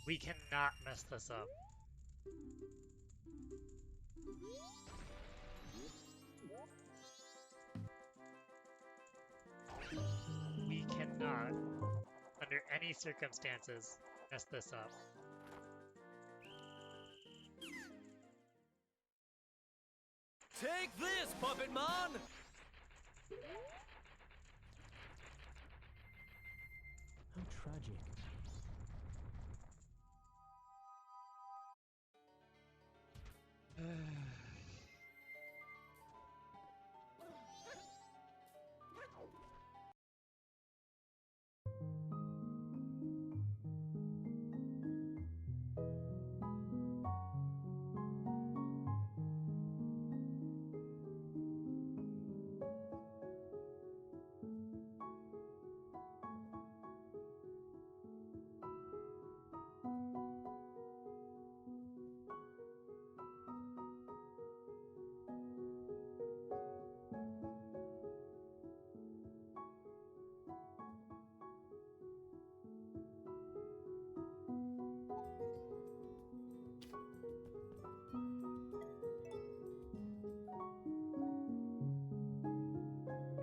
We cannot mess this up. We cannot, under any circumstances, mess this up. Take this, Puppet Man! How tragic.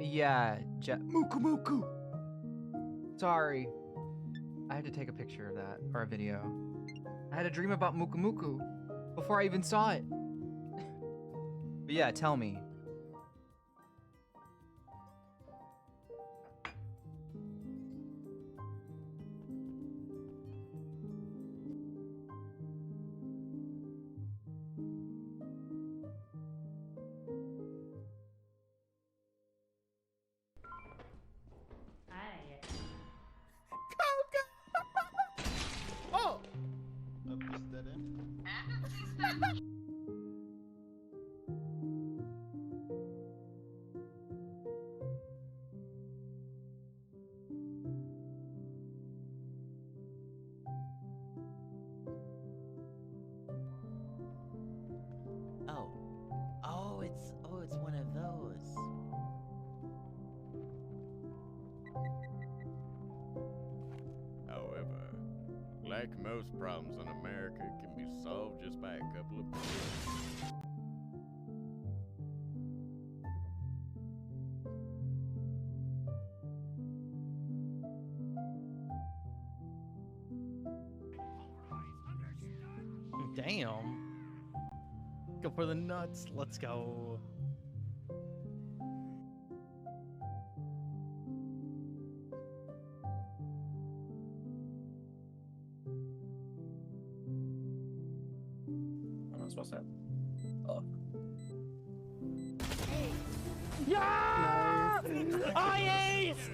Yeah, Muku Muku! Sorry. I had to take a picture of that, or a video. I had a dream about Muku Muku before I even saw it. But yeah, tell me. Oh! Up this dead end? It's one of those. However, like most problems in America, it can be solved just by a couple of bullets. Damn. Go for the nuts. Let's go. I'm not supposed to have. Oh. Yeah! I ace!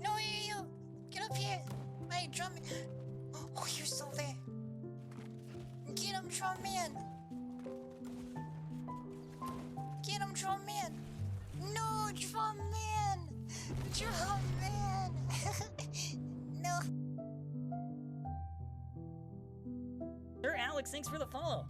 No, you! Get up here! My drum. Oh, you're still there. Get him, drum man! Get him, drum man! No, drum man! Drum man! No. Sir Alex, thanks for the follow.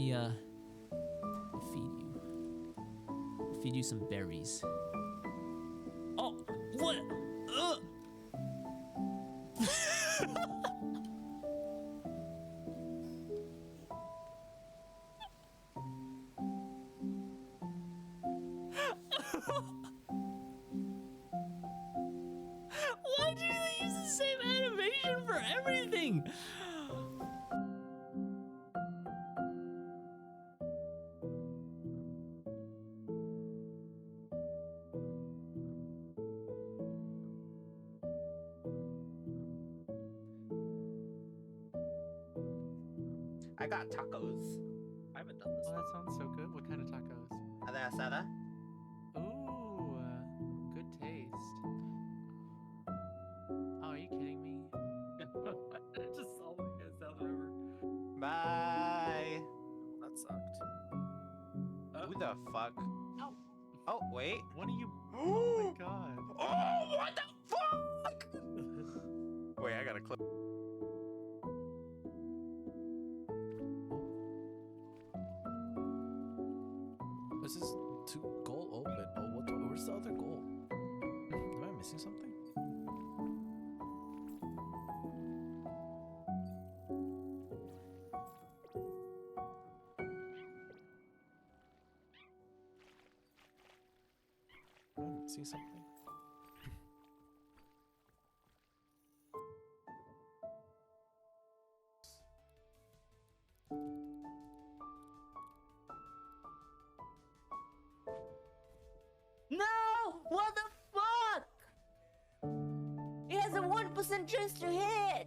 me feed you. Feed you some berries. Oh, what? Why do they use the same animation for everything? I got tacos. I haven't done this. Oh, that sounds so good. What kind of tacos? Asada. Ooh, good taste. Oh, are you kidding me? I just saw when you guys down the river. Bye. That sucked. Who the fuck? Ow. Oh, wait. What are you? Oh my god. Oh, what the fuck? Wait, I gotta clip. This is goal open. Oh, where's the other goal? Am I missing something? Am I missing something? No! What the fuck? He has a 1% chance to hit!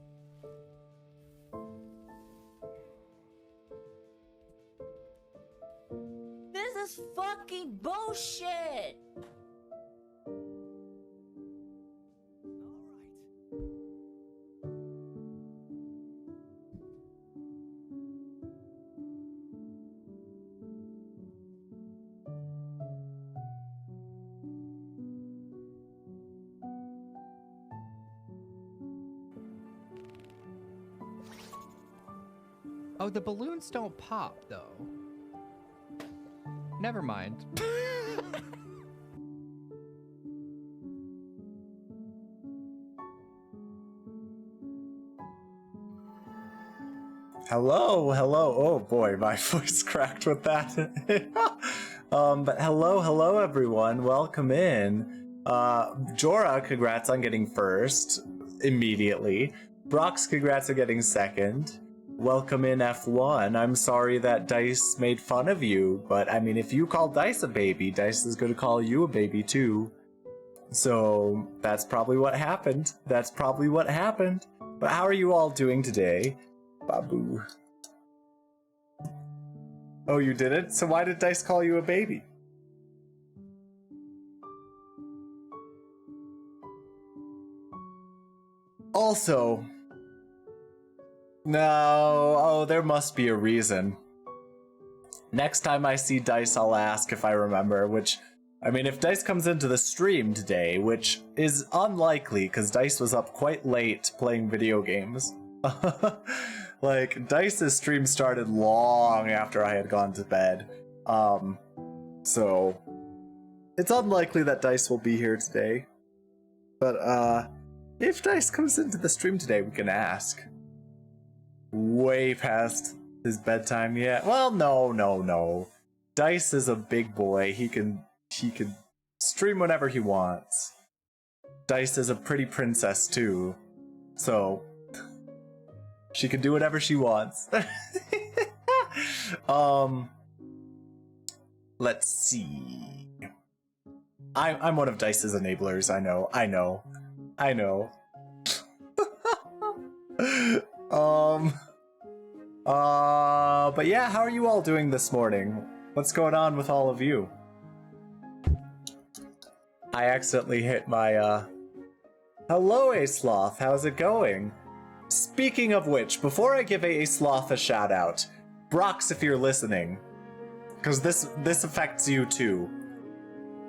This is fucking bullshit! Oh, the balloons don't pop, though. Never mind. Hello, hello. Oh boy, my voice cracked with that. But hello everyone. Welcome in. Jorah, congrats on getting first immediately. Brox, congrats on getting second. Welcome in F1. I'm sorry that Dice made fun of you, but I mean, if you call Dice a baby, Dice is going to call you a baby too. So that's probably what happened. That's probably what happened. But how are you all doing today? Babu. Oh, you didn't? So why did Dice call you a baby? Also, no, oh, there must be a reason. Next time I see Dice, I'll ask if I remember, which, I mean, if Dice comes into the stream today, which is unlikely, because Dice was up quite late playing video games. Like, Dice's stream started long after I had gone to bed. So, it's unlikely that Dice will be here today. But, if Dice comes into the stream today, we can ask. Way past his bedtime yet? Well, no. Dice is a big boy. He can stream whenever he wants. Dice is a pretty princess too, so she can do whatever she wants. Let's see. I'm one of Dice's enablers. I know. But yeah, how are you all doing this morning? What's going on with all of you? I accidentally hit my, Hello, A-Sloth, how's it going? Speaking of which, before I give A-Sloth a shout out, Brox, if you're listening, because this affects you too.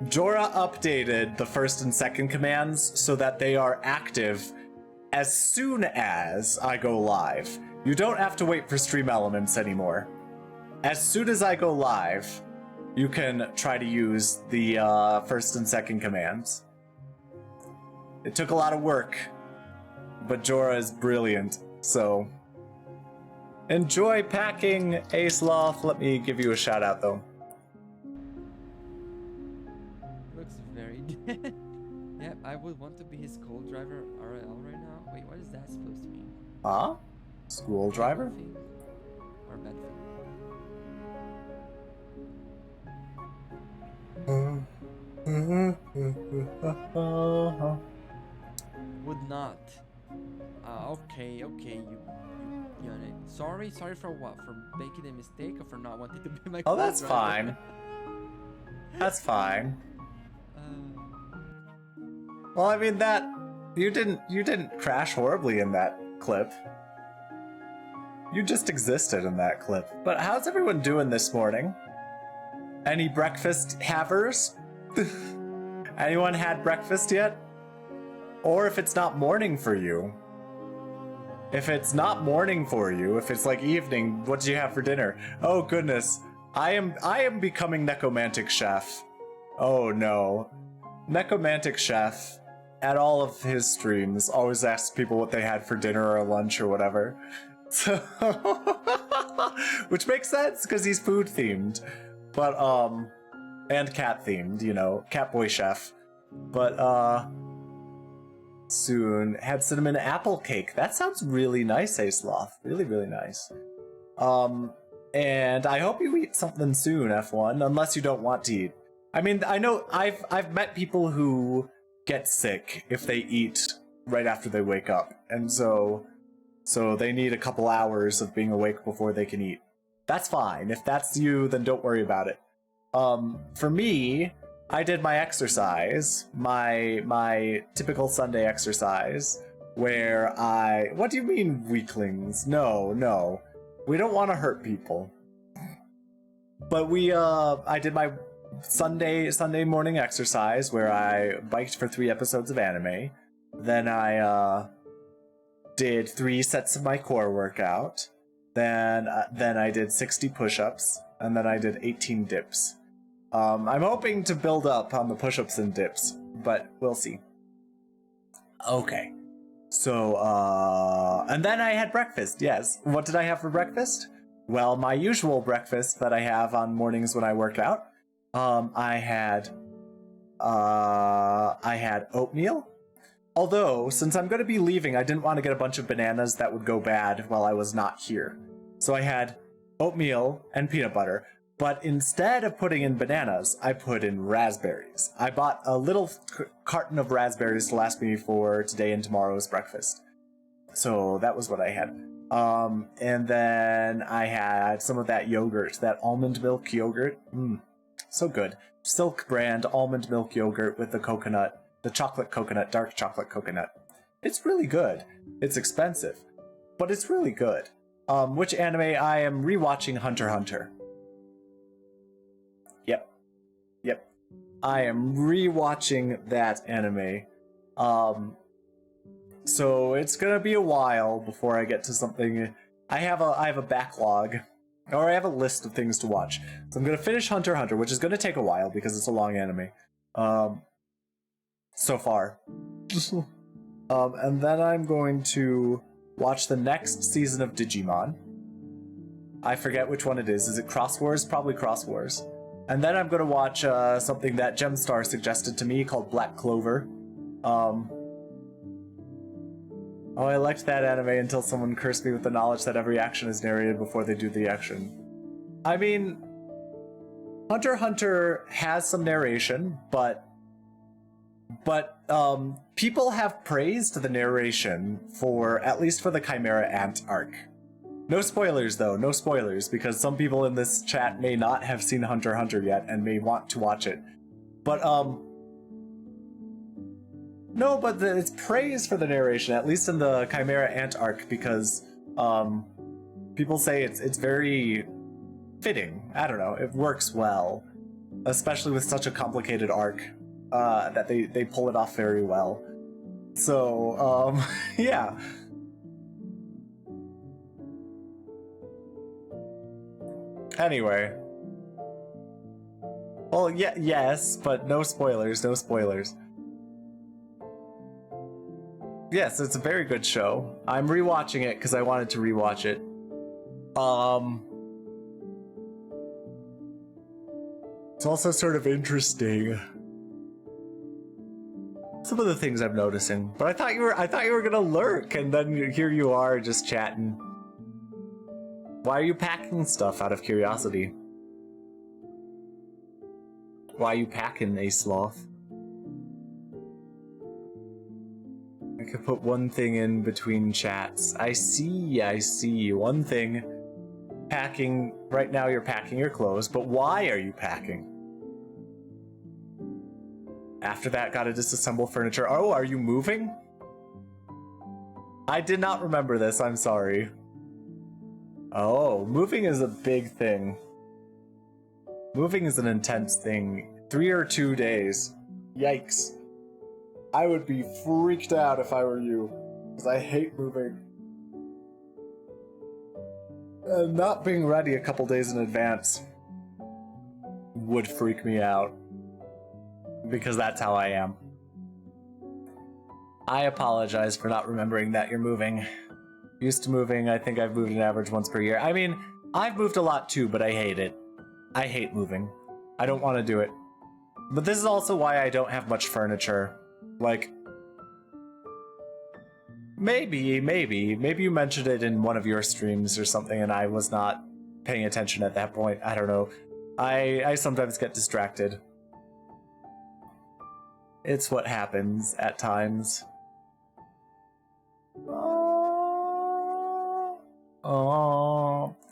Jorah updated the first and second commands so that they are active as soon as I go live. You don't have to wait for stream elements anymore. as soon as I go live, you can try to use the first and second commands. It took a lot of work, but Jorah is brilliant, so enjoy packing, Aceloth. Let me give you a shout out though. Looks very dead. Yep, I would want to be his co-driver RL right now. Wait, what is that supposed to mean? Huh? School driver? Good thing or bad thing? Would not. Okay, you unit. Sorry for what? For making a mistake or for not wanting to be my Oh, that's co-driver? fine. That's fine. Well, I mean that you didn't crash horribly in that clip. You just existed in that clip. But how's everyone doing this morning? Any breakfast havers? Anyone had breakfast yet? Or if it's not morning for you. If it's not morning for you, if it's like evening, what do you have for dinner? Oh goodness. I am becoming Necromantic Chef. Oh no. Necromantic Chef at all of his streams always asks people what they had for dinner or lunch or whatever. So which makes sense because he's food themed. But and cat themed, you know, Catboy Chef. But soon had cinnamon apple cake. That sounds really nice, Aceloth. Really, really nice. And I hope you eat something soon, F1, unless you don't want to eat. I mean, I know I've met people who get sick if they eat right after they wake up, and so they need a couple hours of being awake before they can eat. That's fine. If that's you, then don't worry about it. For me, I did my exercise, my typical Sunday exercise, where what do you mean, weaklings? No. We don't want to hurt people. But I did my Sunday morning exercise where I biked for 3 episodes of anime. Then I did 3 sets of my core workout. Then I did 60 push-ups, and then I did 18 dips. I'm hoping to build up on the push-ups and dips, but we'll see. Okay. So, and then I had breakfast, yes. What did I have for breakfast? Well, my usual breakfast that I have on mornings when I work out. I had oatmeal. Although, since I'm going to be leaving, I didn't want to get a bunch of bananas that would go bad while I was not here. So I had oatmeal and peanut butter. But instead of putting in bananas, I put in raspberries. I bought a little carton of raspberries to last me for today and tomorrow's breakfast. So that was what I had. And then I had some of that yogurt, that almond milk yogurt. So good. Silk brand almond milk yogurt with the coconut, the chocolate coconut, dark chocolate coconut. It's really good. It's expensive, but it's really good. Which anime? I am rewatching Hunter x Hunter. Yep. I am rewatching that anime. So it's gonna be a while before I get to something. I have a backlog, or I have a list of things to watch. So I'm gonna finish Hunter x Hunter, which is gonna take a while because it's a long anime. So far. And then I'm going to watch the next season of Digimon. I forget which one it is. Is it Cross Wars? Probably Cross Wars. And then I'm going to watch something that Gemstar suggested to me called Black Clover. Oh, I liked that anime until someone cursed me with the knowledge that every action is narrated before they do the action. I mean, Hunter x Hunter has some narration, but people have praised the narration for, at least for the Chimera Ant arc. No spoilers though, no spoilers, because some people in this chat may not have seen Hunter x Hunter yet and may want to watch it. But no, but it's praise for the narration, at least in the Chimera Ant arc, because people say it's very fitting. I don't know, it works well, especially with such a complicated arc, that they pull it off very well. So yeah. Anyway. Well, yeah, yes, but no spoilers, no spoilers. Yes, it's a very good show. I'm rewatching it because I wanted to rewatch it. It's also sort of interesting. Some of the things I'm noticing, but I thought you were gonna lurk, and then here you are just chatting. Why are you packing stuff out of curiosity? Why are you packing, a sloth? I could put one thing in between chats. I see. One thing. Packing. Right now you're packing your clothes, but why are you packing? After that, gotta disassemble furniture. Oh, are you moving? I did not remember this, I'm sorry. Oh, moving is a big thing. Moving is an intense thing. 3 or 2 days. Yikes. I would be freaked out if I were you, because I hate moving. Not being ready a couple days in advance would freak me out, because that's how I am. I apologize for not remembering that you're moving. Used to moving, I think I've moved an average once per year. I mean, I've moved a lot too, but I hate it. I hate moving. I don't want to do it. But this is also why I don't have much furniture. Like, maybe you mentioned it in one of your streams or something and I was not paying attention at that point. I don't know. I sometimes get distracted. It's what happens at times.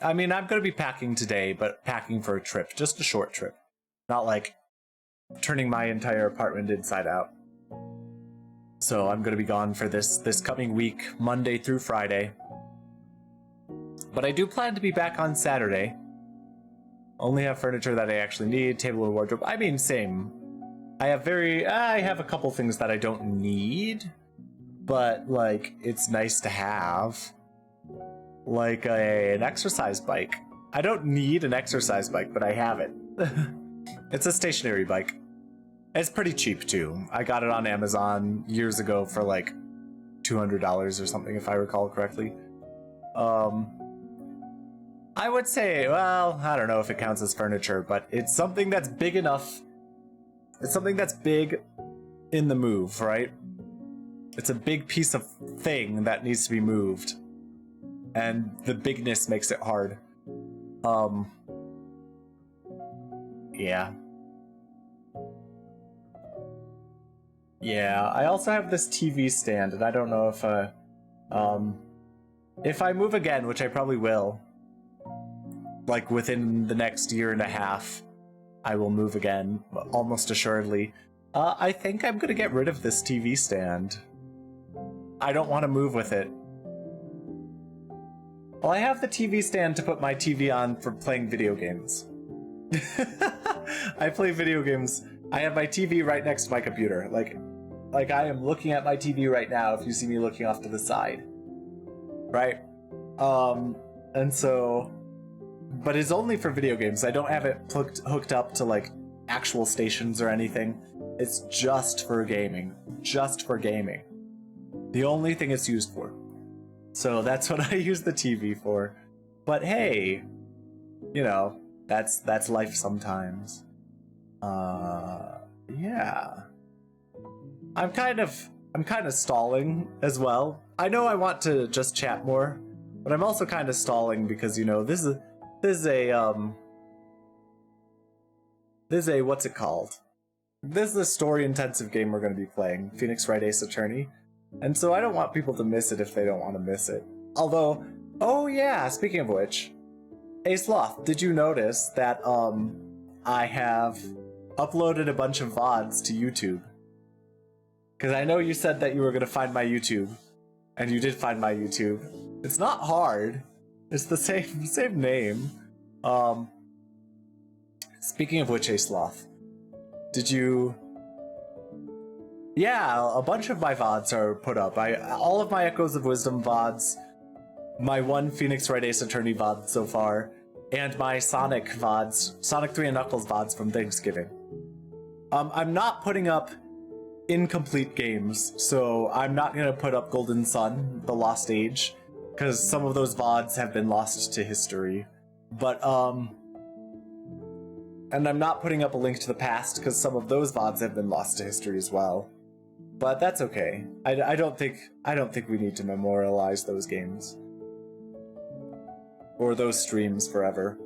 I mean, I'm gonna be packing today, but packing for a trip, just a short trip. Not like turning my entire apartment inside out. So I'm gonna be gone for this coming week, Monday through Friday. But I do plan to be back on Saturday. Only have furniture that I actually need, table and wardrobe. I mean, same. I have a couple things that I don't need, but like, it's nice to have. Like an exercise bike. I don't need an exercise bike, but I have it. It's a stationary bike. It's pretty cheap too. I got it on Amazon years ago for like $200 or something, if I recall correctly. I would say, well, I don't know if it counts as furniture, but it's something that's big enough. It's something that's big in the move, right? It's a big piece of thing that needs to be moved. And the bigness makes it hard. Yeah. Yeah, I also have this TV stand, and I don't know if I move again, which I probably will, like within the next year and a half, I will move again, almost assuredly. I think I'm gonna get rid of this TV stand. I don't want to move with it. Well, I have the TV stand to put my TV on for playing video games. I play video games. I have my TV right next to my computer. Like I am looking at my TV right now if you see me looking off to the side. Right? And so... But it's only for video games. I don't have it hooked up to, like, actual stations or anything. It's just for gaming. Just for gaming. The only thing it's used for. So that's what I use the TV for. But hey, you know, that's life sometimes. Yeah. I'm kind of stalling as well. I know I want to just chat more, but I'm also kind of stalling because, you know, this is a what's it called? This is a story intensive game we're going to be playing, Phoenix Wright Ace Attorney. And so I don't want people to miss it if they don't want to miss it. Although, oh yeah, speaking of which, hey Sloth, did you notice that I have uploaded a bunch of VODs to YouTube? Because I know you said that you were going to find my YouTube, and you did find my YouTube. It's not hard. It's the same name. Speaking of which, hey Sloth, did you... Yeah, a bunch of my VODs are put up. All of my Echoes of Wisdom VODs, my one Phoenix Wright Ace Attorney VOD so far, and my Sonic VODs, Sonic 3 and Knuckles VODs from Thanksgiving. I'm not putting up incomplete games, so I'm not gonna put up Golden Sun, The Lost Age, because some of those VODs have been lost to history. But, and I'm not putting up A Link to the Past, because some of those VODs have been lost to history as well. But that's okay. I don't think we need to memorialize those games. Or those streams forever.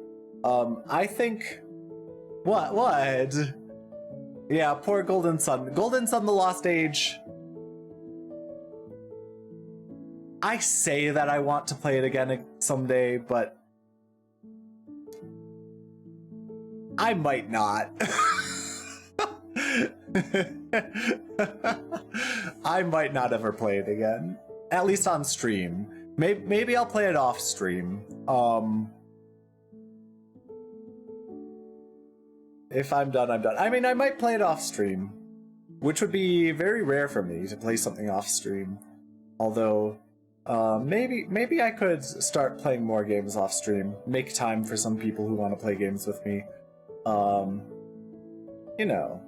I think... What? Yeah, poor Golden Sun. Golden Sun: The Lost Age. I say that I want to play it again someday, but I might not. I might not ever play it again. At least on stream. Maybe I'll play it off stream. If I'm done, I'm done. I mean, I might play it off stream, which would be very rare for me to play something off stream. Although, maybe I could start playing more games off stream. Make time for some people who want to play games with me. You know.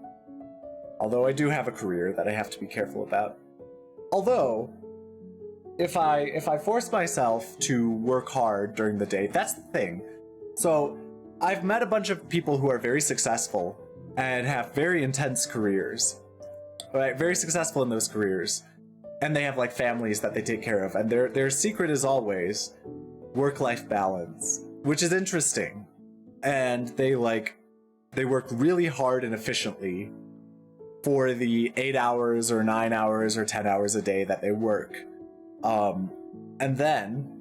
Although I do have a career that I have to be careful about. Although, if I force myself to work hard during the day, that's the thing. So, I've met a bunch of people who are very successful and have very intense careers. Right? Very successful in those careers. And they have like families that they take care of. And their secret is always work-life balance, which is interesting. And they work really hard and efficiently for the 8 hours or 9 hours or 10 hours a day that they work. And then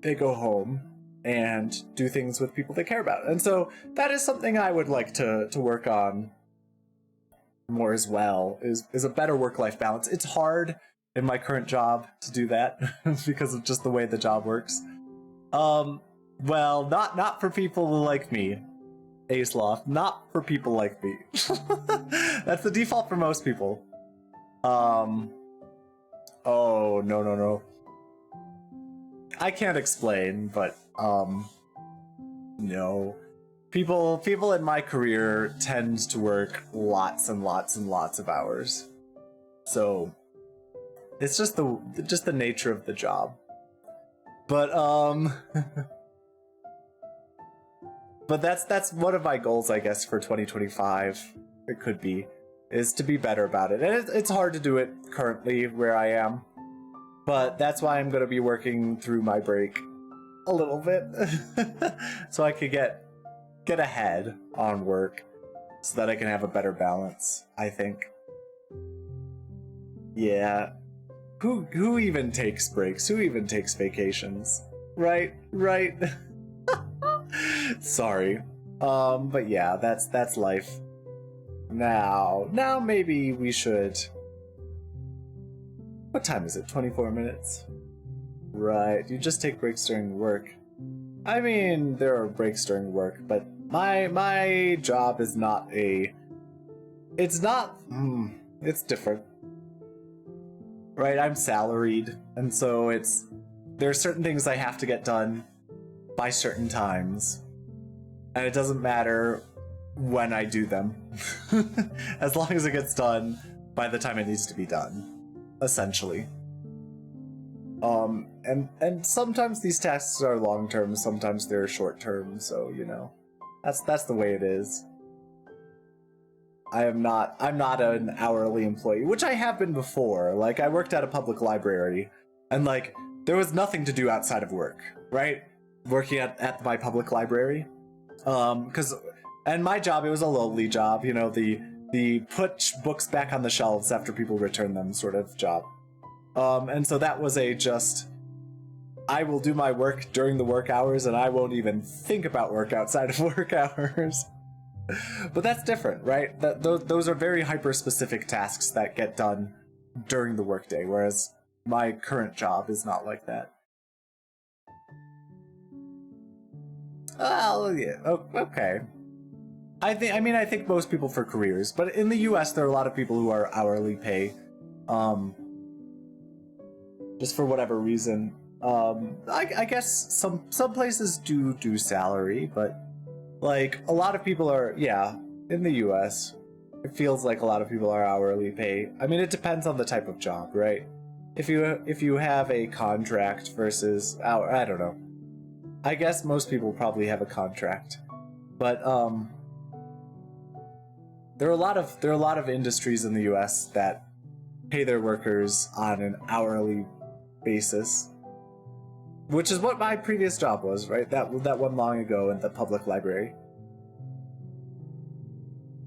they go home and do things with people they care about. And so that is something I would like to work on more as well, is a better work-life balance. It's hard in my current job to do that because of just the way the job works. Well, not for people like me, Aceloft, not for people like me. That's the default for most people. Oh, no. I can't explain, but no. People in my career tend to work lots and lots and lots of hours. So it's just the nature of the job. But but that's one of my goals, I guess, for 2025. It could be, is to be better about it. And it's hard to do it currently where I am. But that's why I'm going to be working through my break a little bit. So I could get ahead on work so that I can have a better balance, I think. Yeah. Who even takes breaks? Who even takes vacations? Right? Sorry. But yeah, that's life. Now maybe we should... What time is it? 24 minutes? Right, you just take breaks during work. I mean, there are breaks during work, but my job is not a... It's different. Right, I'm salaried, and so there are certain things I have to get done by certain times. And it doesn't matter when I do them. As long as it gets done by the time it needs to be done. Essentially. And sometimes these tasks are long-term, sometimes they're short-term, so, you know, that's the way it is. I'm not an hourly employee, which I have been before. Like, I worked at a public library, and, like, there was nothing to do outside of work, right? Working at my public library. And my job, it was a lowly job, you know, the put books back on the shelves after people return them sort of job. And so that was I will do my work during the work hours, and I won't even think about work outside of work hours. But that's different, right? Those are very hyper-specific tasks that get done during the workday, whereas my current job is not like that. Well, yeah, okay. I think most people for careers, but in the US there are a lot of people who are hourly pay. Just for whatever reason. I guess some places do salary, but like a lot of people are, yeah, in the US, it feels like a lot of people are hourly pay. I mean, it depends on the type of job, right? If you have a contract versus hour, I don't know. I guess most people probably have a contract, but there are a lot of industries in the US that pay their workers on an hourly basis, which is what my previous job was, right? That one long ago in the public library.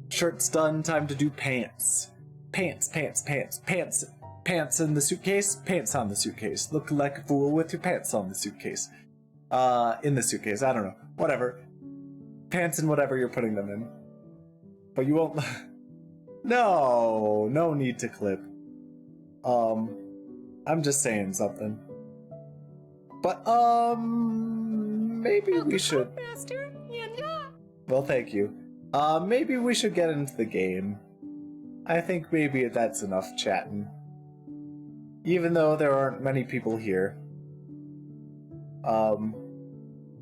Shirt's done, time to do pants. Pants in the suitcase, pants on the suitcase. Look like a fool with your pants on the suitcase. In the suitcase, I don't know. Whatever. Pants in whatever you're putting them in. But you won't... No need to clip. I'm just saying something. But, maybe we should... Well, thank you. Maybe we should get into the game. I think maybe that's enough chatting. Even though there aren't many people here.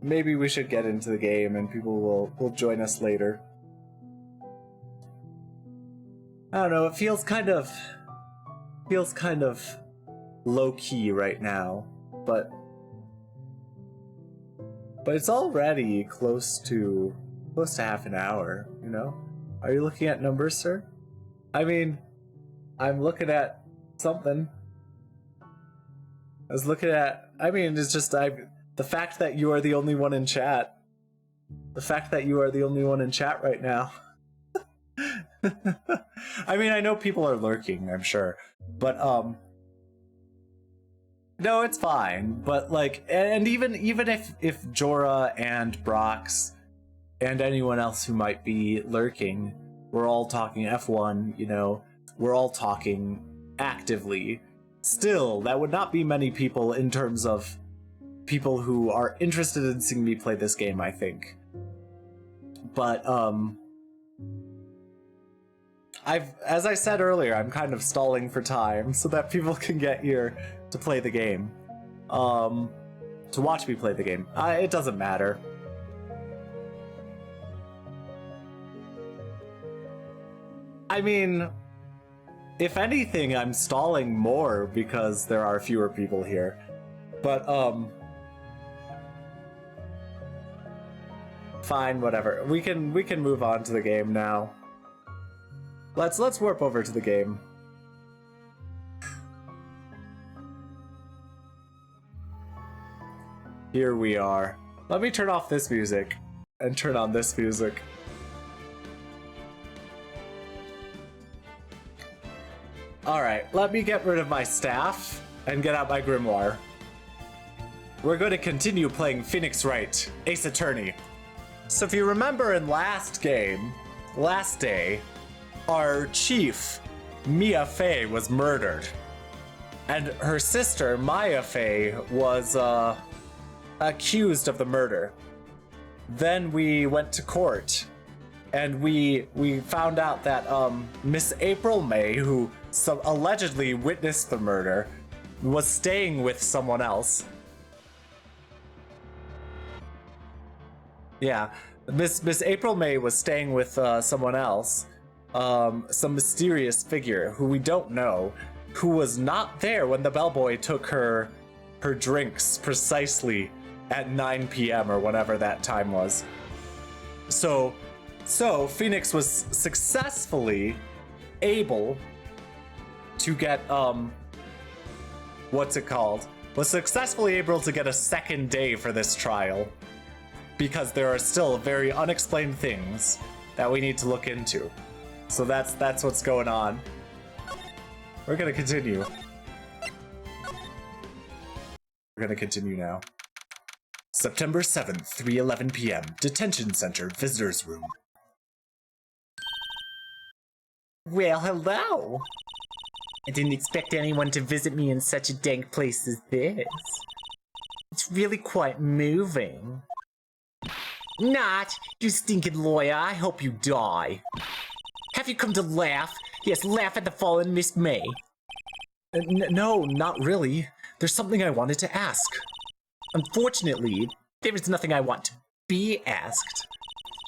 Maybe we should get into the game and people will join us later. I don't know, it feels kind of low-key right now, but it's already close to half an hour, you know? Are you looking at numbers, sir? I mean, I'm looking at something. It's just the fact that you are the only one in chat. The fact that you are the only one in chat right now. I mean, I know people are lurking, I'm sure, but no, it's fine. But like, and even if Jorah and Brox and anyone else who might be lurking, we're all talking F1, you know, we're all talking actively. Still, that would not be many people in terms of people who are interested in seeing me play this game, I think. But as I said earlier, I'm kind of stalling for time so that people can get here to play the game. To watch me play the game. It doesn't matter. I mean, if anything, I'm stalling more because there are fewer people here. But, fine, whatever. We can move on to the game now. Let's warp over to the game. Here we are. Let me turn off this music and turn on this music. Alright, let me get rid of my staff and get out my grimoire. We're going to continue playing Phoenix Wright, Ace Attorney. So if you remember in last day, our chief, Mia Fey, was murdered. And her sister, Maya Fey, was accused of the murder. Then we went to court, and we found out that Miss April May, who allegedly witnessed the murder, was staying with someone else. Yeah, Miss April May was staying with someone else. Some mysterious figure who we don't know, who was not there when the bellboy took her drinks precisely at 9 p.m. or whatever that time was. So Phoenix was successfully able to get what's it called? Was successfully able to get a second day for this trial because there are still very unexplained things that we need to look into. So that's what's going on. We're gonna continue. We're gonna continue now. September 7th, 3:11 p.m. Detention Center, Visitors Room. Well, hello. I didn't expect anyone to visit me in such a dank place as this. It's really quite moving. Not, you stinking lawyer, I hope you die. Have you come to laugh? Yes, laugh at the fallen Miss May. No, not really. there's something I wanted to ask. Unfortunately, there is nothing I want to be asked.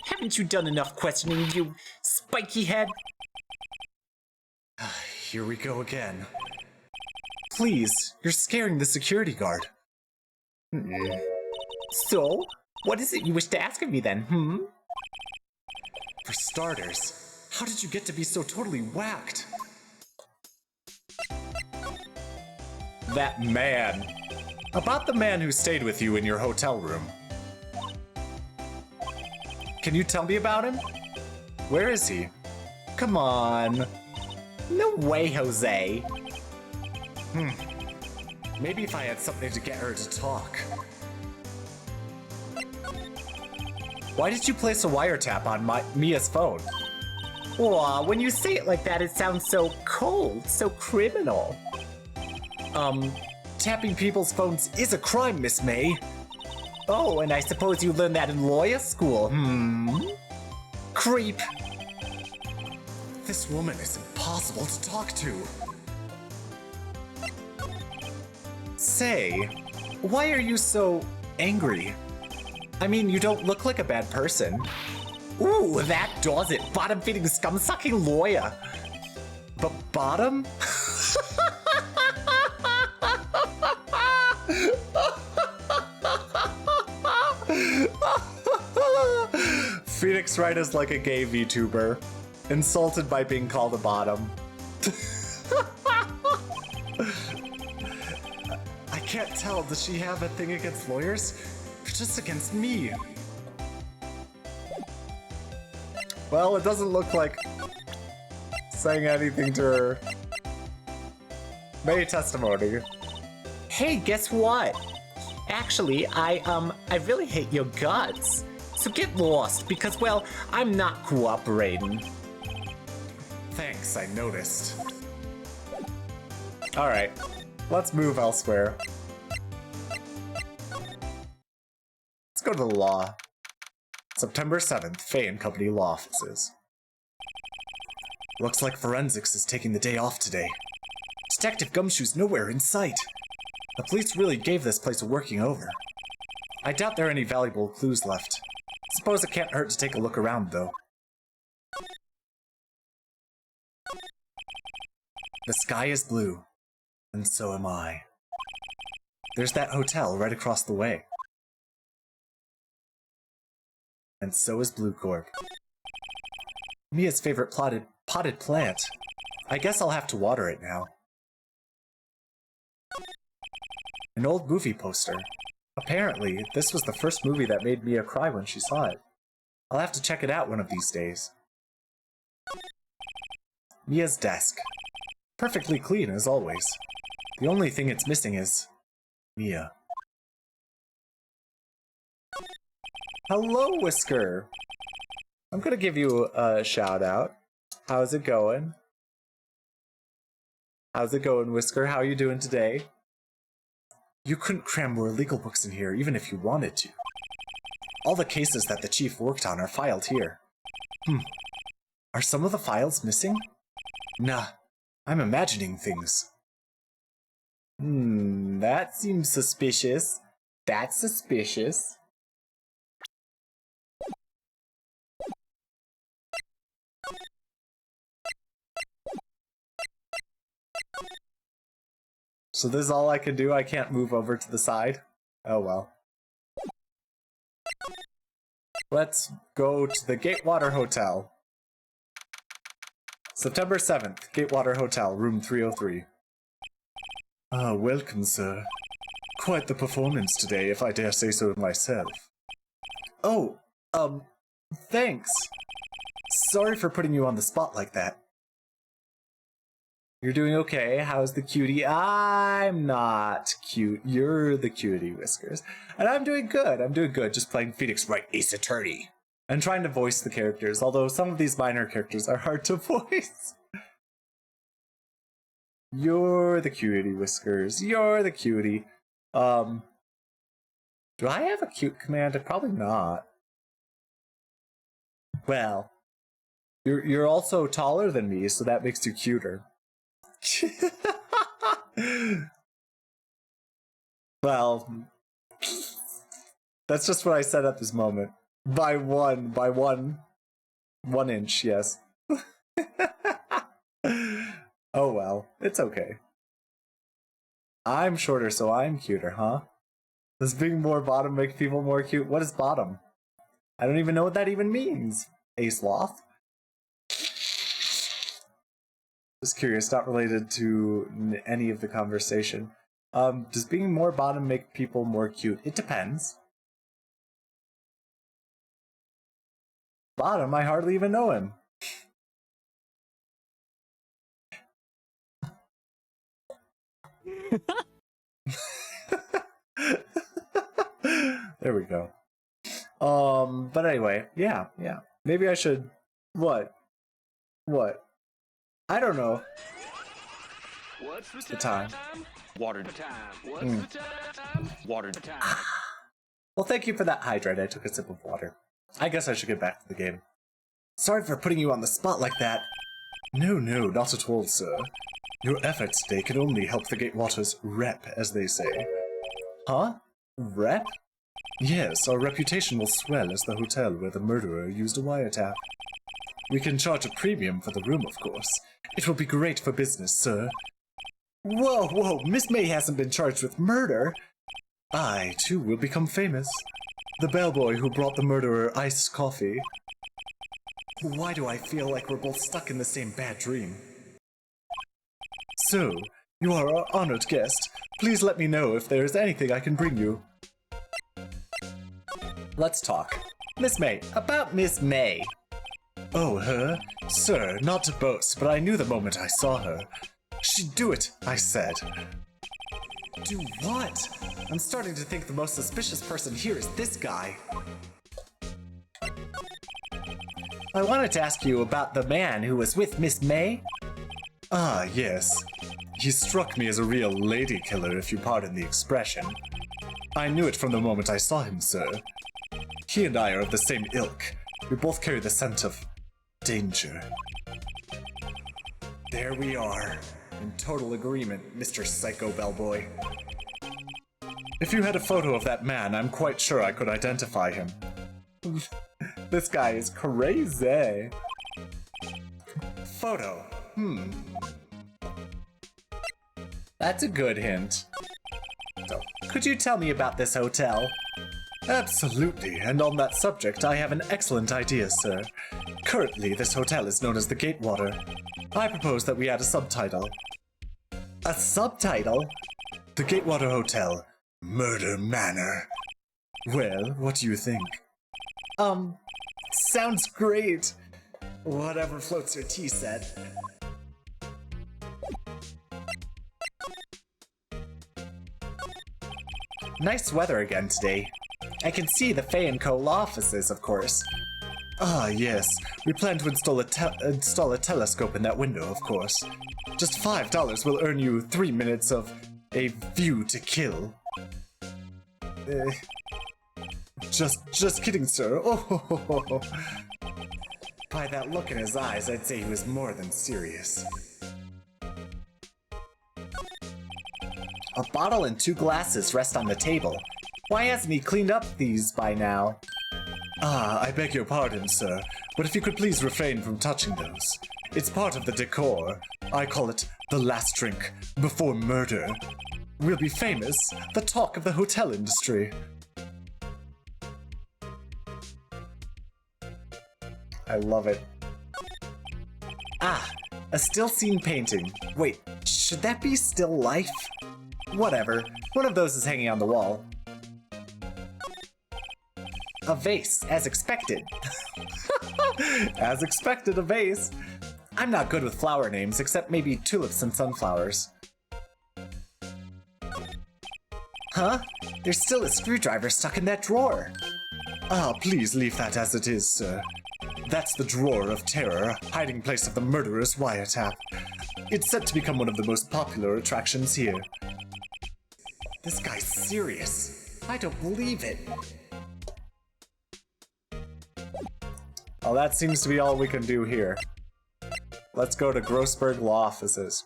Haven't you done enough questioning, you spiky head? Here we go again. Please, you're scaring the security guard. So, what is it you wish to ask of me then, For starters, how did you get to be so totally whacked? That man. About the man who stayed with you in your hotel room. Can you tell me about him? Where is he? Come on. No way, Jose. Maybe if I had something to get her to talk. Why did you place a wiretap on Mia's phone? Aw, when you say it like that, it sounds so cold, so criminal. Tapping people's phones is a crime, Miss May. Oh, and I suppose you learned that in lawyer school, Creep. This woman is impossible to talk to. Say, why are you so angry? I mean, you don't look like a bad person. Ooh, that does it. Bottom-feeding, scum-sucking lawyer. But bottom? Phoenix Wright is like a gay VTuber, insulted by being called a bottom. I can't tell, does she have a thing against lawyers? Or just against me? Well, it doesn't look like saying anything to her. May testimony. Hey, guess what? Actually, I really hate your guts. So get lost, because, well, I'm not cooperating. Thanks, I noticed. Alright, let's move elsewhere. Let's go to the law. September 7th, Faye & Company Law Offices. Looks like forensics is taking the day off today. Detective Gumshoe's nowhere in sight. The police really gave this place a working over. I doubt there are any valuable clues left. Suppose it can't hurt to take a look around, though. The sky is blue, and so am I. There's that hotel right across the way. And so is Bluecorp. Mia's favorite potted plant. I guess I'll have to water it now. An old movie poster. Apparently, this was the first movie that made Mia cry when she saw it. I'll have to check it out one of these days. Mia's desk. Perfectly clean as always. The only thing it's missing is Mia. Hello, Whisker! I'm gonna give you a shout out. How's it going? How's it going, Whisker? How are you doing today? You couldn't cram more legal books in here, even if you wanted to. All the cases that the chief worked on are filed here. Are some of the files missing? Nah, I'm imagining things. That seems suspicious. That's suspicious. So this is all I can do? I can't move over to the side? Oh well. Let's go to the Gatewater Hotel. September 7th, Gatewater Hotel, room 303. Welcome, sir. Quite the performance today, if I dare say so myself. Oh, thanks. Sorry for putting you on the spot like that. You're doing okay. How's the cutie? I'm not cute. You're the cutie, Whiskers. And I'm doing good. I'm doing good. Just playing Phoenix Wright, Ace Attorney. And trying to voice the characters, although some of these minor characters are hard to voice. You're the cutie, Whiskers. You're the cutie. Do I have a cute command? Probably not. Well, you're also taller than me, so that makes you cuter. Well, that's just what I said at this moment. By one inch, yes. Oh well, it's okay. I'm shorter, so I'm cuter, huh? Does being more bottom make people more cute? What is bottom? I don't even know what that even means. A sloth? Just curious, not related to any of the conversation. Does being more bottom make people more cute? It depends. Bottom, I hardly even know him. There we go. But anyway, yeah. Maybe I should... What? I don't know. What's the time? Water time. What's the time? Water time. Well, thank you for that hydrate. I took a sip of water. I guess I should get back to the game. Sorry for putting you on the spot like that. No, not at all, sir. Your efforts today can only help the Gatewaters rep, as they say. Huh? Rep? Yes, our reputation will swell as the hotel where the murderer used a wiretap. We can charge a premium for the room, of course. It will be great for business, sir. Whoa, Miss May hasn't been charged with murder. I, too, will become famous. The bellboy who brought the murderer iced coffee. Why do I feel like we're both stuck in the same bad dream? So, you are our honored guest. Please let me know if there is anything I can bring you. Let's talk. Miss May, about Miss May. Oh, her? Sir, not to boast, but I knew the moment I saw her. She'd do it, I said. Do what? I'm starting to think the most suspicious person here is this guy. I wanted to ask you about the man who was with Miss May. Ah, yes. He struck me as a real lady killer, if you pardon the expression. I knew it from the moment I saw him, sir. He and I are of the same ilk. We both carry the scent of danger. There we are. In total agreement, Mr. Psycho Bellboy. If you had a photo of that man, I'm quite sure I could identify him. This guy is crazy. Photo. That's a good hint. So, could you tell me about this hotel? Absolutely, and on that subject, I have an excellent idea, sir. Currently, this hotel is known as the Gatewater. I propose that we add a subtitle. A subtitle? The Gatewater Hotel, Murder Manor. Well, what do you think? Sounds great. Whatever floats your tea set. Nice weather again today. I can see the Fay & Co. law offices, of course. Ah, yes. We plan to install a telescope in that window, of course. Just $5 will earn you 3 minutes of a view to kill. Just kidding, sir. Oh, by that look in his eyes, I'd say he was more than serious. A bottle and 2 glasses rest on the table. Why hasn't he cleaned up these by now? Ah, I beg your pardon, sir, but if you could please refrain from touching those. It's part of the decor. I call it the last drink before murder. We'll be famous, the talk of the hotel industry. I love it. Ah, a still scene painting. Wait, should that be still life? Whatever, one of those is hanging on the wall. A vase, as expected. As expected, a vase. I'm not good with flower names, except maybe tulips and sunflowers. Huh? There's still a screwdriver stuck in that drawer. Ah, please leave that as it is, sir. That's the Drawer of Terror, hiding place of the murderer's wiretap. It's set to become one of the most popular attractions here. This guy's serious. I don't believe it. Well, that seems to be all we can do here. Let's go to Grossberg Law Offices.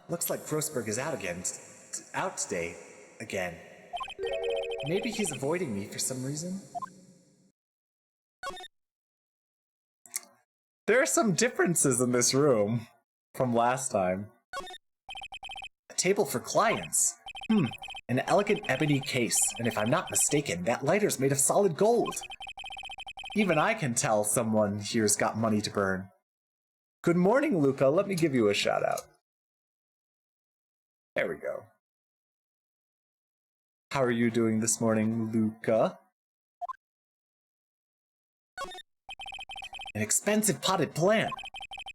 Looks like Grossberg is out today again. Maybe he's avoiding me for some reason. There are some differences in this room from last time. A table for clients. An elegant ebony case, and if I'm not mistaken, that lighter's made of solid gold. Even I can tell someone here's got money to burn. Good morning, Luca. Let me give you a shout out. There we go. How are you doing this morning, Luca? An expensive potted plant.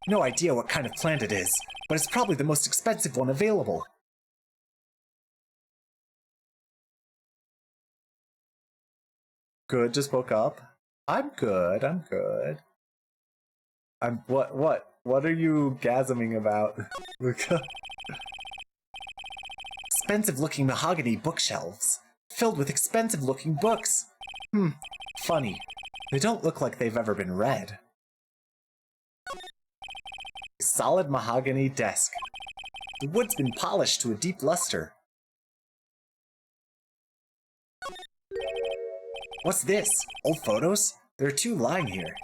No idea what kind of plant it is, but it's probably the most expensive one available. Good, just woke up. I'm good, I'm good. What are you gasming about, Luca? Expensive-looking mahogany bookshelves, filled with expensive-looking books. Funny. They don't look like they've ever been read. A solid mahogany desk. The wood's been polished to a deep luster. What's this? Old photos? There are 2 lying here.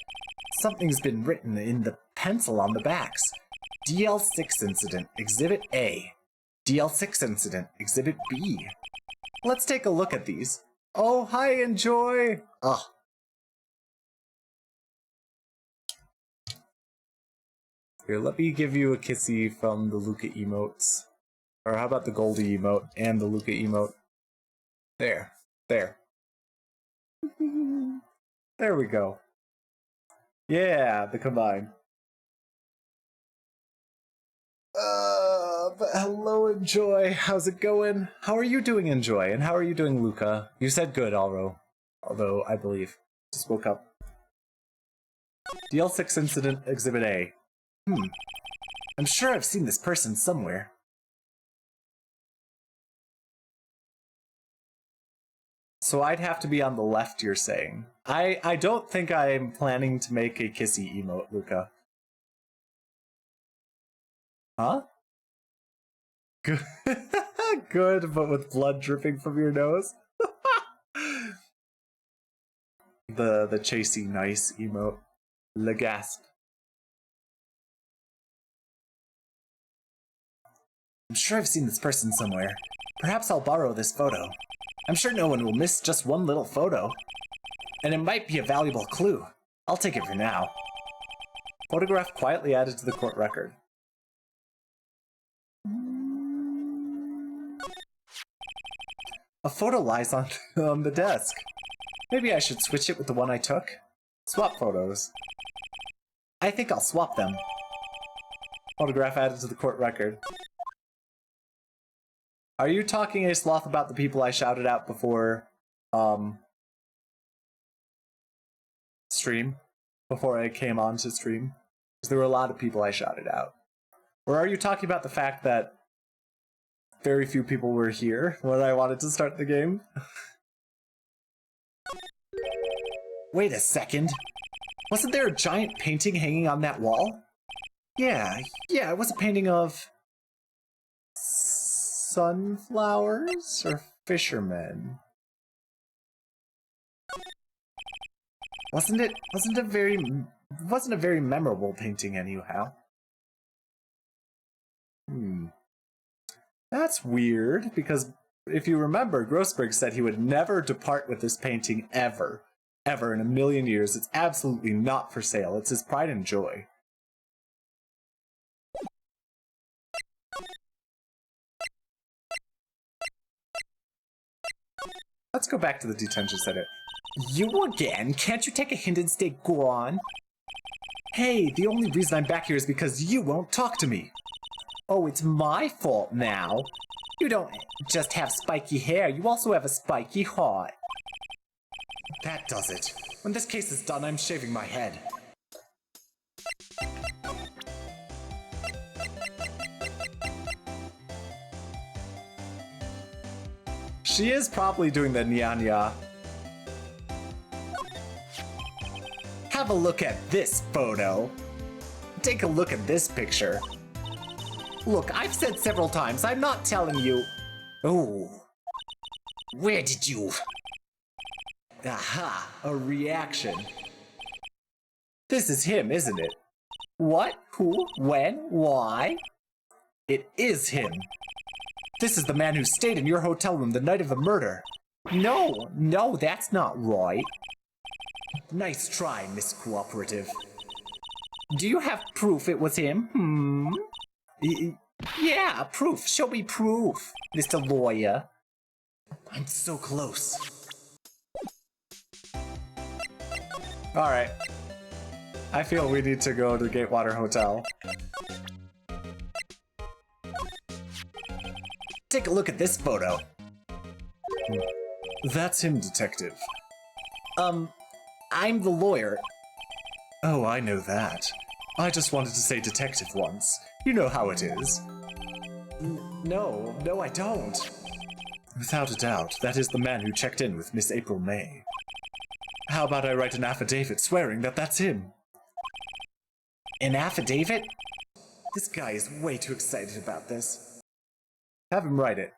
Something's been written in the pencil on the backs. DL6 incident, Exhibit A. DL6 incident, Exhibit B. Let's take a look at these. Oh, hi, Enjoy! Ugh. Here, let me give you a kissy from the Luca emotes. Or how about the Goldie emote and the Luca emote? There. There. There we go. Yeah, the combine. But hello, Enjoy. How's it going? How are you doing, Enjoy? And how are you doing, Luca? You said good, Alro. Although, I believe. Just woke up. DL6 incident, Exhibit A. I'm sure I've seen this person somewhere. So I'd have to be on the left, you're saying. I don't think I'm planning to make a kissy emote, Luca. Huh? Good, good, but with blood dripping from your nose. the chasey nice emote. Le gasp. I'm sure I've seen this person somewhere. Perhaps I'll borrow this photo. I'm sure no one will miss just one little photo. And it might be a valuable clue. I'll take it for now. Photograph quietly added to the court record. A photo lies on the desk. Maybe I should switch it with the one I took? Swap photos. I think I'll swap them. Photograph added to the court record. Are you talking, A Sloth, about the people I shouted out before, stream? Before I came on to stream? Because there were a lot of people I shouted out. Or are you talking about the fact that very few people were here when I wanted to start the game? Wait a second. Wasn't there a giant painting hanging on that wall? Yeah, it was a painting of sunflowers or fishermen. Wasn't a very memorable painting anyhow. That's weird, because if you remember, Grossberg said he would never depart with this painting ever. Ever in a million years. It's absolutely not for sale. It's his pride and joy. Let's go back to the detention center. You again? Can't you take a hint and stay gone? Hey, the only reason I'm back here is because you won't talk to me. Oh, it's my fault now. You don't just have spiky hair, you also have a spiky heart. That does it. When this case is done, I'm shaving my head. She is probably doing the nya-nya. Have a look at this photo. Take a look at this picture. Look, I've said several times, I'm not telling you. Oh. Where did you? Aha, a reaction. This is him, isn't it? What? Who? When? Why? It is him. This is the man who stayed in your hotel room the night of the murder. No, that's not right. Nice try, Miss Cooperative. Do you have proof it was him? Yeah, proof. Show me proof, Mr. Lawyer. I'm so close. Alright. I feel we need to go to the Gatewater Hotel. Take a look at this photo. That's him, Detective. I'm the lawyer. Oh, I know that. I just wanted to say detective once. You know how it is. No, I don't. Without a doubt, that is the man who checked in with Miss April May. How about I write an affidavit swearing that that's him? An affidavit? This guy is way too excited about this. Have him write it.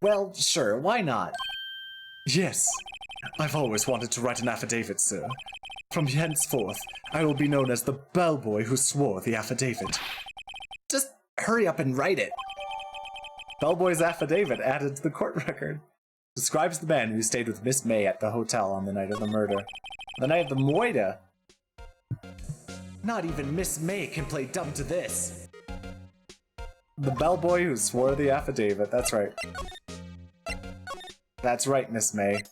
Well, sure, why not? Yes, I've always wanted to write an affidavit, sir. From henceforth, I will be known as the bellboy who swore the affidavit. Just hurry up and write it. Bellboy's affidavit added to the court record. Describes the man who stayed with Miss May at the hotel on the night of the murder. The night of the moida. Not even Miss May can play dumb to this. The bellboy who swore the affidavit, that's right. That's right, Miss May.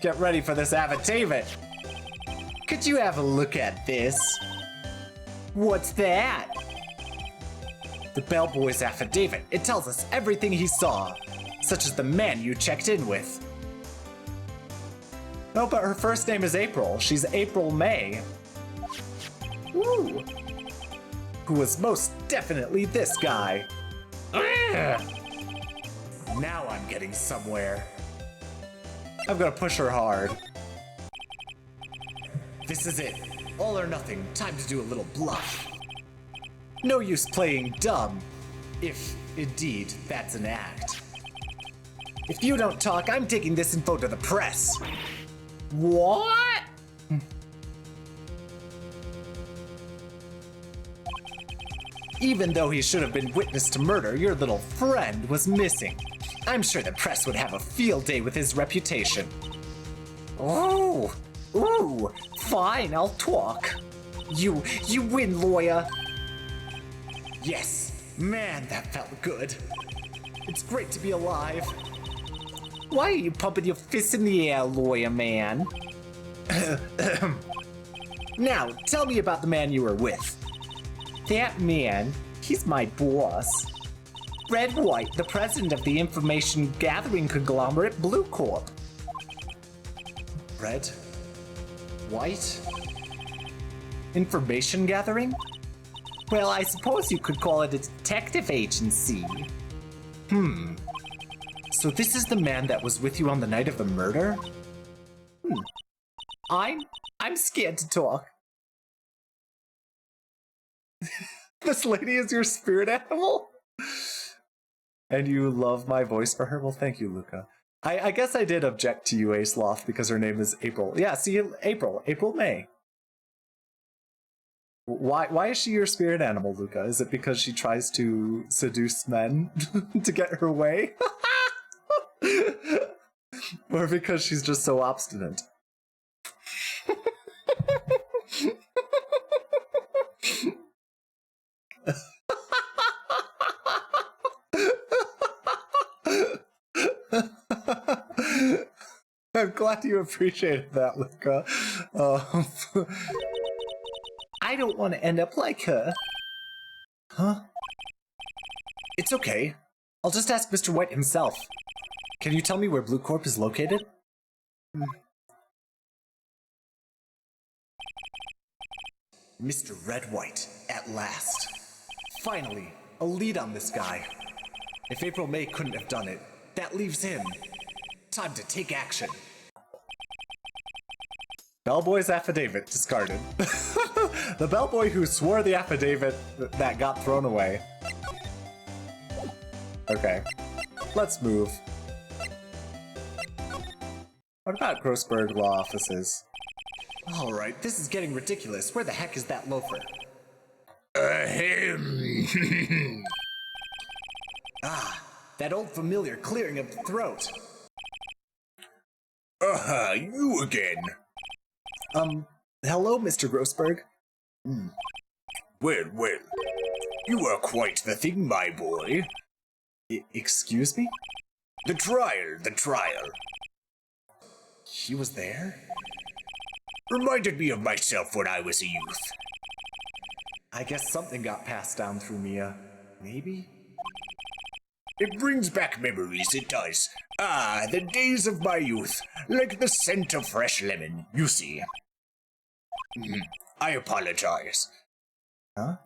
Get ready for this affidavit! Could you have a look at this? What's that? The bellboy's affidavit. It tells us everything he saw, such as the man you checked in with. No, but her first name is April. She's April May. Ooh. Who was most definitely this guy. Ugh. Now I'm getting somewhere. I'm gonna push her hard. This is it. All or nothing. Time to do a little bluff. No use playing dumb, if indeed that's an act. If you don't talk, I'm taking this info to the press. What? Even though he should have been witness to murder, your little friend was missing. I'm sure the press would have a field day with his reputation. Oh, ooh, fine, I'll talk. You win, lawyer. Yes, man, that felt good. It's great to be alive. Why are you pumping your fists in the air, lawyer man? Now, tell me about the man you were with. That man, he's my boss. Wright, the president of the information gathering conglomerate Bluecorp. White? Information gathering? Well, I suppose you could call it a detective agency. So this is the man that was with you on the night of the murder? I'm scared to talk. This lady is your spirit animal? And you love my voice for her? Well, thank you, Luca. I guess I did object to you, Sloth, because her name is April. Yeah, see, April May. Why is she your spirit animal, Luca? Is it because she tries to seduce men to get her way? Or because she's just so obstinate? I'm glad you appreciated that, Luca. I don't want to end up like her. Huh? It's okay. I'll just ask Mr. White himself. Can you tell me where Bluecorp is located? Mr. White, at last. Finally, a lead on this guy. If April May couldn't have done it, that leaves him. Time to take action. Bellboy's affidavit discarded. The bellboy who swore the affidavit that got thrown away. Okay. Let's move. What about Grossberg Law Offices? Alright, this is getting ridiculous. Where the heck is that loafer? Ahem. Ah, that old familiar clearing of the throat. You again. Hello, Mr. Grossberg. Well, you are quite the thing, my boy. Excuse me? The trial. He was there? Reminded me of myself when I was a youth. I guess something got passed down through Mia. Maybe? It brings back memories, it does. Ah, the days of my youth. Like the scent of fresh lemon, you see. I apologize. Huh?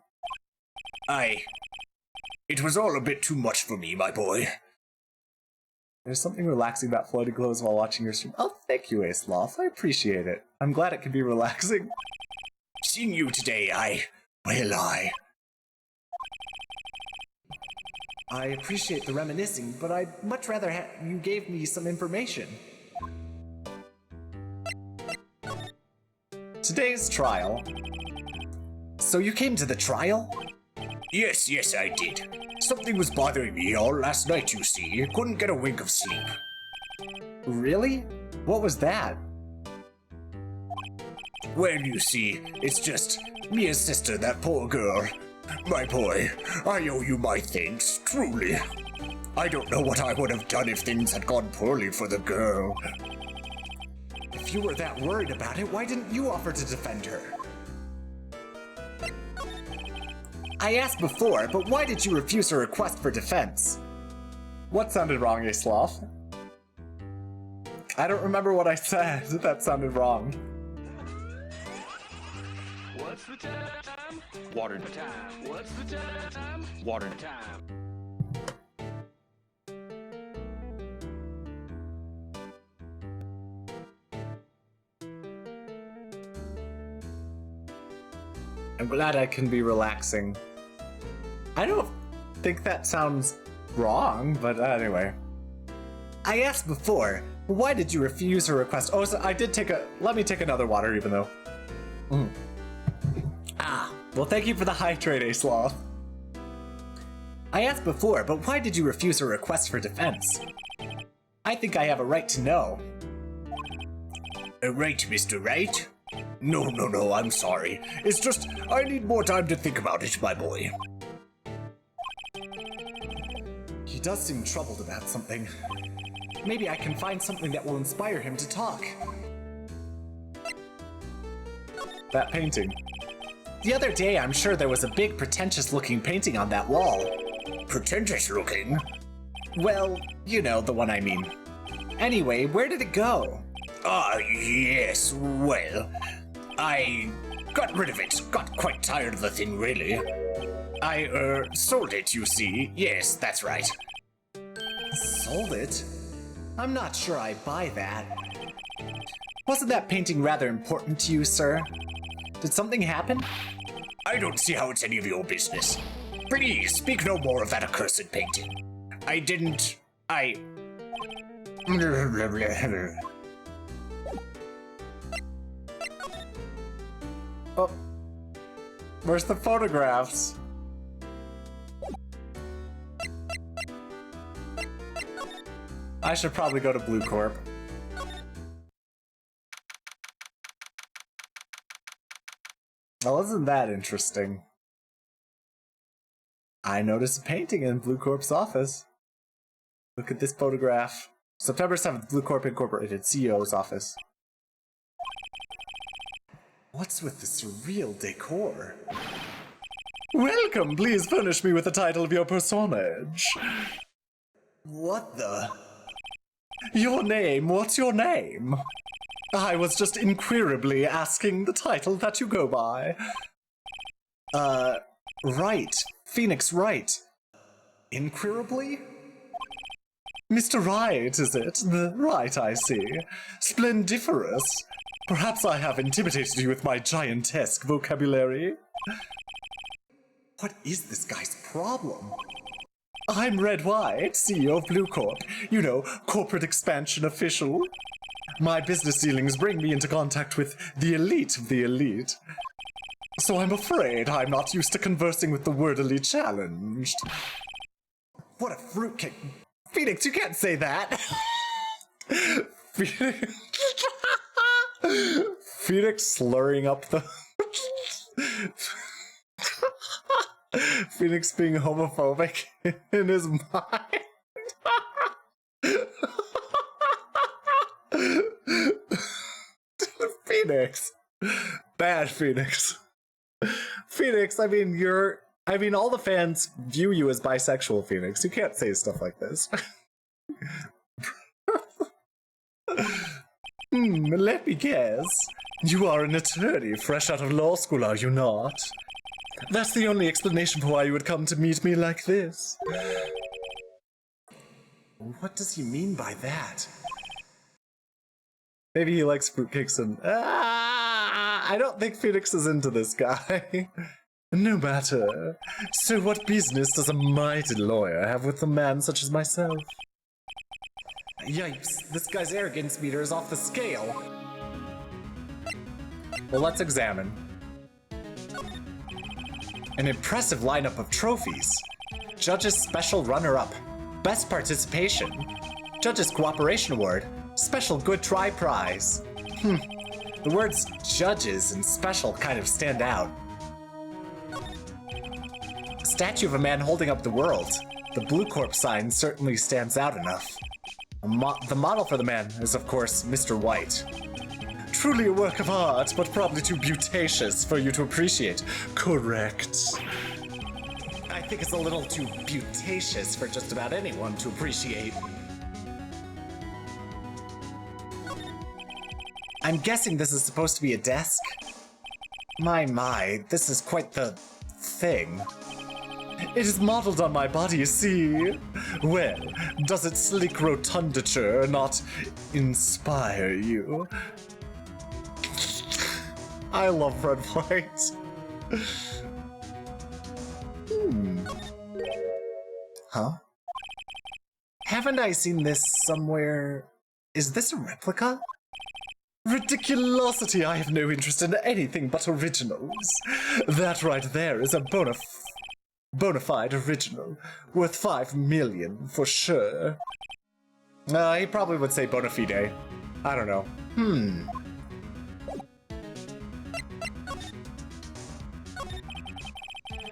It was all a bit too much for me, my boy. There's something relaxing about floating clothes while watching your stream. Oh, thank you, Ace Loth. I appreciate it. I'm glad it can be relaxing. Seeing you today, I appreciate the reminiscing, but I'd much rather you gave me some information. Today's trial. So you came to the trial? Yes, I did. Something was bothering me all last night, you see. Couldn't get a wink of sleep. Really? What was that? Well, you see, it's just Mia's sister, that poor girl. My boy, I owe you my thanks, truly. I don't know what I would have done if things had gone poorly for the girl. If you were that worried about it, why didn't you offer to defend her? I asked before, but why did you refuse her request for defense? What sounded wrong, Asloth? I don't remember what I said. That sounded wrong. What's the time? Water time. What's the time? Water time. I'm glad I can be relaxing. I don't think that sounds wrong, but anyway. I asked before, why did you refuse her request? Oh, so I did take let me take another water even though. Well, thank you for the hydrate, Asloth. I asked before, but why did you refuse her request for defense? I think I have a right to know. A right, Mr. Wright? No, I'm sorry. It's just, I need more time to think about it, my boy. He does seem troubled about something. Maybe I can find something that will inspire him to talk. That painting. The other day, I'm sure there was a big pretentious-looking painting on that wall. Pretentious-looking? Well, you know, the one I mean. Anyway, where did it go? Ah, yes, well, I got rid of it. Got quite tired of the thing, really. I, sold it, you see. Yes, that's right. Sold it? I'm not sure I buy that. Wasn't that painting rather important to you, sir? Did something happen? I don't see how it's any of your business. Please, speak no more of that accursed painting. Oh. Where's the photographs? I should probably go to Bluecorp. Well, isn't that interesting? I noticed a painting in Bluecorp's office. Look at this photograph. September 7th, Bluecorp Incorporated, CEO's office. What's with the surreal decor? Welcome, please furnish me with the title of your personage. What the? Your name, what's your name? I was just inquirably asking the title that you go by. Wright. Phoenix Wright. Inquirably? Mr. Wright, is it? The Wright, I see. Splendiferous. Perhaps I have intimidated you with my giantesque vocabulary. What is this guy's problem? I'm Wright, CEO of Bluecorp. You know, corporate expansion official. My business dealings bring me into contact with the elite of the elite. So I'm afraid I'm not used to conversing with the wordily challenged. What a fruitcake. Phoenix, you can't say that. Phoenix slurring up the... Phoenix being homophobic in his mind. Phoenix. Bad Phoenix. Phoenix, I mean, all the fans view you as bisexual, Phoenix. You can't say stuff like this. Let me guess. You are an attorney fresh out of law school, are you not? That's the only explanation for why you would come to meet me like this. What does he mean by that? Maybe he likes fruitcakes and... I don't think Phoenix is into this guy. No matter. So what business does a mighty lawyer have with a man such as myself? Yipes, this guy's arrogance meter is off the scale. Well, let's examine. An impressive lineup of trophies. Judge's Special Runner-Up. Best Participation. Judge's Cooperation Award. Special Good Try Prize. The words judges and special kind of stand out. Statue of a man holding up the world. The Bluecorp sign certainly stands out enough. The model for the man is, of course, Mr. White. Truly a work of art, but probably too beauticious for you to appreciate. Correct. I think it's a little too beauticious for just about anyone to appreciate. I'm guessing this is supposed to be a desk? My, this is quite the thing. It is modeled on my body, you see? Well, does its sleek rotundature not inspire you? I love red white. Huh? Haven't I seen this somewhere? Is this a replica? Ridiculosity! I have no interest in anything but originals. That right there is a bona fide original. Worth 5 million, for sure. He probably would say bona fide. I don't know.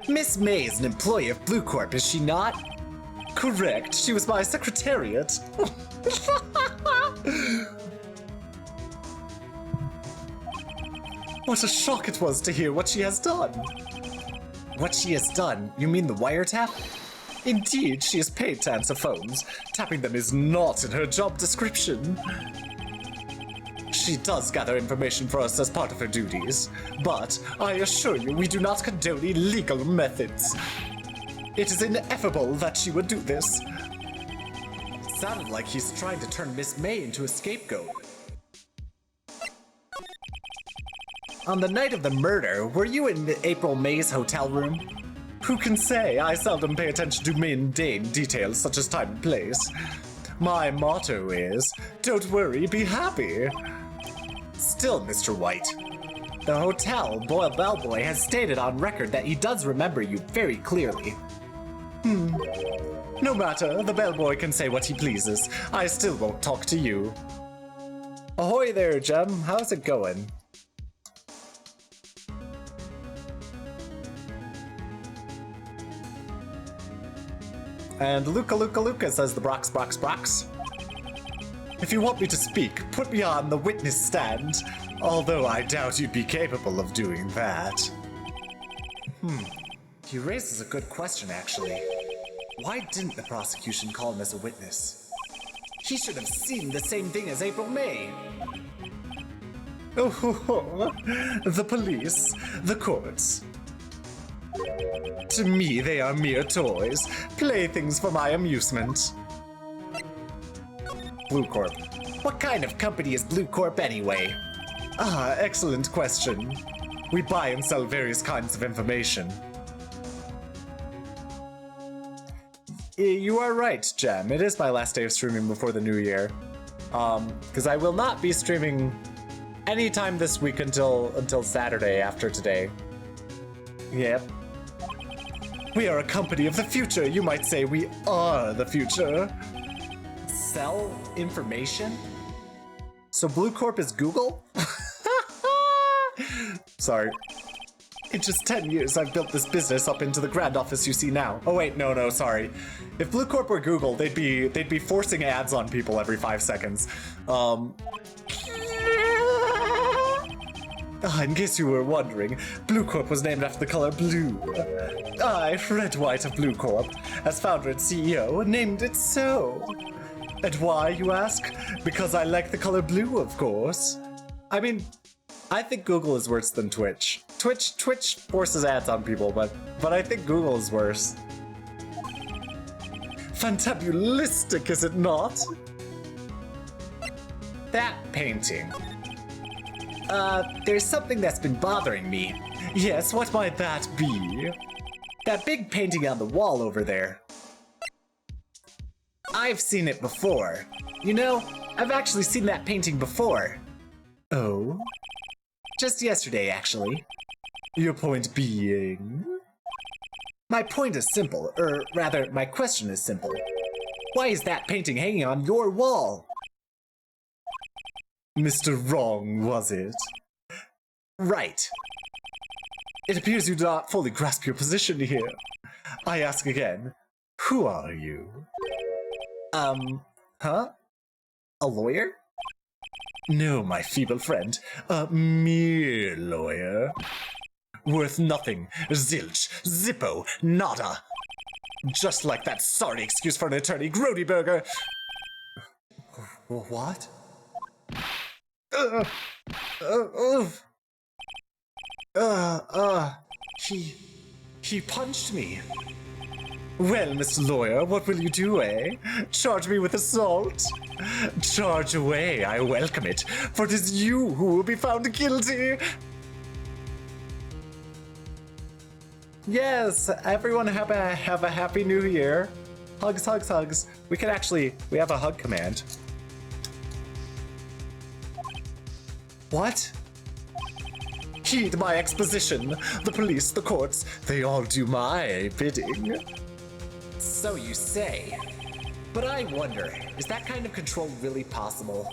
Miss May is an employee of Bluecorp, is she not? Correct. She was my secretariat. What a shock it was to hear what she has done. What she has done? You mean the wiretap? Indeed, she is paid to answer phones. Tapping them is not in her job description. She does gather information for us as part of her duties, but I assure you we do not condone illegal methods. It is ineffable that she would do this. It sounded like he's trying to turn Miss May into a scapegoat. On the night of the murder, were you in April May's hotel room? Who can say? I seldom pay attention to mundane details such as time and place. My motto is, don't worry, be happy. Still, Mr. White, the hotel bellboy has stated on record that he does remember you very clearly. No matter, the bellboy can say what he pleases. I still won't talk to you. Ahoy there, Jem. How's it going? And Luca says the Brox. If you want me to speak, put me on the witness stand, although I doubt you'd be capable of doing that. He raises a good question, actually. Why didn't the prosecution call him as a witness? He should have seen the same thing as April May. Oh, the police, the courts. To me, they are mere toys, playthings for my amusement. Bluecorp. What kind of company is Bluecorp anyway? Ah, excellent question. We buy and sell various kinds of information. You are right, Jem. It is my last day of streaming before the new year. Because I will not be streaming anytime this week until Saturday after today. Yep. We are a company of the future. You might say we are the future. Sell information? So Bluecorp is Google? Sorry. In just 10 years, I've built this business up into the grand office you see now. Oh wait, no, sorry. If Bluecorp were Google, they'd be forcing ads on people every 5 seconds. In case you were wondering, Bluecorp was named after the color blue. I, Red White of Bluecorp, as founder and CEO, named it so. And why, you ask? Because I like the color blue, of course. I mean, I think Google is worse than Twitch. Twitch forces ads on people, but I think Google is worse. Fantabulistic, is it not? That painting. There's something that's been bothering me. Yes, what might that be? That big painting on the wall over there. I've seen it before. You know, I've actually seen that painting before. Oh? Just yesterday, actually. Your point being? My point is simple, or rather, my question is simple. Why is that painting hanging on your wall? Mr. Wrong, was it? Right. It appears you do not fully grasp your position here. I ask again, who are you? Huh? A lawyer? No, my feeble friend. A mere lawyer. Worth nothing. Zilch. Zippo. Nada. Just like that sorry excuse for an attorney, Grody Burger. What? He punched me. Well, Mr. Lawyer, what will you do, eh? Charge me with assault? Charge away, I welcome it, for it is you who will be found guilty. Yes, everyone have a happy new year. Hugs, hugs, hugs. We have a hug command. What? Heed my exposition. The police, the courts, they all do my bidding. So you say. But I wonder, is that kind of control really possible?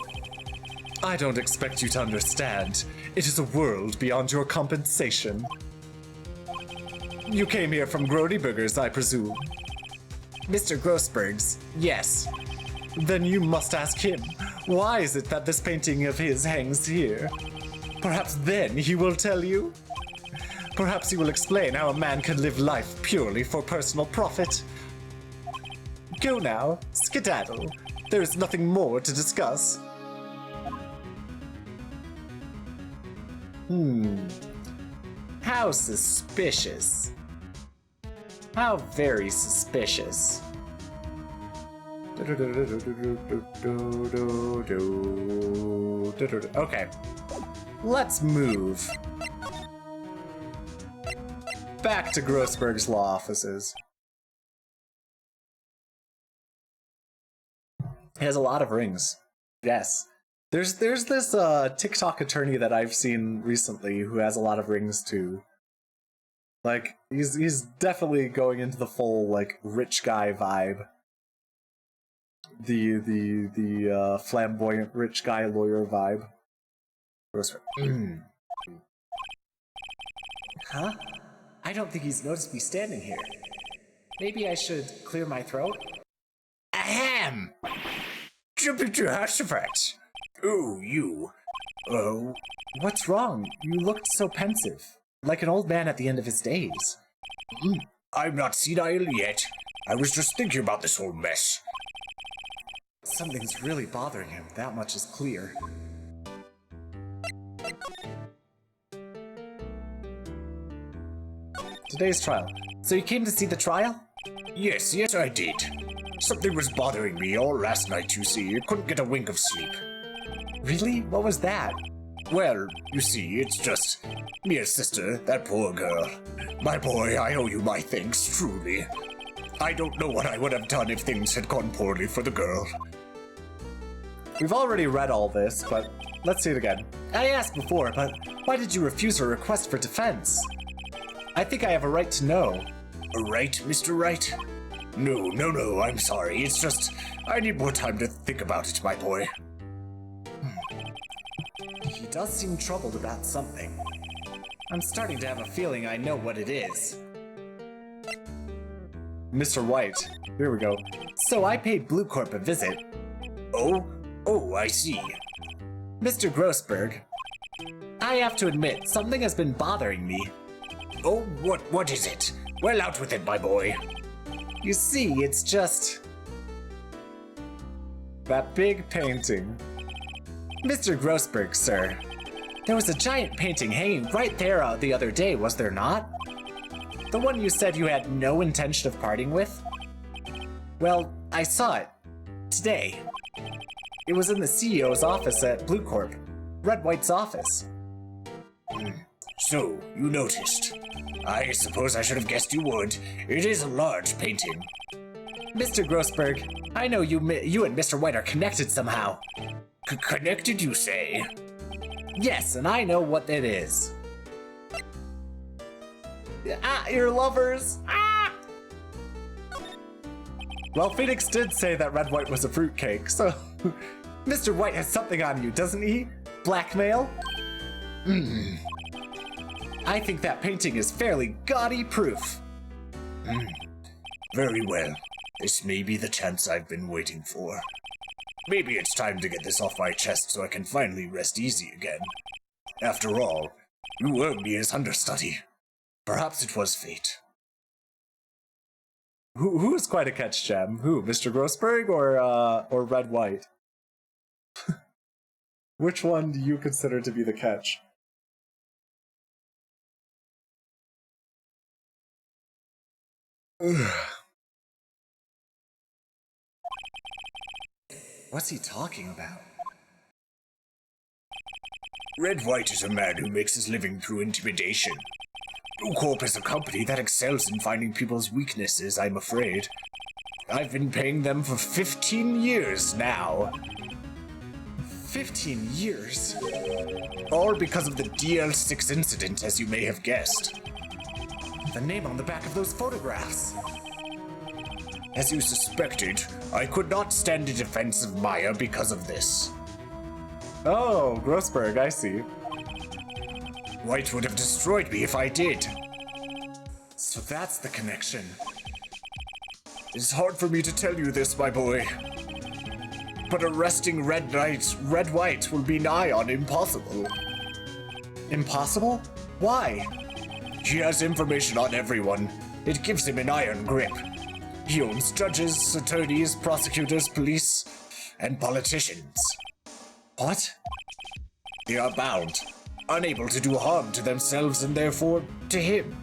I don't expect you to understand. It is a world beyond your compensation. You came here from Grody Burgers, I presume. Mr. Grossberg's, yes. Then you must ask him. Why is it that this painting of his hangs here? Perhaps then he will tell you? Perhaps he will explain how a man can live life purely for personal profit. Go now, skedaddle. There is nothing more to discuss. How suspicious. How very suspicious. Okay. Let's move. Back to Grossberg's law offices. He has a lot of rings. Yes. There's this TikTok attorney that I've seen recently who has a lot of rings too. Like, he's definitely going into the full, like, rich guy vibe. The flamboyant rich guy lawyer vibe. Huh? I don't think he's noticed me standing here. Maybe I should clear my throat? Ahem! Ooh, you. Oh, what's wrong? You looked so pensive. Like an old man at the end of his days. I'm not senile yet. I was just thinking about this whole mess. Something's really bothering him, that much is clear. Today's trial. So you came to see the trial? Yes, I did. Something was bothering me all last night, you see. I couldn't get a wink of sleep. Really? What was that? Well, you see, it's just Mia's sister, that poor girl. My boy, I owe you my thanks, truly. I don't know what I would have done if things had gone poorly for the girl. We've already read all this, but let's see it again. I asked before, but why did you refuse her request for defense? I think I have a right to know. A right, Mr. Wright? No, I'm sorry. It's just, I need more time to think about it, my boy. He does seem troubled about something. I'm starting to have a feeling I know what it is. Mr. White, here we go. So I paid Bluecorp a visit. Oh, I see. Mr. Grossberg, I have to admit, something has been bothering me. Oh, what is it? Well, out with it, my boy. You see, it's just... that big painting. Mr. Grossberg, sir. There was a giant painting hanging right there the other day, was there not? The one you said you had no intention of parting with? Well, I saw it. Today. It was in the CEO's office at Bluecorp. Red White's office. So, you noticed. I suppose I should have guessed you would. It is a large painting. Mr. Grossberg, I know you and Mr. White are connected somehow. Connected, you say? Yes, and I know what it is. You're lovers! Well, Phoenix did say that Red White was a fruitcake, so... Mr. White has something on you, doesn't he? Blackmail? I think that painting is fairly gaudy proof. Very well. This may be the chance I've been waiting for. Maybe it's time to get this off my chest so I can finally rest easy again. After all, you were Mia's understudy. Perhaps it was fate. Who is quite a catch, Gem? Who, Mr. Grossberg or Red White? Which one do you consider to be the catch? What's he talking about? Red White is a man who makes his living through intimidation. Bluecorp is a company that excels in finding people's weaknesses, I'm afraid. I've been paying them for 15 years now. 15 years? All because of the DL6 incident, as you may have guessed. The name on the back of those photographs. As you suspected, I could not stand in defense of Maya because of this. Oh, Grossberg, I see. White would have destroyed me if I did. So that's the connection. It's hard for me to tell you this, my boy. But arresting Red White will be nigh on impossible. Impossible? Why? He has information on everyone. It gives him an iron grip. He owns judges, attorneys, prosecutors, police, and politicians. What? They are bound, unable to do harm to themselves and therefore to him.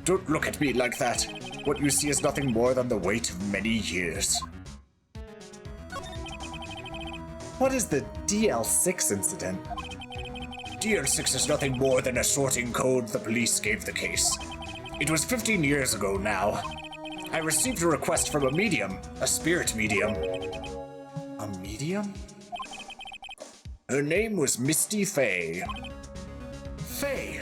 Don't look at me like that. What you see is nothing more than the weight of many years. What is the DL6 incident? DL6 is nothing more than a sorting code the police gave the case. It was 15 years ago now. I received a request from a medium, a spirit medium. A medium? Her name was Misty Faye. Faye?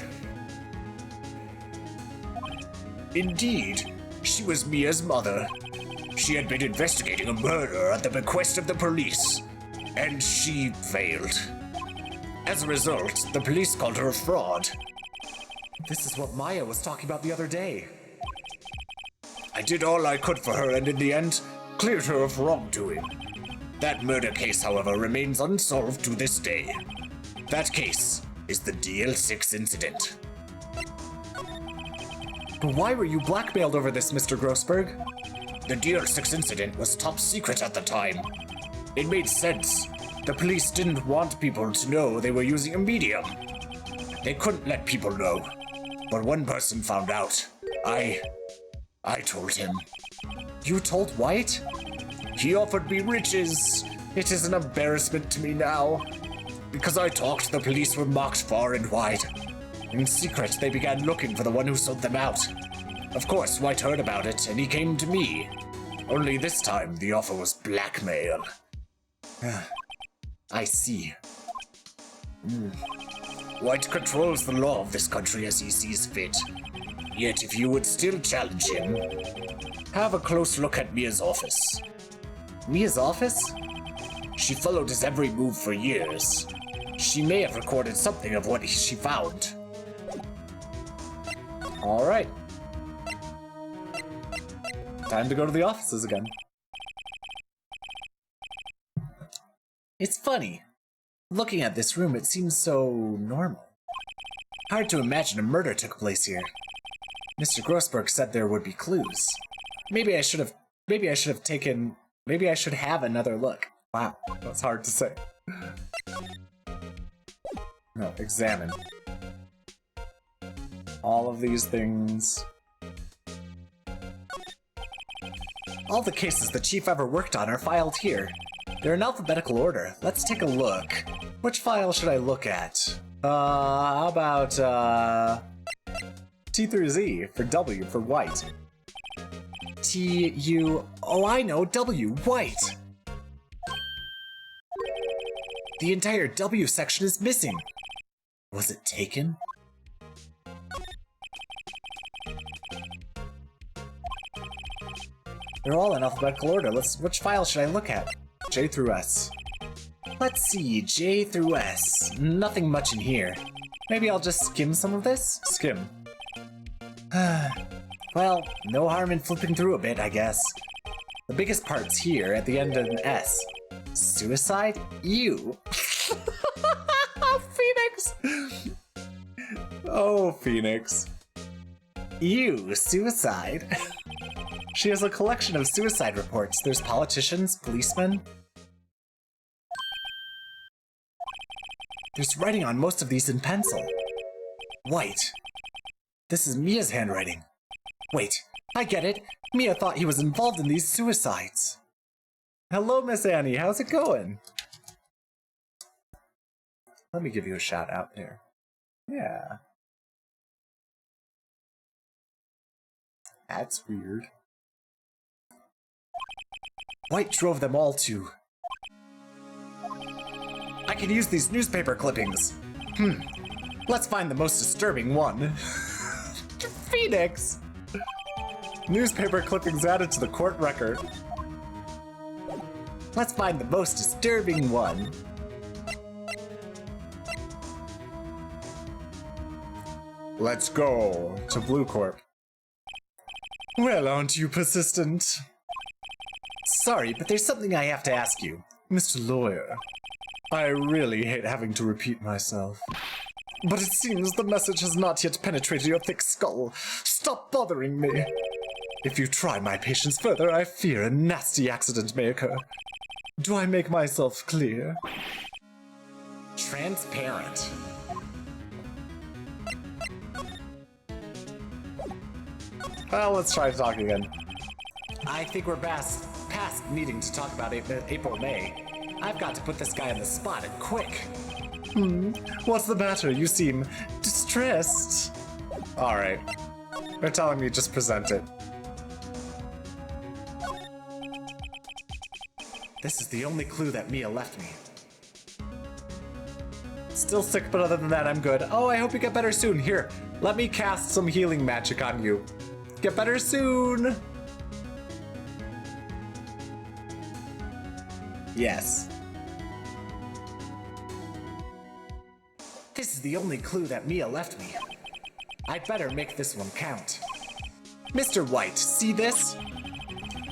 Indeed, she was Mia's mother. She had been investigating a murder at the bequest of the police, and she failed. As a result, the police called her a fraud. This is what Maya was talking about the other day. I did all I could for her and in the end, cleared her of wrongdoing. That murder case, however, remains unsolved to this day. That case is the DL6 incident. But why were you blackmailed over this, Mr. Grossberg? The DL6 incident was top secret at the time. It made sense. The police didn't want people to know they were using a medium. They couldn't let people know. But one person found out. I told him. You told White? He offered me riches. It is an embarrassment to me now. Because I talked, the police were marked far and wide. In secret, they began looking for the one who sold them out. Of course, White heard about it, and he came to me. Only this time, the offer was blackmail. I see. White controls the law of this country as he sees fit. Yet if you would still challenge him, have a close look at Mia's office. Mia's office? She followed his every move for years. She may have recorded something of what she found. Alright. Time to go to the offices again. It's funny. Looking at this room, it seems so normal. Hard to imagine a murder took place here. Mr. Grossberg said there would be clues. Maybe I should have another look. Wow, that's hard to say. No, examine. All of these things. All the cases the chief ever worked on are filed here. They're in alphabetical order. Let's take a look. Which file should I look at? How about, T through Z for W for White. T, U, oh I know, W, White. The entire W section is missing. Was it taken? They're all in alphabetical order. Which file should I look at? J through S. Let's see, J through S. Nothing much in here. Maybe I'll just skim some of this? Skim. Well, no harm in flipping through a bit, I guess. The biggest part's here at the end of an S. Suicide? Ew. Phoenix! Oh, Phoenix. Ew, suicide. She has a collection of suicide reports. There's politicians, policemen. There's writing on most of these in pencil. White. This is Mia's handwriting. Wait, I get it. Mia thought he was involved in these suicides. Hello, Miss Annie. How's it going? Let me give you a shout out there. Yeah. That's weird. White drove them all to... I can use these newspaper clippings. Let's find the most disturbing one. Phoenix! Newspaper clippings added to the court record. Let's find the most disturbing one. Let's go to Bluecorp. Well, aren't you persistent? Sorry, but there's something I have to ask you. Mr. Lawyer, I really hate having to repeat myself. But it seems the message has not yet penetrated your thick skull. Stop bothering me. If you try my patience further, I fear a nasty accident may occur. Do I make myself clear? Transparent. Well, let's try to talk again. I think we're past needing to talk about April, May. I've got to put this guy on the spot and quick. What's the matter? You seem distressed. Alright. They're telling me just present it. This is the only clue that Mia left me. Still sick, but other than that, I'm good. Oh, I hope you get better soon. Here, let me cast some healing magic on you. Get better soon! Yes. This is the only clue that Mia left me. I'd better make this one count. Mr. White, see this?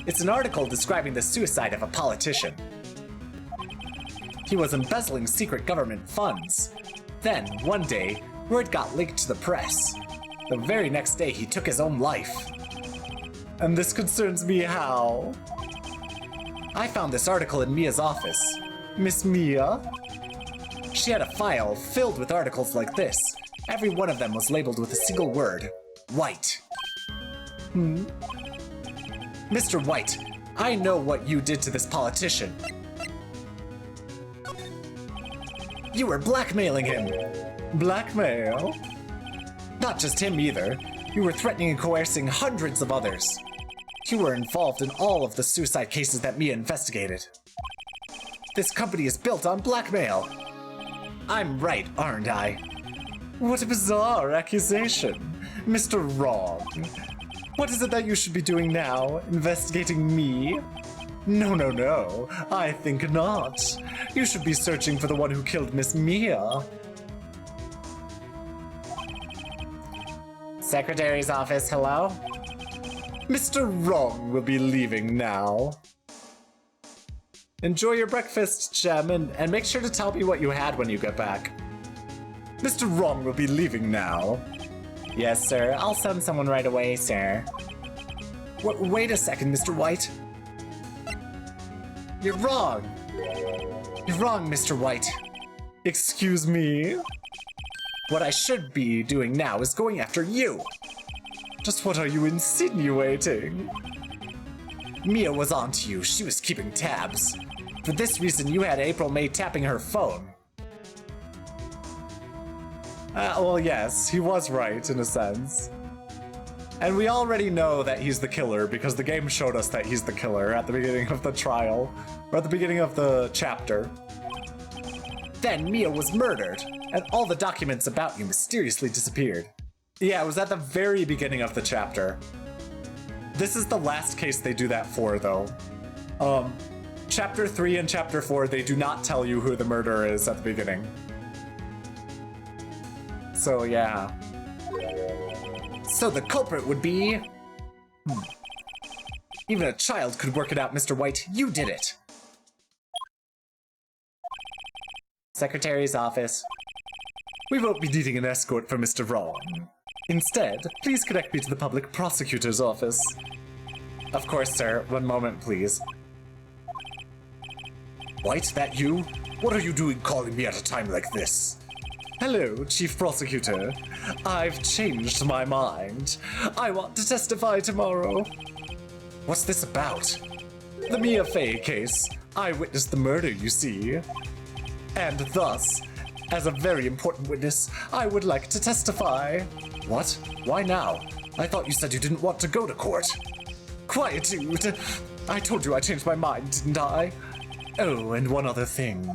It's an article describing the suicide of a politician. He was embezzling secret government funds. Then, one day, word got leaked to the press. The very next day, he took his own life. And this concerns me how? I found this article in Mia's office. Miss Mia? She had a file filled with articles like this. Every one of them was labeled with a single word. White. Mr. White, I know what you did to this politician. You were blackmailing him. Blackmail? Not just him either. You were threatening and coercing hundreds of others. You were involved in all of the suicide cases that Mia investigated. This company is built on blackmail. I'm right, aren't I? What a bizarre accusation. Mr. Wrong. What is it that you should be doing now? Investigating me? No. I think not. You should be searching for the one who killed Miss Mia. Secretary's office, hello? Mr. Wrong will be leaving now. Enjoy your breakfast, Gem, and make sure to tell me what you had when you get back. Mr. Wrong will be leaving now. Yes, sir. I'll send someone right away, sir. Wait a second, Mr. White. You're wrong. You're wrong, Mr. White. Excuse me? What I should be doing now is going after you. Just what are you insinuating? Mia was onto you. She was keeping tabs. For this reason, you had April May tapping her phone. Well, yes, he was right, in a sense. And we already know that he's the killer because the game showed us that he's the killer at the beginning of the trial, or at the beginning of the chapter. Then Mia was murdered, and all the documents about you mysteriously disappeared. Yeah, it was at the very beginning of the chapter. This is the last case they do that for, though. Chapter 3 and Chapter 4, they do not tell you who the murderer is at the beginning. So, yeah. So the culprit would be... Even a child could work it out, Mr. White. You did it. Secretary's office. We won't be needing an escort for Mr. Wrong. Instead, please connect me to the public prosecutor's office. Of course, sir. One moment, please. White, that you? What are you doing calling me at a time like this? Hello, Chief Prosecutor. I've changed my mind. I want to testify tomorrow. What's this about? The Mia Fey case. I witnessed the murder, you see. And thus, as a very important witness, I would like to testify. What? Why now? I thought you said you didn't want to go to court. Quietude. I told you I changed my mind, didn't I? Oh, and one other thing.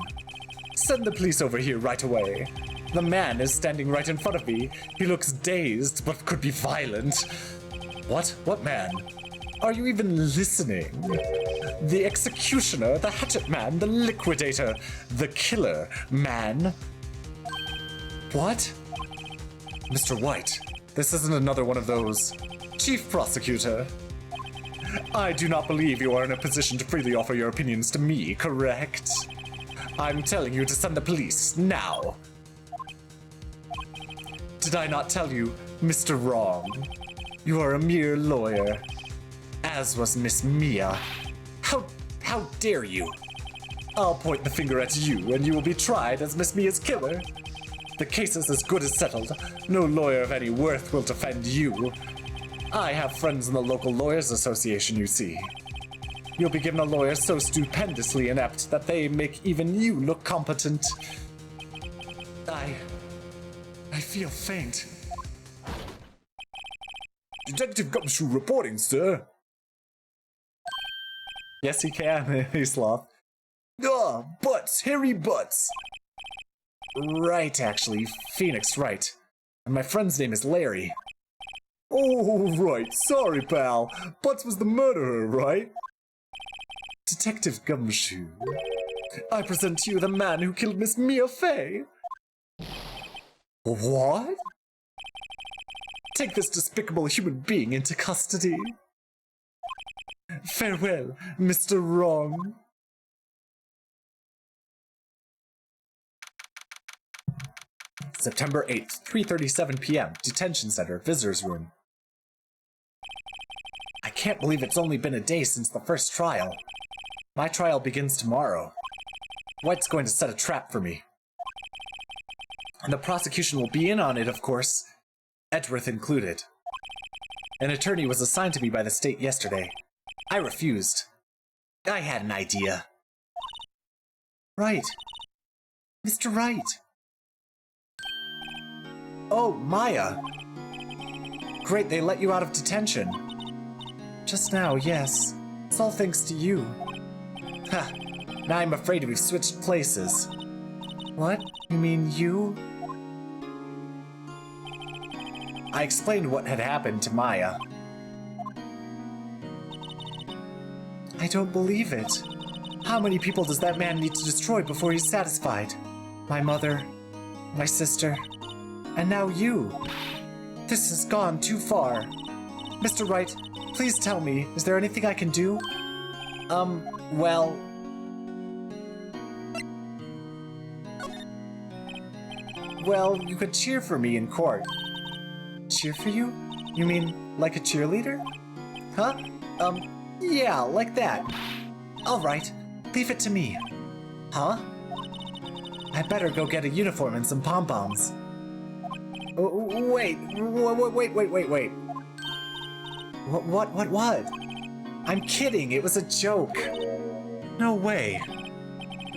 Send the police over here right away. The man is standing right in front of me. He looks dazed, but could be violent. What? What man? Are you even listening? The executioner, the hatchet man, the liquidator, the killer man. What? Mr. White, this isn't another one of those. Chief Prosecutor. I do not believe you are in a position to freely offer your opinions to me, correct? I'm telling you to send the police, now. Did I not tell you, Mr. Wrong? You are a mere lawyer. As was Miss Mia. How dare you? I'll point the finger at you, and you will be tried as Miss Mia's killer. The case is as good as settled. No lawyer of any worth will defend you. I have friends in the local lawyers association, you see. You'll be given a lawyer so stupendously inept that they make even you look competent. I feel faint. Detective Gumshoe reporting, sir. Yes, he can, he sloth. Butts, hairy butts. Right, actually, Phoenix Wright. And my friend's name is Larry. Oh, right, sorry, pal. Butts was the murderer, right? Detective Gumshoe. I present to you the man who killed Miss Mia Fey. What? Take this despicable human being into custody. Farewell, Mr. Wrong. September 8th, 3:37 p.m. Detention Center, Visitors Room. I can't believe it's only been a day since the first trial. My trial begins tomorrow. White's going to set a trap for me. And the prosecution will be in on it, of course. Edgeworth included. An attorney was assigned to me by the state yesterday. I refused. I had an idea. Right. Mr. Wright! Oh, Maya! Great, they let you out of detention. Just now, yes. It's all thanks to you. Ha! Now I'm afraid we've switched places. What? You mean you? I explained what had happened to Maya. I don't believe it. How many people does that man need to destroy before he's satisfied? My mother, my sister, and now you. This has gone too far. Mr. Wright, please tell me, is there anything I can do? Well... Well, you could cheer for me in court. Cheer for you? You mean like a cheerleader? Huh? Yeah, like that. Alright, leave it to me. Huh? I better go get a uniform and some pom-poms. Wait. What? I'm kidding, it was a joke. No way.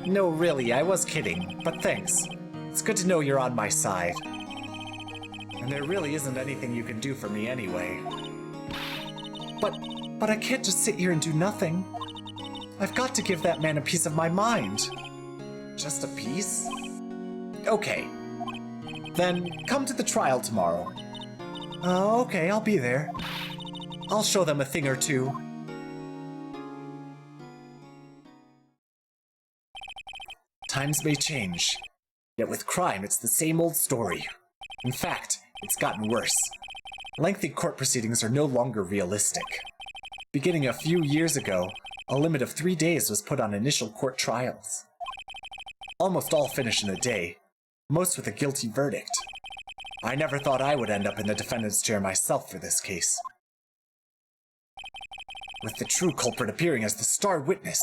No, really, I was kidding, but thanks. It's good to know you're on my side. And there really isn't anything you can do for me anyway. But I can't just sit here and do nothing. I've got to give that man a piece of my mind. Just a piece? Okay. Then come to the trial tomorrow. Okay, I'll be there. I'll show them a thing or two. Times may change, yet with crime it's the same old story. In fact, it's gotten worse. Lengthy court proceedings are no longer realistic. Beginning a few years ago, a limit of 3 days was put on initial court trials. Almost all finish in a day, most with a guilty verdict. I never thought I would end up in the defendant's chair myself for this case. With the true culprit appearing as the star witness.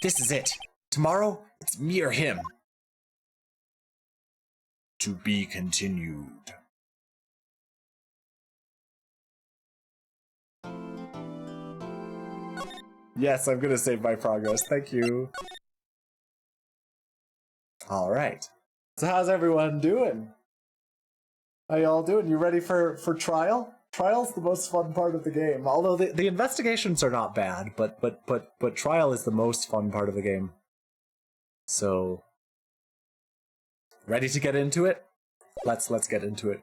This is it. Tomorrow, it's me or him. To be continued. Yes, I'm gonna save my progress. Thank you. Alright. So how's everyone doing? How y'all doing? You ready for trial? Trial's the most fun part of the game. Although the investigations are not bad, but trial is the most fun part of the game. So ready to get into it? Let's get into it.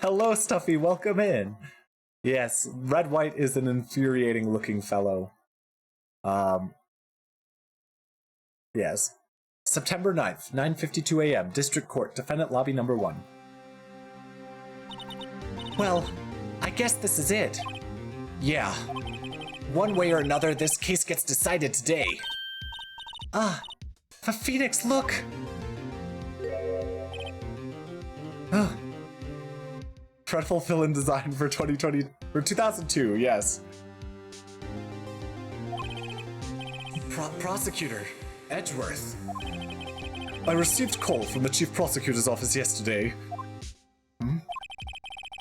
Hello, Stuffy, welcome in. Yes, Red White is an infuriating looking fellow. Yes. September 9th, 9:52 a.m., District Court, Defendant Lobby Number 1. Well, I guess this is it. Yeah. One way or another, this case gets decided today. Ah, a phoenix, look! Oh. Dreadful villain design for 2002, yes. Prosecutor, Edgeworth. I received call from the Chief Prosecutor's office yesterday.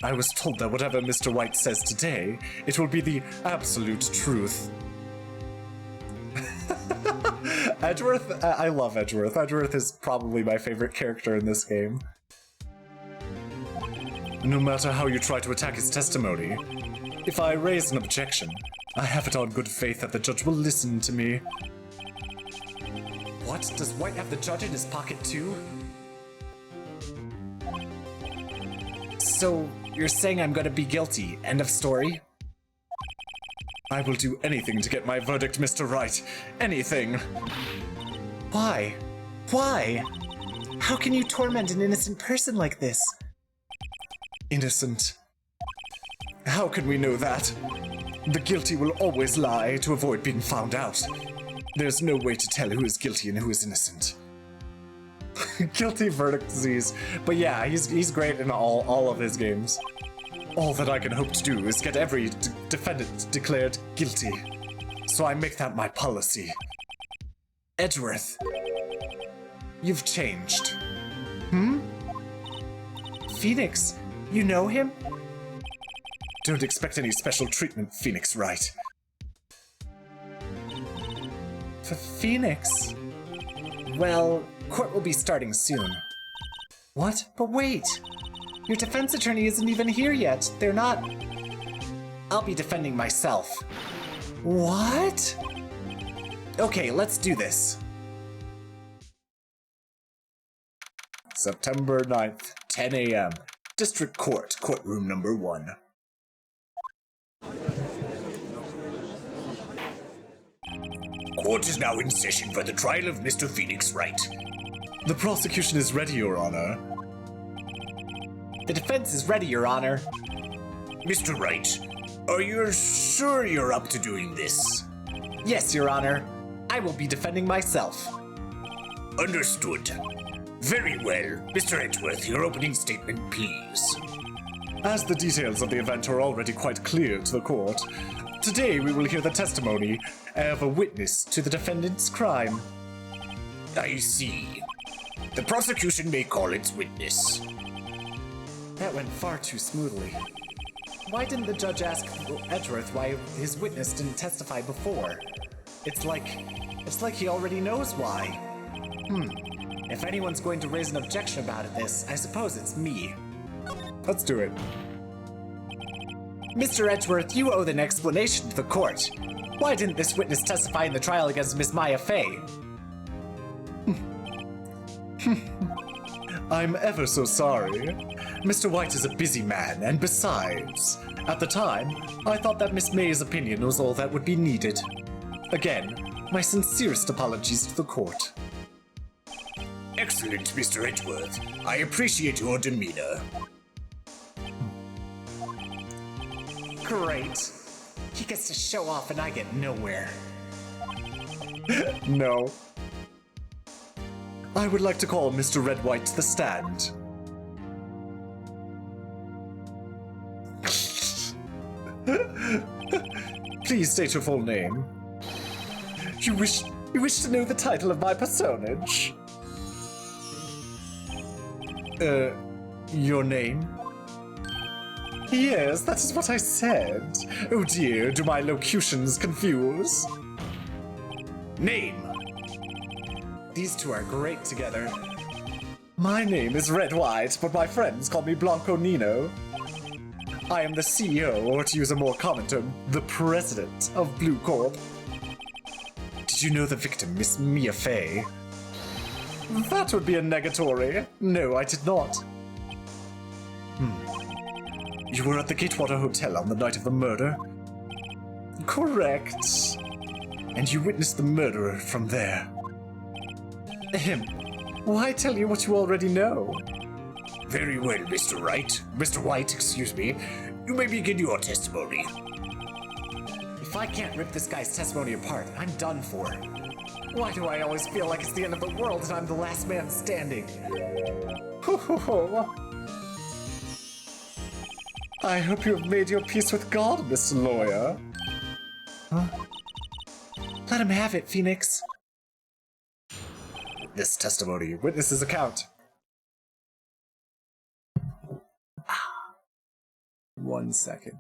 I was told that whatever Mr. White says today, it will be the absolute truth. Edgeworth? I love Edgeworth. Edgeworth is probably my favorite character in this game. No matter how you try to attack his testimony, if I raise an objection, I have it on good faith that the judge will listen to me. What? Does White have the judge in his pocket too? So, you're saying I'm gonna be guilty, end of story? I will do anything to get my verdict, Mr. Wright. Anything. Why? Why? How can you torment an innocent person like this? Innocent. How can we know that? The guilty will always lie to avoid being found out. There's no way to tell who is guilty and who is innocent. Guilty verdict disease. But yeah, he's great in all of his games. All that I can hope to do is get every defendant declared guilty. So I make that my policy. Edgeworth. You've changed. Phoenix, you know him? Don't expect any special treatment, Phoenix Wright. Phoenix. Well, court will be starting soon. What? But wait! Your defense attorney isn't even here yet. They're not... I'll be defending myself. What? Okay, let's do this. September 9th, 10 a.m. District Court, courtroom number 1. Court is now in session for the trial of Mr. Phoenix Wright. The prosecution is ready, Your Honor. The defense is ready, Your Honor. Mr. Wright, are you sure you're up to doing this? Yes, Your Honor. I will be defending myself. Understood. Very well. Mr. Edgeworth, your opening statement, please. As the details of the event are already quite clear to the court, today we will hear the testimony of a witness to the defendant's crime. I see. The prosecution may call its witness. That went far too smoothly. Why didn't the judge ask Edgeworth why his witness didn't testify before? It's like he already knows why. If anyone's going to raise an objection about this, I suppose it's me. Let's do it. Mr. Edgeworth, you owe an explanation to the court. Why didn't this witness testify in the trial against Miss Maya Fey? I'm ever so sorry. Mr. White is a busy man, and besides, at the time, I thought that Miss May's opinion was all that would be needed. Again, my sincerest apologies to the court. Excellent, Mr. Edgeworth. I appreciate your demeanor. Great. He gets to show off and I get nowhere. No. I would like to call Mr. Red White to the stand. Please state your full name. You wish to know the title of my personage? Your name? Yes, that is what I said. Oh dear, do my locutions confuse? Name! These two are great together. My name is Red White, but my friends call me Blanco Nino. I am the CEO, or to use a more common term, the president of Bluecorp. Did you know the victim, Miss Mia Fey? That would be a negatory. No, I did not. You were at the Gatewater Hotel on the night of the murder? Correct. And you witnessed the murderer from there. Why tell you what you already know? Very well, Mr. Wright. Mr. White, excuse me. You may begin your testimony. If I can't rip this guy's testimony apart, I'm done for. Why do I always feel like it's the end of the world and I'm the last man standing? I hope you have made your peace with God, Mr. Lawyer. Huh? Let him have it, Phoenix. This testimony, witness's account. 1 second.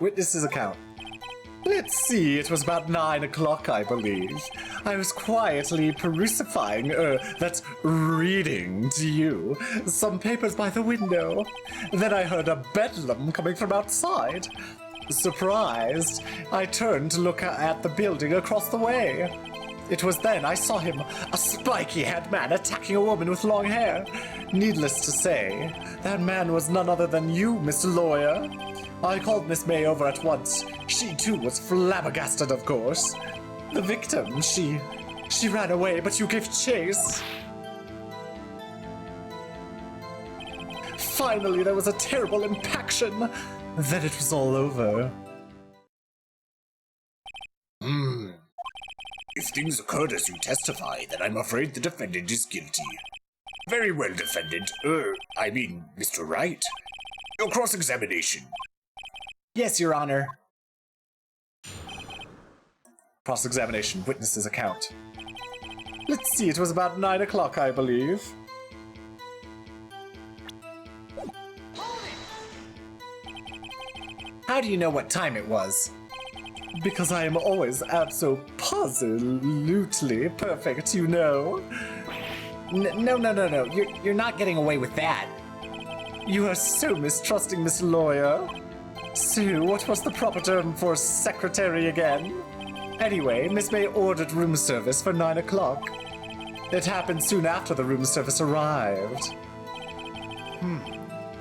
Witness's account. Let's see, it was about 9 o'clock, I believe. I was quietly that's reading to you, some papers by the window. Then I heard a bedlam coming from outside. Surprised, I turned to look at the building across the way. It was then I saw him, a spiky-haired man attacking a woman with long hair. Needless to say, that man was none other than you, Mr. Lawyer. I called Miss May over at once. She too was flabbergasted, of course. The victim, she ran away, but you gave chase. Finally, there was a terrible impaction. Then it was all over. If things occurred as you testify, then I'm afraid the defendant is guilty. Very well, defendant. Mr. Wright. Your cross-examination. Yes, Your Honor. Cross-examination, witness's account. Let's see, it was about 9 o'clock, I believe. How do you know what time it was? Because I am always absolutely perfect, you know. No. You're not getting away with that. You are so mistrusting, Miss Lawyer. So, what was the proper term for secretary again? Anyway, Miss May ordered room service for 9 o'clock. It happened soon after the room service arrived.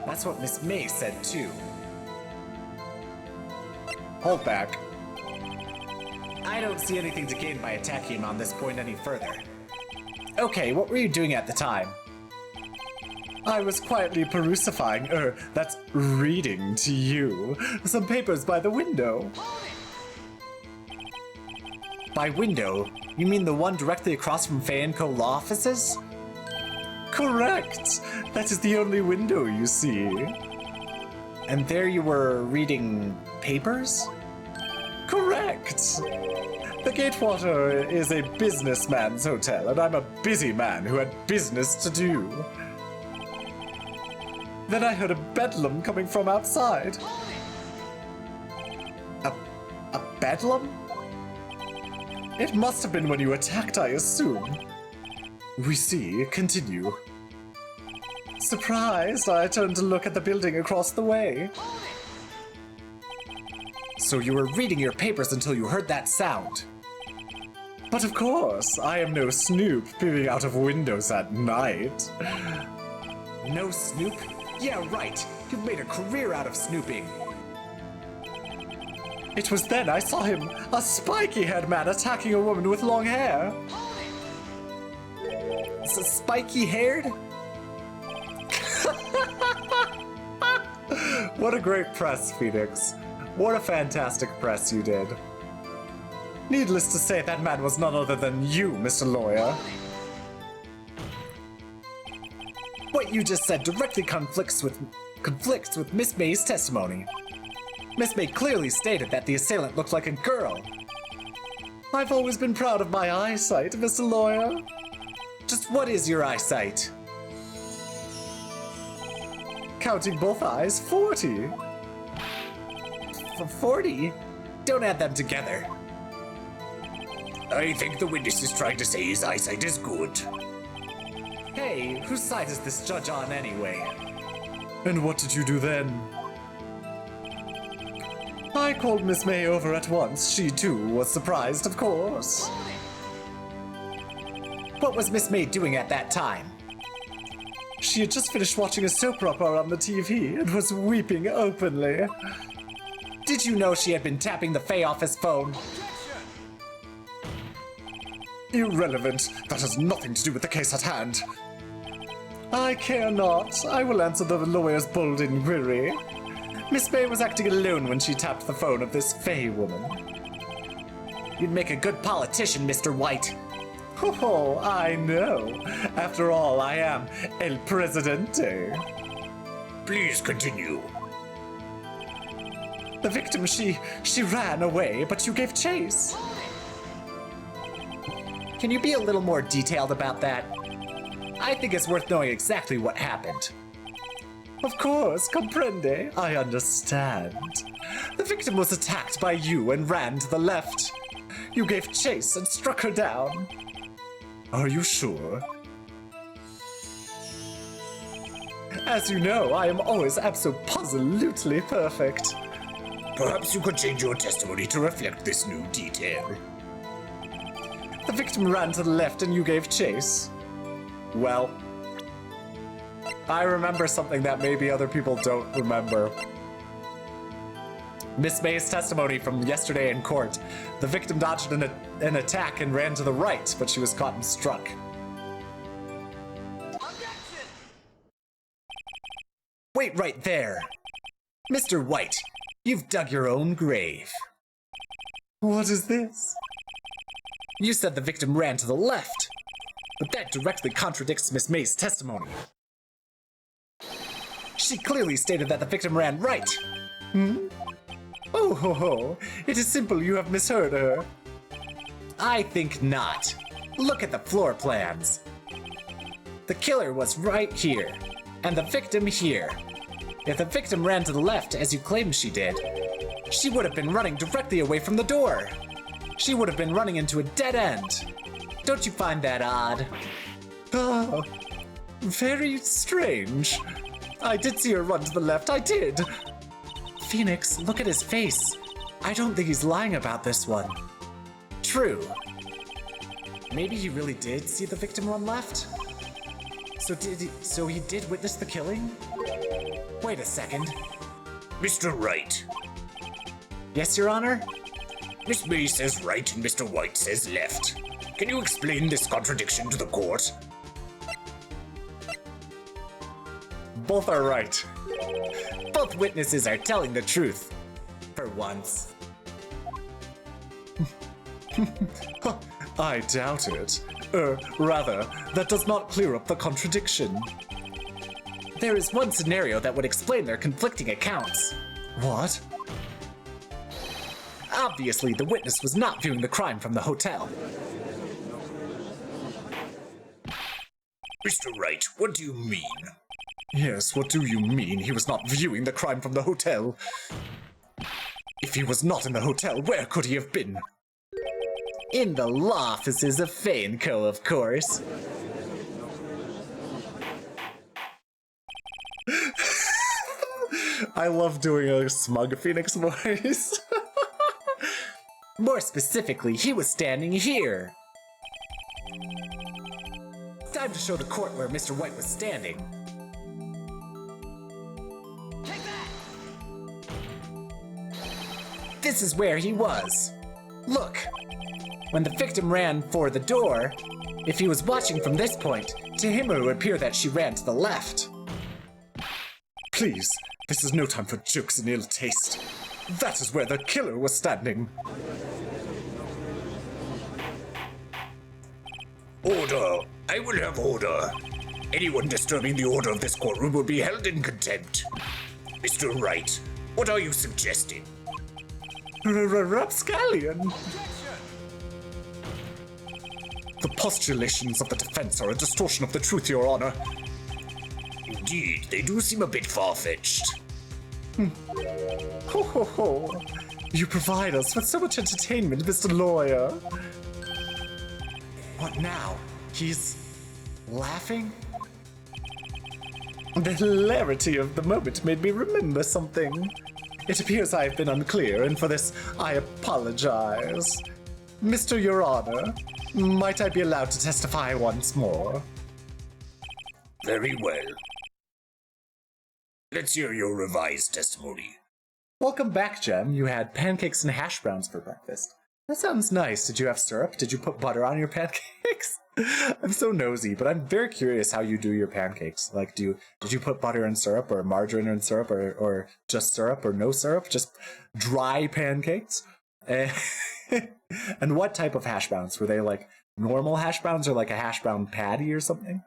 That's what Miss May said too. Hold back. I don't see anything to gain by attacking him on this point any further. Okay, what were you doing at the time? I was quietly that's reading to you, some papers by the window. By window? You mean the one directly across from Fay & Co. law offices? Correct! That is the only window you see. And there you were reading papers? Correct! The Gatewater is a businessman's hotel, and I'm a busy man who had business to do. Then I heard a bedlam coming from outside. A bedlam? It must have been when you attacked, I assume. We see. Continue. Surprised, I turned to look at the building across the way. So you were reading your papers until you heard that sound. But of course, I am no snoop peering out of windows at night. No snoop? Yeah, right. You've made a career out of snooping. It was then I saw him, a spiky-haired man attacking a woman with long hair. Spiky-haired? What a great press, Phoenix. What a fantastic press you did. Needless to say, that man was none other than you, Mr. Lawyer. What you just said directly conflicts with Miss May's testimony. Miss May clearly stated that the assailant looked like a girl. I've always been proud of my eyesight, Mr. Lawyer. Just what is your eyesight? Counting both eyes, 40. 40? Don't add them together. I think the witness is trying to say his eyesight is good. Hey, whose side is this judge on anyway? And what did you do then? I called Miss May over at once. She too was surprised, of course. What was Miss May doing at that time? She had just finished watching a soap opera on the TV and was weeping openly. Did you know she had been tapping the Fay office phone? Irrelevant. That has nothing to do with the case at hand. I care not. I will answer the lawyer's bold inquiry. Miss May was acting alone when she tapped the phone of this Fay woman. You'd make a good politician, Mr. White. Oh, I know. After all, I am El Presidente. Please continue. The victim, she ran away, but you gave chase. Can you be a little more detailed about that? I think it's worth knowing exactly what happened. Of course, comprende. I understand. The victim was attacked by you and ran to the left. You gave chase and struck her down. Are you sure? As you know, I am always absolutely perfect. Perhaps you could change your testimony to reflect this new detail. The victim ran to the left and you gave chase. Well, I remember something that maybe other people don't remember. Miss May's testimony from yesterday in court. The victim dodged an attack and ran to the right, but she was caught and struck. Objection! Wait right there. Mr. White, you've dug your own grave. What is this? You said the victim ran to the left, but that directly contradicts Miss May's testimony. She clearly stated that the victim ran right. Oh ho ho, it is simple, you have misheard her. I think not. Look at the floor plans. The killer was right here, and the victim here. If the victim ran to the left, as you claimed she did, she would have been running directly away from the door. She would have been running into a dead end. Don't you find that odd? Oh, very strange. I did see her run to the left, I did. Phoenix, look at his face. I don't think he's lying about this one. True. Maybe he really did see the victim run left? So he did witness the killing? Wait a second. Mr. Wright. Yes, Your Honor? Miss May says right and Mr. White says left. Can you explain this contradiction to the court? Both are right. Both witnesses are telling the truth. For once. I doubt it. Rather, that does not clear up the contradiction. There is one scenario that would explain their conflicting accounts. What? Obviously, the witness was not viewing the crime from the hotel. Mr. Wright, what do you mean? Yes, what do you mean he was not viewing the crime from the hotel? If he was not in the hotel, where could he have been? In the law offices of Faneco, of course. I love doing a smug Phoenix voice. More specifically, he was standing here. Time to show the court where Mr. White was standing. This is where he was. Look. When the victim ran for the door, if he was watching from this point, to him it would appear that she ran to the left. Please, this is no time for jokes and ill taste. That is where the killer was standing. Order! I will have order. Anyone disturbing the order of this courtroom will be held in contempt. Mr. Wright, what are you suggesting? Rapscallion! The postulations of the defense are a distortion of the truth, Your Honor. Indeed, they do seem a bit far-fetched. Ho ho ho! You provide us with so much entertainment, Mr. Lawyer. What now? He's laughing? The hilarity of the moment made me remember something. It appears I have been unclear, and for this I apologize. Mr. Your Honor, might I be allowed to testify once more? Very well. Let's hear your revised testimony. Welcome back, Jem. You had pancakes and hash browns for breakfast. That sounds nice. Did you have syrup? Did you put butter on your pancakes? I'm so nosy, but I'm very curious how you do your pancakes. Like, did you put butter and syrup, or margarine and syrup, or just syrup, or no syrup? Just dry pancakes? And what type of hash browns? Were they like normal hash browns, or like a hash brown patty or something?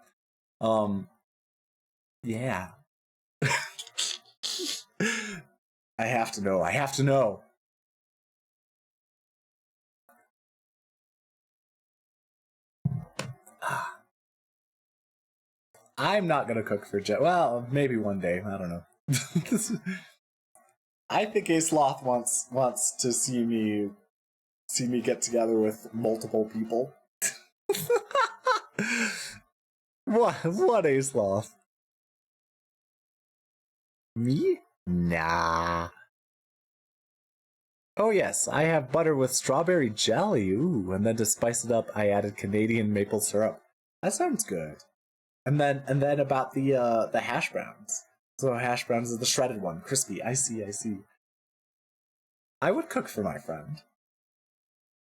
Yeah. I have to know. I have to know. I'm not gonna cook for Jet. Well, maybe one day. I don't know. I think A Sloth wants to see me get together with multiple people. What A Sloth? Me? Nah. Oh yes, I have butter with strawberry jelly. Ooh, and then to spice it up, I added Canadian maple syrup. That sounds good. And then about the hash browns. So hash browns is the shredded one, crispy. I see. I would cook for my friend.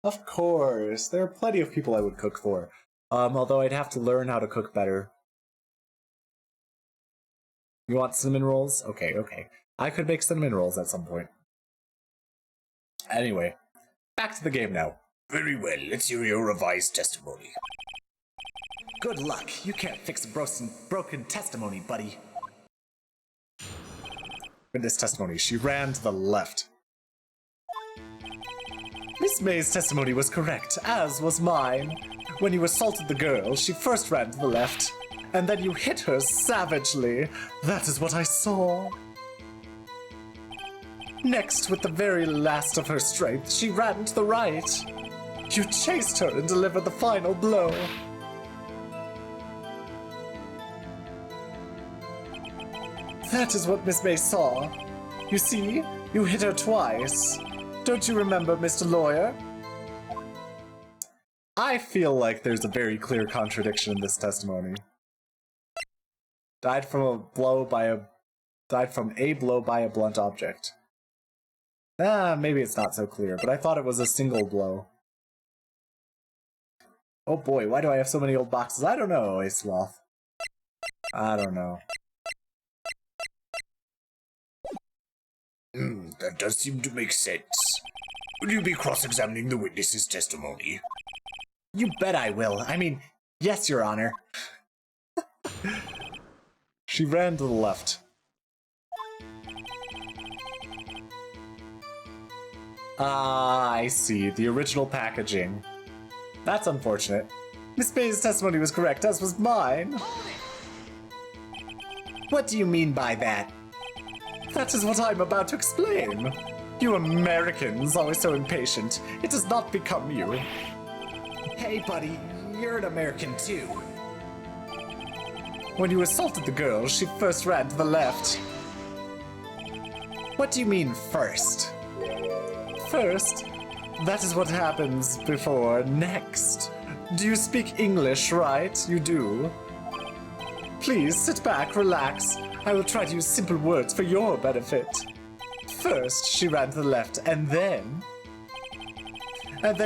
Of course, there are plenty of people I would cook for. Although I'd have to learn how to cook better. You want cinnamon rolls? Okay. I could make cinnamon rolls at some point. Anyway, back to the game now. Very well, let's hear your revised testimony. Good luck. You can't fix a broken testimony, buddy. In this testimony, she ran to the left. Miss May's testimony was correct, as was mine. When you assaulted the girl, she first ran to the left, and then you hit her savagely. That is what I saw. Next, with the very last of her strength, she ran to the right. You chased her and delivered the final blow. That is what Miss May saw. You see, you hit her twice. Don't you remember, Mr. Lawyer? I feel like there's a very clear contradiction in this testimony. Died from a blow by a blunt object. Maybe it's not so clear, but I thought it was a single blow. Oh boy, why do I have so many old boxes? I don't know, A Sloth. I don't know. That does seem to make sense. Will you be cross-examining the witness's testimony? You bet I will. I mean, yes, Your Honor. She ran to the left. Ah, I see. The original packaging. That's unfortunate. Miss May's testimony was correct, as was mine. What do you mean by that? That is what I'm about to explain. You Americans, always so impatient. It does not become you. Hey, buddy, you're an American too. When you assaulted the girl, she first ran to the left. What do you mean, first? First? That is what happens before next. Do you speak English, right? You do. Please, sit back, relax. I will try to use simple words for your benefit. First, she ran to the left, and then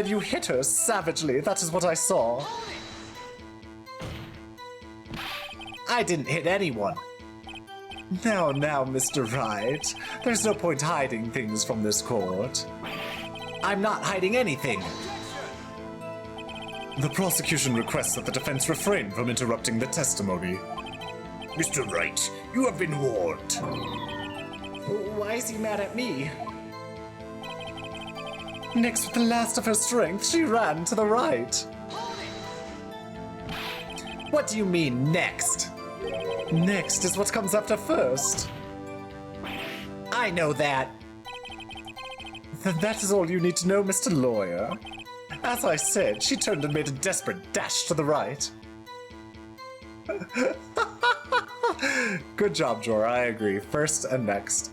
you hit her savagely. That is what I saw. I didn't hit anyone. Now, Mr. Wright. There's no point hiding things from this court. I'm not hiding anything. The prosecution requests that the defense refrain from interrupting the testimony. Mr. Wright, you have been warned. Why is he mad at me? Next, with the last of her strength, she ran to the right. What do you mean, next? Next is what comes after first. I know that. Then that is all you need to know, Mr. Lawyer. As I said, she turned and made a desperate dash to the right. Good job, Jorah, I agree. First and next.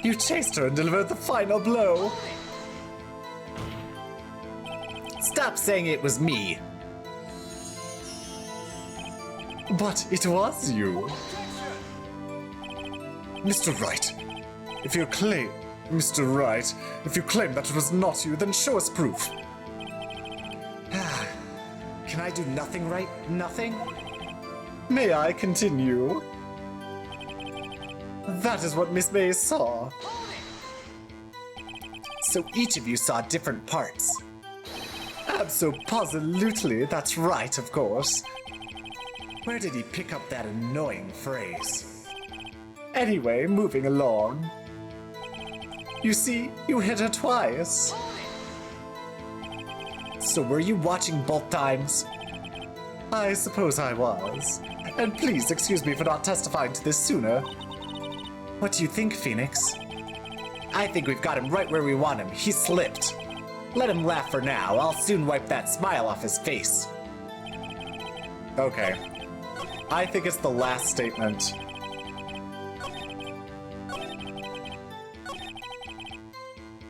You chased her and delivered the final blow. Stop saying it was me. But it was you. Mr. Wright, if you claim that it was not you, then show us proof. Can I do nothing right? Nothing? May I continue? That is what Miss May saw. So each of you saw different parts. Absolutely, that's right, of course. Where did he pick up that annoying phrase? Anyway, moving along. You see, you hit her twice. So were you watching both times? I suppose I was. And please excuse me for not testifying to this sooner. What do you think, Phoenix? I think we've got him right where we want him. He slipped. Let him laugh for now. I'll soon wipe that smile off his face. Okay. I think it's the last statement.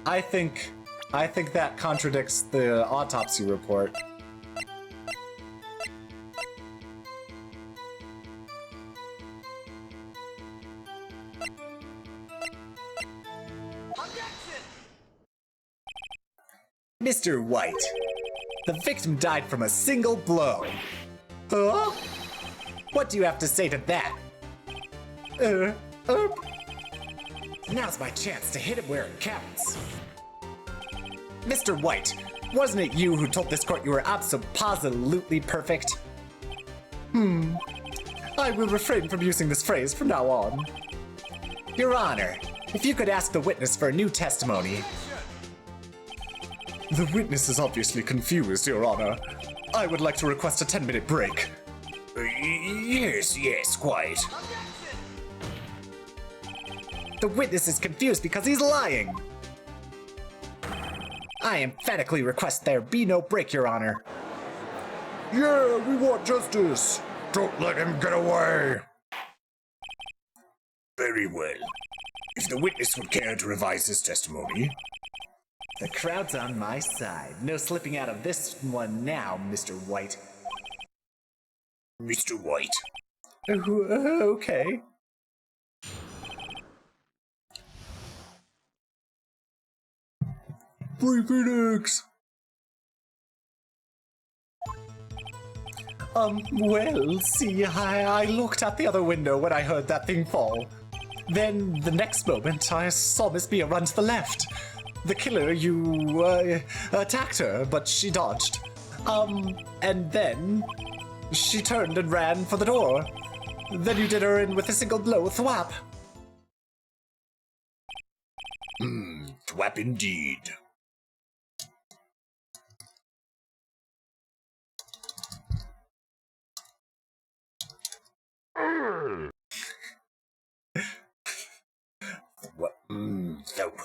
I think that contradicts the autopsy report. Mr. White, the victim died from a single blow. Huh? What do you have to say to that? Now's my chance to hit him where it counts. Mr. White, wasn't it you who told this court you were absolutely perfect? I will refrain from using this phrase from now on. Your Honor, if you could ask the witness for a new testimony. The witness is obviously confused, Your Honor. I would like to request a 10-minute break. Yes, quite. The witness is confused because he's lying. I emphatically request there be no break, Your Honor. Yeah, we want justice. Don't let him get away. Very well. If the witness would care to revise his testimony. The crowd's on my side. No slipping out of this one now, Mr. White. Mr. White. Okay. Free Phoenix! Well, see, I looked out the other window when I heard that thing fall. Then, the next moment, I saw Miss Mia run to the left. The killer, attacked her, but she dodged. And then she turned and ran for the door. Then you did her in with a single blow, thwap. Thwap indeed.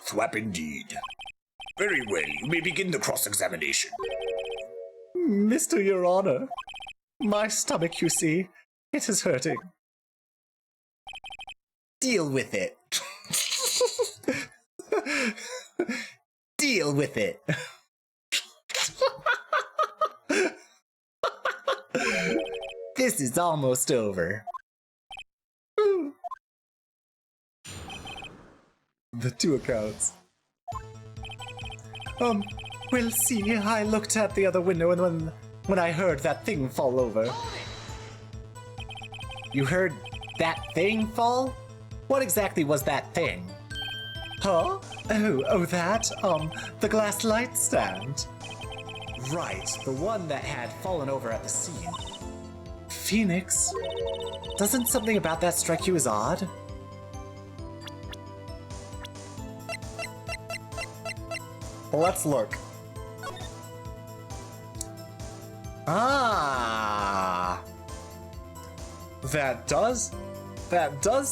Thwap indeed. Very well, you may begin the cross-examination. Mr. Your Honor, my stomach, you see, it is hurting. Deal with it. Deal with it. This is almost over. The two accounts. Well, see, I looked at the other window and when I heard that thing fall over. You heard that thing fall? What exactly was that thing? Huh? Oh, that? The glass light stand. Right, the one that had fallen over at the scene. Phoenix, doesn't something about that strike you as odd? Let's look. Ah! That does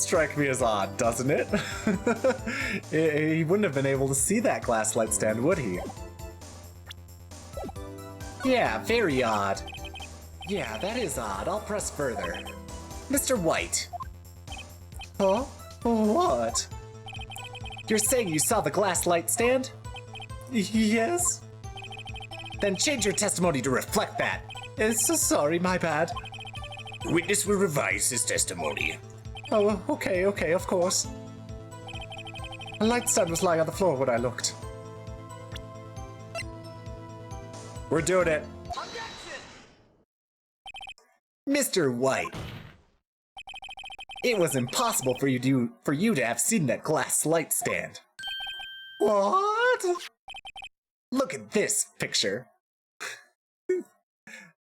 strike me as odd, doesn't it? He wouldn't have been able to see that glass light stand, would he? Yeah, very odd. Yeah, that is odd. I'll press further. Mr. White. Huh? What? You're saying you saw the glass light stand? Yes? Then change your testimony to reflect that. So sorry, my bad. The witness will revise his testimony. Oh, okay, of course. A light stand was lying on the floor when I looked. We're doing it. Mr. White. It was impossible for you to have seen that glass light stand. What? Look at this picture.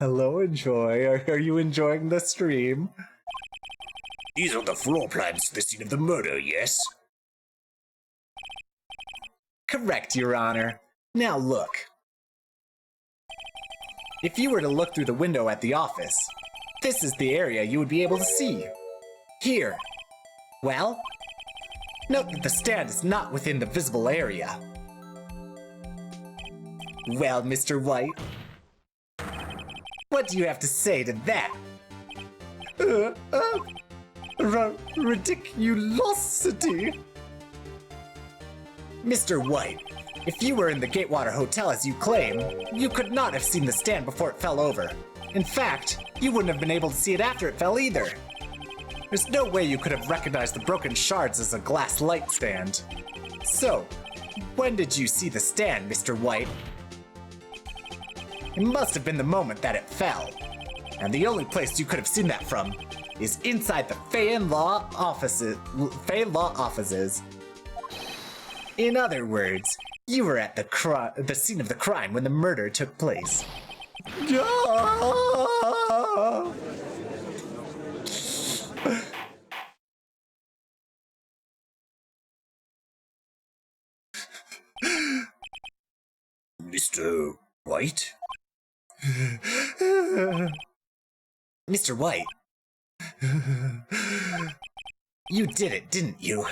Hello, Enjoy. Are you enjoying the stream? These are the floor plans to the scene of the murder, yes? Correct, Your Honor. Now look. If you were to look through the window at the office, this is the area you would be able to see. Here. Well, note that the stand is not within the visible area. Well, Mr. White, what do you have to say to that? Ridiculosity. Mr. White, if you were in the Gatewater Hotel as you claim, you could not have seen the stand before it fell over. In fact, you wouldn't have been able to see it after it fell either. There's no way you could have recognized the broken shards as a glass light stand. So, when did you see the stand, Mr. White? It must have been the moment that it fell. And the only place you could have seen that from is inside the Fayin Law offices. In other words, you were at the scene of the crime when the murder took place. Mr. White? Mr. White? You did it, didn't you?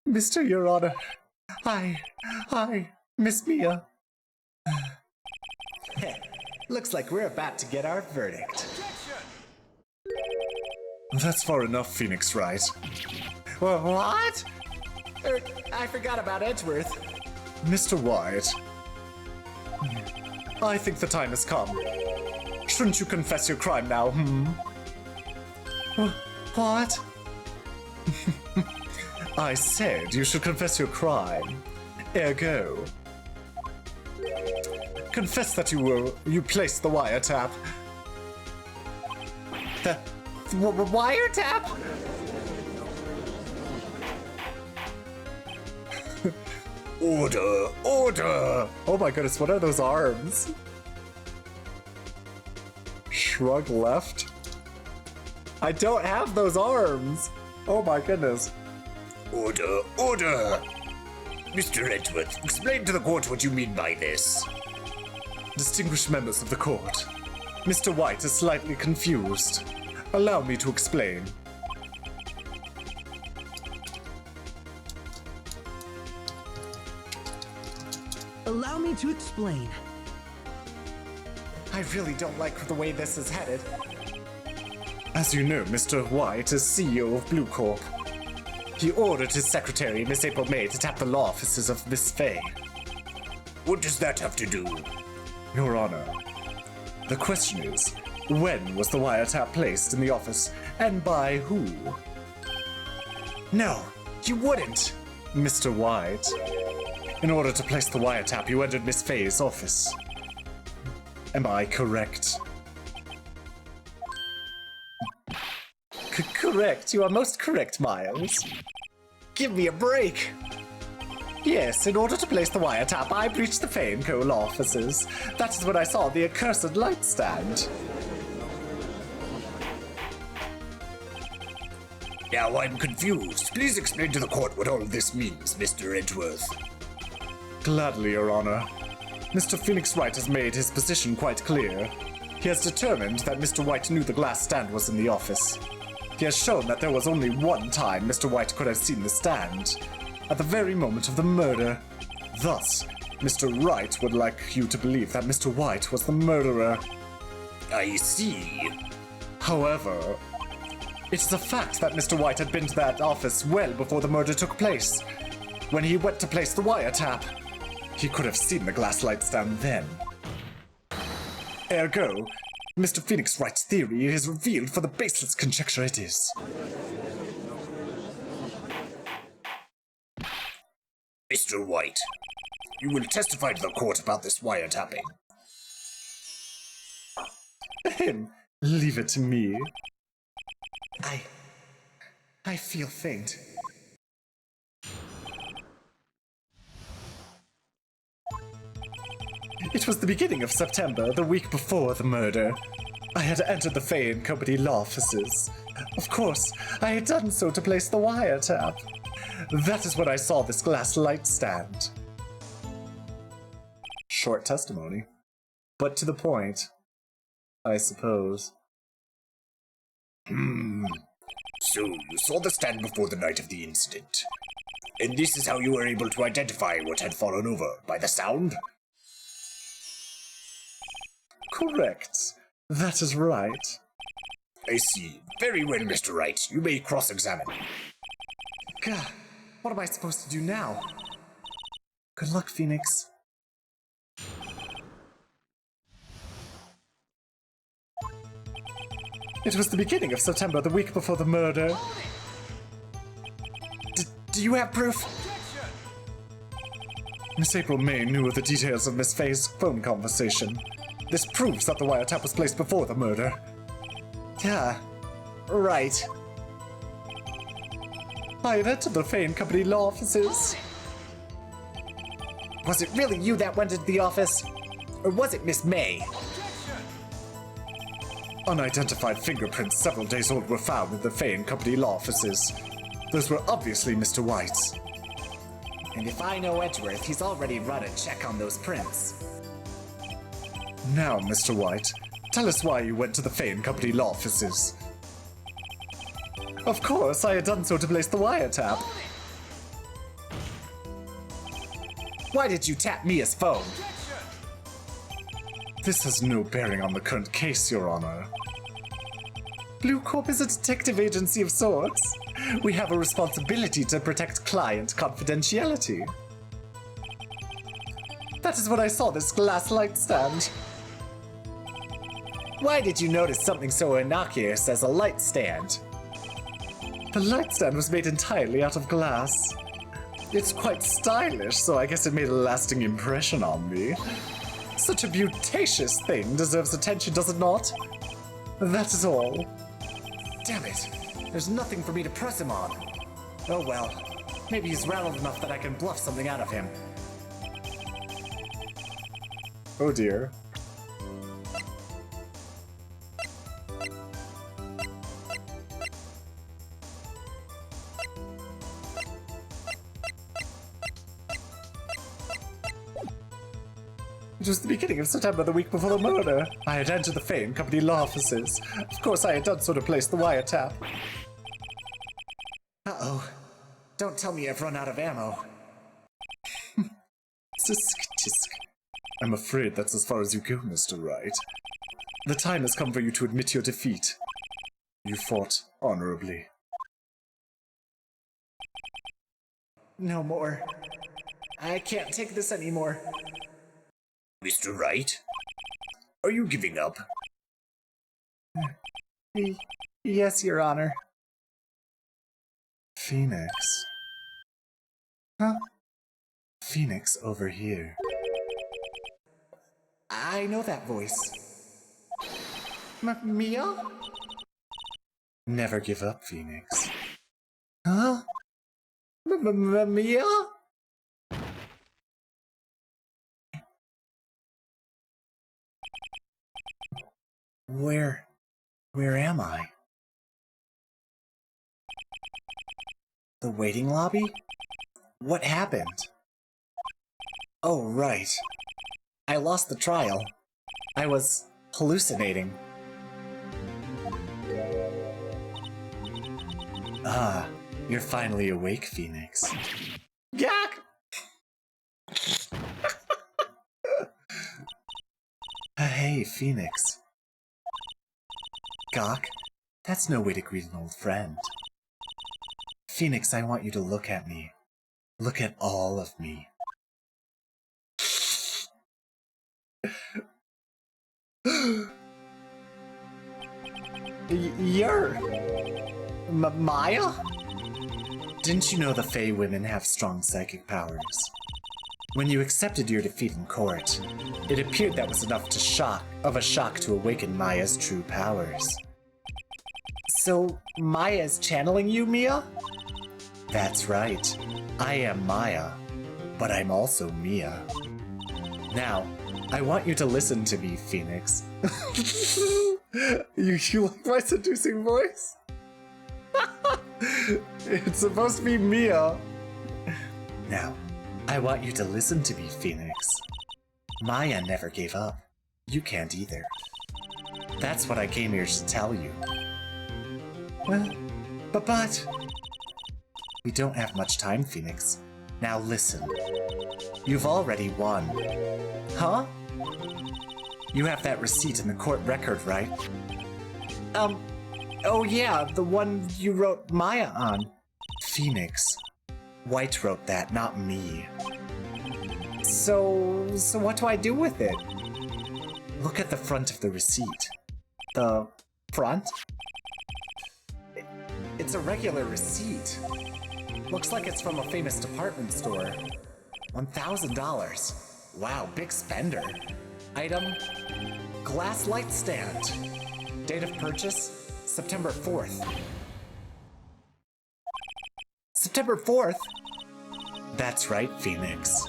Mr. Your Honor, I, Miss Mia. Looks like we're about to get our verdict. That's far enough, Phoenix Wright. What? I forgot about Edgeworth. Mr. White, I think the time has come. Shouldn't you confess your crime now, What? I said you should confess your crime. Ergo, confess that you placed the wiretap. The wiretap? Order! Order! Oh my goodness, what are those arms? Shrug left? I don't have those arms! Oh my goodness. Order! Order! Mr. Edgeworth, explain to the court what you mean by this. Distinguished members of the court, Mr. White is slightly confused. Allow me to explain. Allow me to explain. I really don't like the way this is headed. As you know, Mr. White is CEO of Bluecorp. He ordered his secretary, Miss April May, to tap the law offices of Miss Fay. What does that have to do? Your Honor, the question is, when was the wiretap placed in the office, and by who? No, you wouldn't. Mr. White, in order to place the wiretap, you entered Miss Fay's office. Am I correct? Correct. You are most correct, Miles. Give me a break. Yes, in order to place the wiretap, I breached the Fay & Co. law offices. That is when I saw the accursed light stand. Now I'm confused. Please explain to the court what all this means, Mr. Edgeworth. Gladly, Your Honor. Mr. Phoenix Wright has made his position quite clear. He has determined that Mr. White knew the glass stand was in the office. He has shown that there was only one time Mr. White could have seen the stand, at the very moment of the murder. Thus, Mr. Wright would like you to believe that Mr. White was the murderer. I see. However, it is a fact that Mr. White had been to that office well before the murder took place. When he went to place the wiretap, he could have seen the glass light stand then. Ergo, Mr. Phoenix Wright's theory is revealed for the baseless conjecture it is. Mr. White, you will testify to the court about this wiretapping. Leave it to me. I feel faint. It was the beginning of September, the week before the murder. I had entered the Fay & Company law offices. Of course, I had done so to place the wiretap. That is when I saw this glass light stand. Short testimony, but to the point, I suppose. So, you saw the stand before the night of the incident. And this is how you were able to identify what had fallen over, by the sound? Correct. That is right. I see. Very well, Mr. Wright. You may cross-examine. God, what am I supposed to do now? Good luck, Phoenix. It was the beginning of September, the week before the murder. Do you have proof? Miss April May knew of the details of Miss Fay's phone conversation. This proves that the wiretap was placed before the murder. Yeah, right. I had entered the Fay & Company law offices. Was it really you that went into the office? Or was it Miss May? Unidentified fingerprints several days old were found in the Fay & Company law offices. Those were obviously Mr. White's. And if I know Edgeworth, he's already run a check on those prints. Now, Mr. White, tell us why you went to the Fane Company law offices. Of course, I had done so to place the wiretap. Why did you tap Mia's phone? This has no bearing on the current case, Your Honor. Bluecorp is a detective agency of sorts. We have a responsibility to protect client confidentiality. That is what I saw this glass light stand. Why did you notice something so innocuous as a light stand? The light stand was made entirely out of glass. It's quite stylish, so I guess it made a lasting impression on me. Such a beautacious thing deserves attention, does it not? That is all. Damn it. There's nothing for me to press him on. Oh well. Maybe he's rattled enough that I can bluff something out of him. Oh dear. It was the beginning of September, the week before the murder. I had entered the Fane Company law offices. Of course, I had done so to place the wiretap. Uh-oh. Don't tell me I've run out of ammo. Tisk, tisk. I'm afraid that's as far as you go, Mr. Wright. The time has come for you to admit your defeat. You fought honorably. No more. I can't take this anymore. Mr. Wright? Are you giving up? Yes, Your Honor. Phoenix. Huh? Phoenix over here. I know that voice. Mia? Never give up, Phoenix. Huh? Mia? Where am I? The waiting lobby? What happened? Oh, right. I lost the trial. I was hallucinating. Ah, you're finally awake, Phoenix. Yak! Hey, Phoenix. Gawk, that's no way to greet an old friend. Phoenix, I want you to look at me. Look at all of me. You're... Maya? Didn't you know the Fey women have strong psychic powers? When you accepted your defeat in court, it appeared that was enough to shock to awaken Maya's true powers. So, Maya is channeling you, Mia? That's right. I am Maya, but I'm also Mia. Now, I want you to listen to me, Phoenix. You like my seducing voice? It's supposed to be Mia. Now, I want you to listen to me, Phoenix. Maya never gave up. You can't either. That's what I came here to tell you. But... We don't have much time, Phoenix. Now listen. You've already won. Huh? You have that receipt in the court record, right? Oh yeah, the one you wrote Maya on. Phoenix. White wrote that, not me. So what do I do with it? Look at the front of the receipt. The front? It's a regular receipt. Looks like it's from a famous department store. $1,000. Wow, big spender. Item, glass light stand. Date of purchase, September 4th. September 4th? That's right, Phoenix.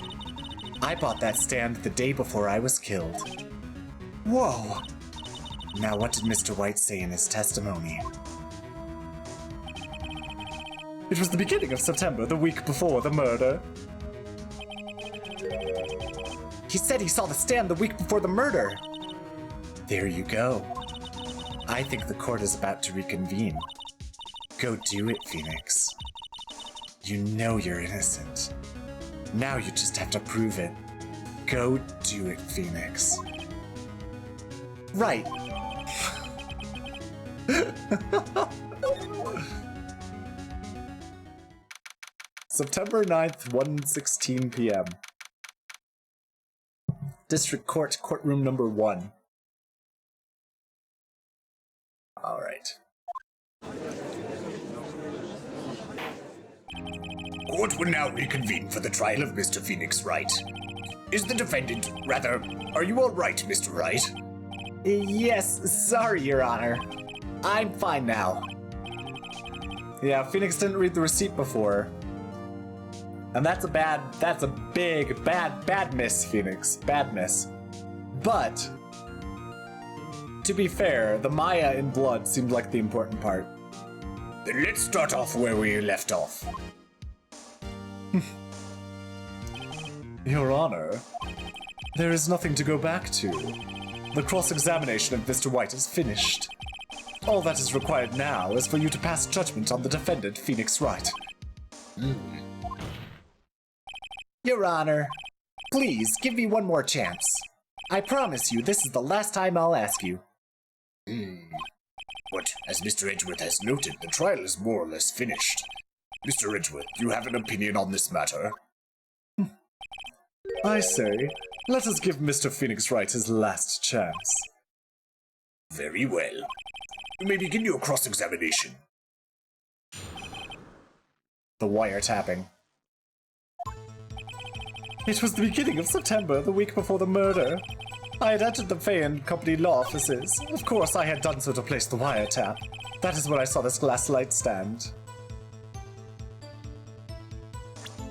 I bought that stand the day before I was killed. Whoa! Now what did Mr. White say in his testimony? It was the beginning of September, the week before the murder. He said he saw the stand the week before the murder. There you go. I think the court is about to reconvene. Go do it, Phoenix. You know you're innocent. Now you just have to prove it. Go do it, Phoenix. Right. September 9th, 1:16 p.m. District Court, courtroom number 1. All right. Court will now reconvene for the trial of Mr. Phoenix Wright. Is the defendant, rather, are you all right, Mr. Wright? Yes, sorry, Your Honor. I'm fine now. Yeah, Phoenix didn't read the receipt before. And that's a big, bad miss, Phoenix. Bad miss. But, to be fair, the Maya in blood seemed like the important part. Then let's start off where we left off. Your Honor, there is nothing to go back to. The cross-examination of Mr. White is finished. All that is required now is for you to pass judgment on the defendant, Phoenix Wright. Your Honor, please give me one more chance. I promise you this is the last time I'll ask you. But, as Mr. Edgeworth has noted, the trial is more or less finished. Mr. Edgeworth, do you have an opinion on this matter? I say, let us give Mr. Phoenix Wright his last chance. Very well. You may begin your cross-examination. The wiretapping. It was the beginning of September, the week before the murder. I had entered the Fay and Company law offices. Of course, I had done so to place the wiretap. That is when I saw this glass light stand.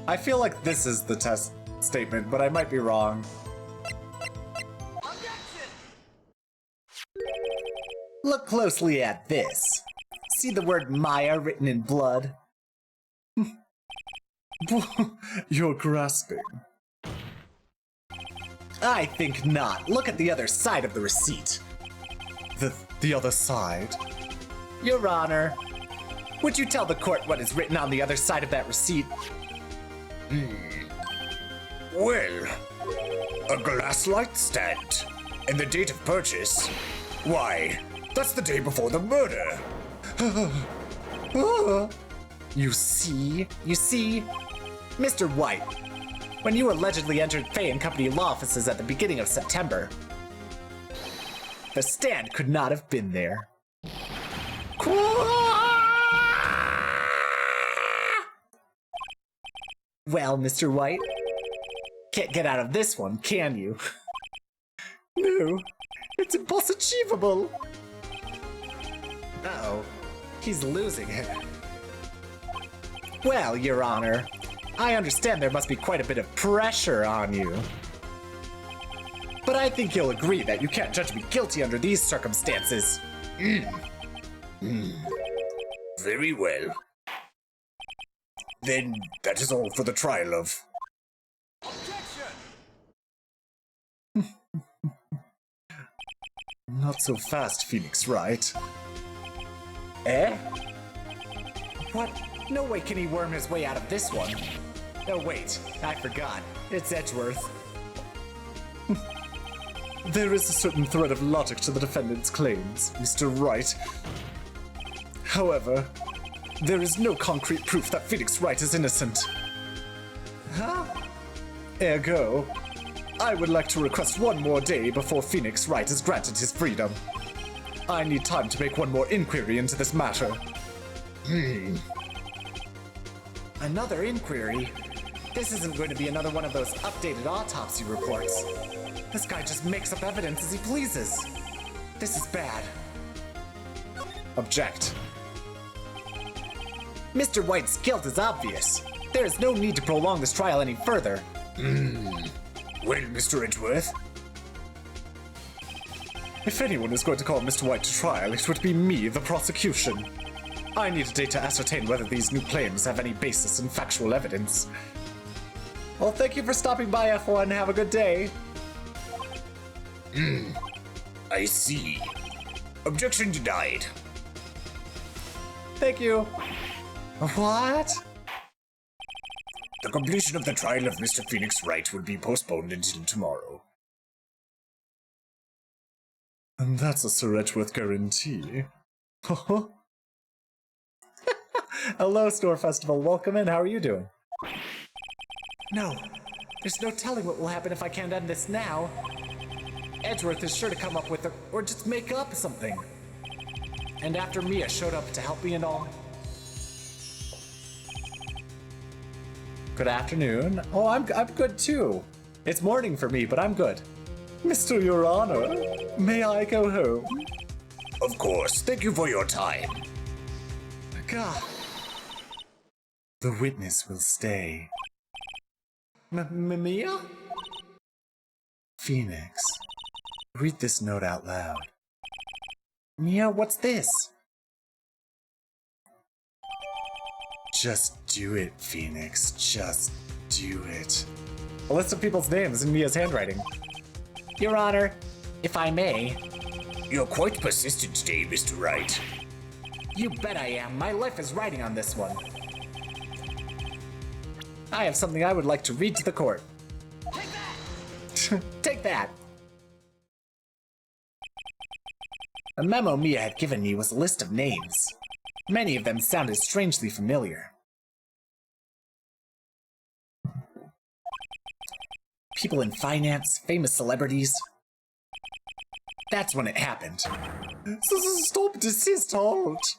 I feel like this is the test statement, but I might be wrong. Look closely at this. See the word Maya written in blood? You're grasping. I think not. Look at the other side of the receipt. The other side? Your Honor, would you tell the court what is written on the other side of that receipt? Well, a glass light stand. And the date of purchase? Why, that's the day before the murder. You see? Mr. White, when you allegedly entered Fay and Company law offices at the beginning of September, the stand could not have been there. Well, Mr. White, can't get out of this one, can you? No, it's impossible. Uh-oh, he's losing it. Well, Your Honor, I understand there must be quite a bit of pressure on you. But I think you'll agree that you can't judge me guilty under these circumstances. Very well. Then that is all for the trial of... Not so fast, Phoenix Wright. Eh? What? No way can he worm his way out of this one. Oh wait, I forgot. It's Edgeworth. There is a certain thread of logic to the defendant's claims, Mr. Wright. However, there is no concrete proof that Phoenix Wright is innocent. Huh? Ergo, I would like to request one more day before Phoenix Wright is granted his freedom. I need time to make one more inquiry into this matter. Another inquiry? This isn't going to be another one of those updated autopsy reports. This guy just makes up evidence as he pleases. This is bad. Object. Mr. White's guilt is obvious. There is no need to prolong this trial any further. Well, Mr. Edgeworth? If anyone is going to call Mr. White to trial, it would be me, the prosecution. I need a day to ascertain whether these new claims have any basis in factual evidence. Well, thank you for stopping by, F1. Have a good day. I see. Objection denied. Thank you. What? The completion of the trial of Mr. Phoenix Wright will be postponed until tomorrow. And that's a Sir Edgeworth guarantee. Hello, Store Festival. Welcome in. How are you doing? No. There's no telling what will happen if I can't end this now. Edgeworth is sure to come up with it, or just make up something. And after Mia showed up to help me and all. Good afternoon. Oh, I'm good too. It's morning for me, but I'm good. Mr. Your Honor, may I go home? Of course. Thank you for your time. God. The witness will stay. Mia? Phoenix. Read this note out loud. Mia, what's this? Just do it, Phoenix. Just do it. A list of people's names in Mia's handwriting. Your Honor, if I may. You're quite persistent today, Mr. Wright. You bet I am. My life is riding on this one. I have something I would like to read to the court. Take that! Take that! A memo Mia had given me was a list of names. Many of them sounded strangely familiar. People in finance, famous celebrities. That's when it happened. Stop, desist, halt.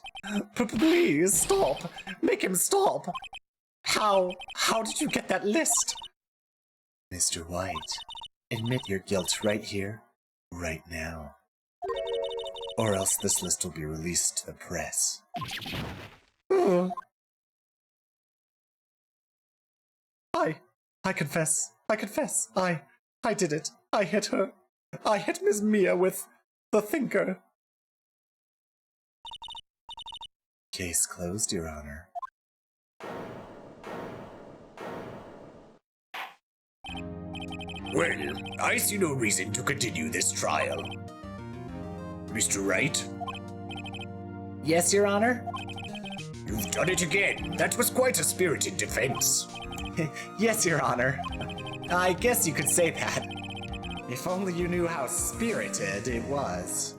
Please, stop. Make him stop. How did you get that list? Mr. White, admit your guilt right here, right now. Or else this list will be released to the press. I confess. I did it. I hit her. I hit Miss Mia with the thinker. Case closed, Your Honor. Well, I see no reason to continue this trial. Mr. Wright? Yes, Your Honor? You've done it again. That was quite a spirited defense. Yes, Your Honor. I guess you could say that. If only you knew how spirited it was.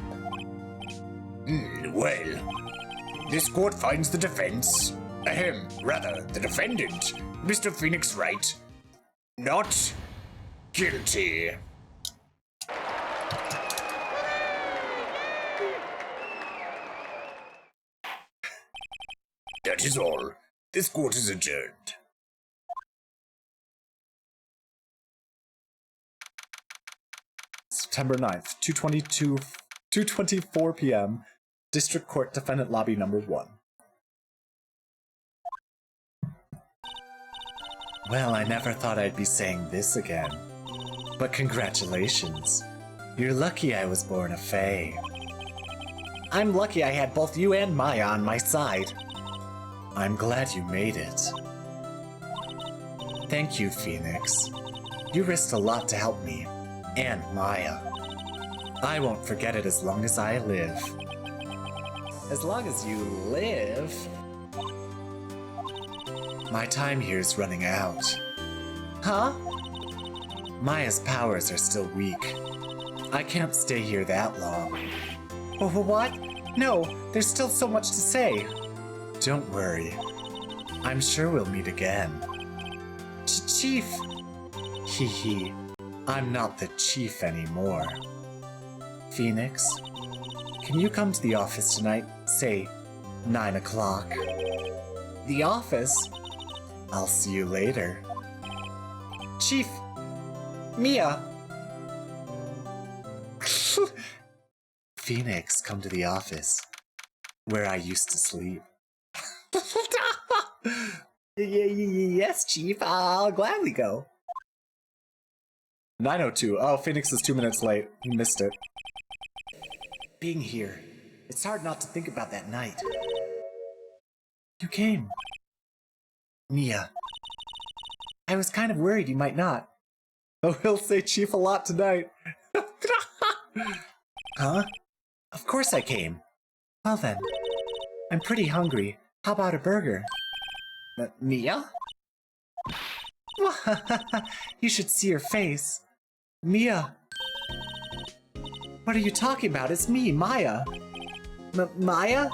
Well, this court finds the defense, the defendant, Mr. Phoenix Wright, not guilty. That is all. This court is adjourned. September 9th, 2:24 p.m. District Court Defendant Lobby Number 1. Well, I never thought I'd be saying this again. But congratulations. You're lucky I was born a Fae. I'm lucky I had both you and Maya on my side. I'm glad you made it. Thank you, Phoenix. You risked a lot to help me. And Maya. I won't forget it as long as I live. As long as you live? My time here is running out. Huh? Maya's powers are still weak. I can't stay here that long. What? No, there's still so much to say. Don't worry. I'm sure we'll meet again. Chief! Hee hee. I'm not the chief anymore. Phoenix, can you come to the office tonight, say 9 o'clock? The office? I'll see you later. Chief! Mia! Phoenix, come to the office, where I used to sleep. Yes, Chief, I'll gladly go. 9:02. Oh, Phoenix is 2 minutes late. He missed it. Being here, it's hard not to think about that night. You came. Mia. I was kind of worried you might not. Oh, he'll say Chief a lot tonight. Huh? Of course I came. Well then, I'm pretty hungry. How about a burger? Mia? You should see her face. Mia. What are you talking about? It's me, Maya. Maya?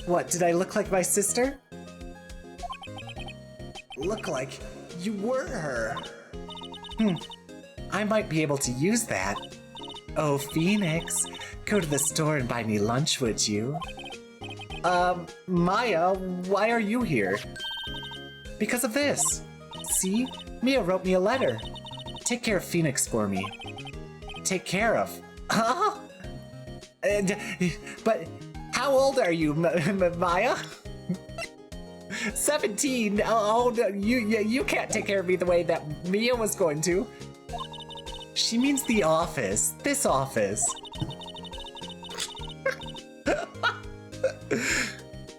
What, did I look like my sister? Look like you were her. I might be able to use that. Oh, Phoenix, go to the store and buy me lunch, would you? Maya, why are you here? Because of this. See? Mia wrote me a letter. Take care of Phoenix for me. Take care of? Huh? But how old are you, Maya? 17. Oh, no, you can't take care of me the way that Mia was going to. She means the office. This office.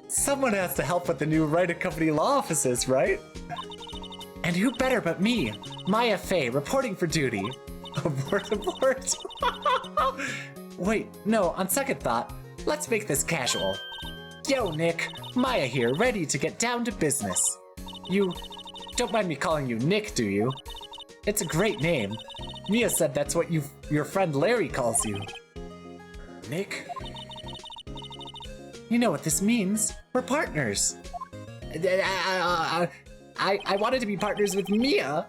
Someone has to help with the new Wright & Company law offices, right? And who better but me, Maya Fey, reporting for duty. Abort. Wait, no, on second thought, let's make this casual. Yo, Nick, Maya here, ready to get down to business. You don't mind me calling you Nick, do you? It's a great name. Mia said that's what your friend Larry calls you. Nick? You know what this means. We're partners. I wanted to be partners with Mia.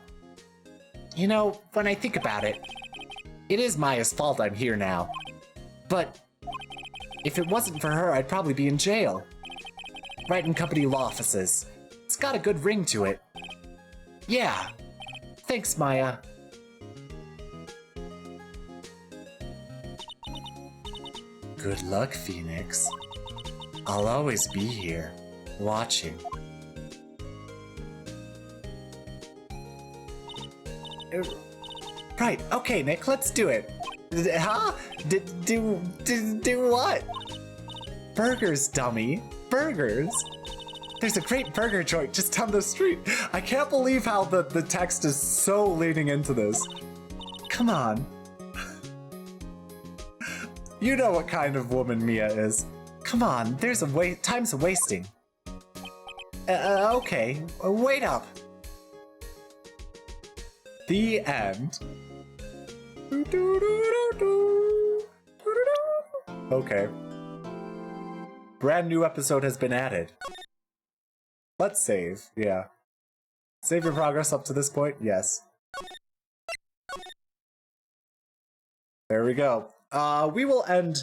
You know, when I think about it, it is Maya's fault I'm here now. But if it wasn't for her, I'd probably be in jail. Wright & Company law offices. It's got a good ring to it. Yeah. Thanks, Maya. Good luck, Phoenix. I'll always be here, watching. Right, okay, Nick, let's do it. Huh? Do what? Burgers, dummy. Burgers? There's a great burger joint just down the street. I can't believe how the text is so leaning into this. Come on. You know what kind of woman Mia is. Come on, there's time's wasting. Okay, wait up. The end. Okay. Brand new episode has been added. Let's save, yeah. Save your progress up to this point? Yes. There we go. We will end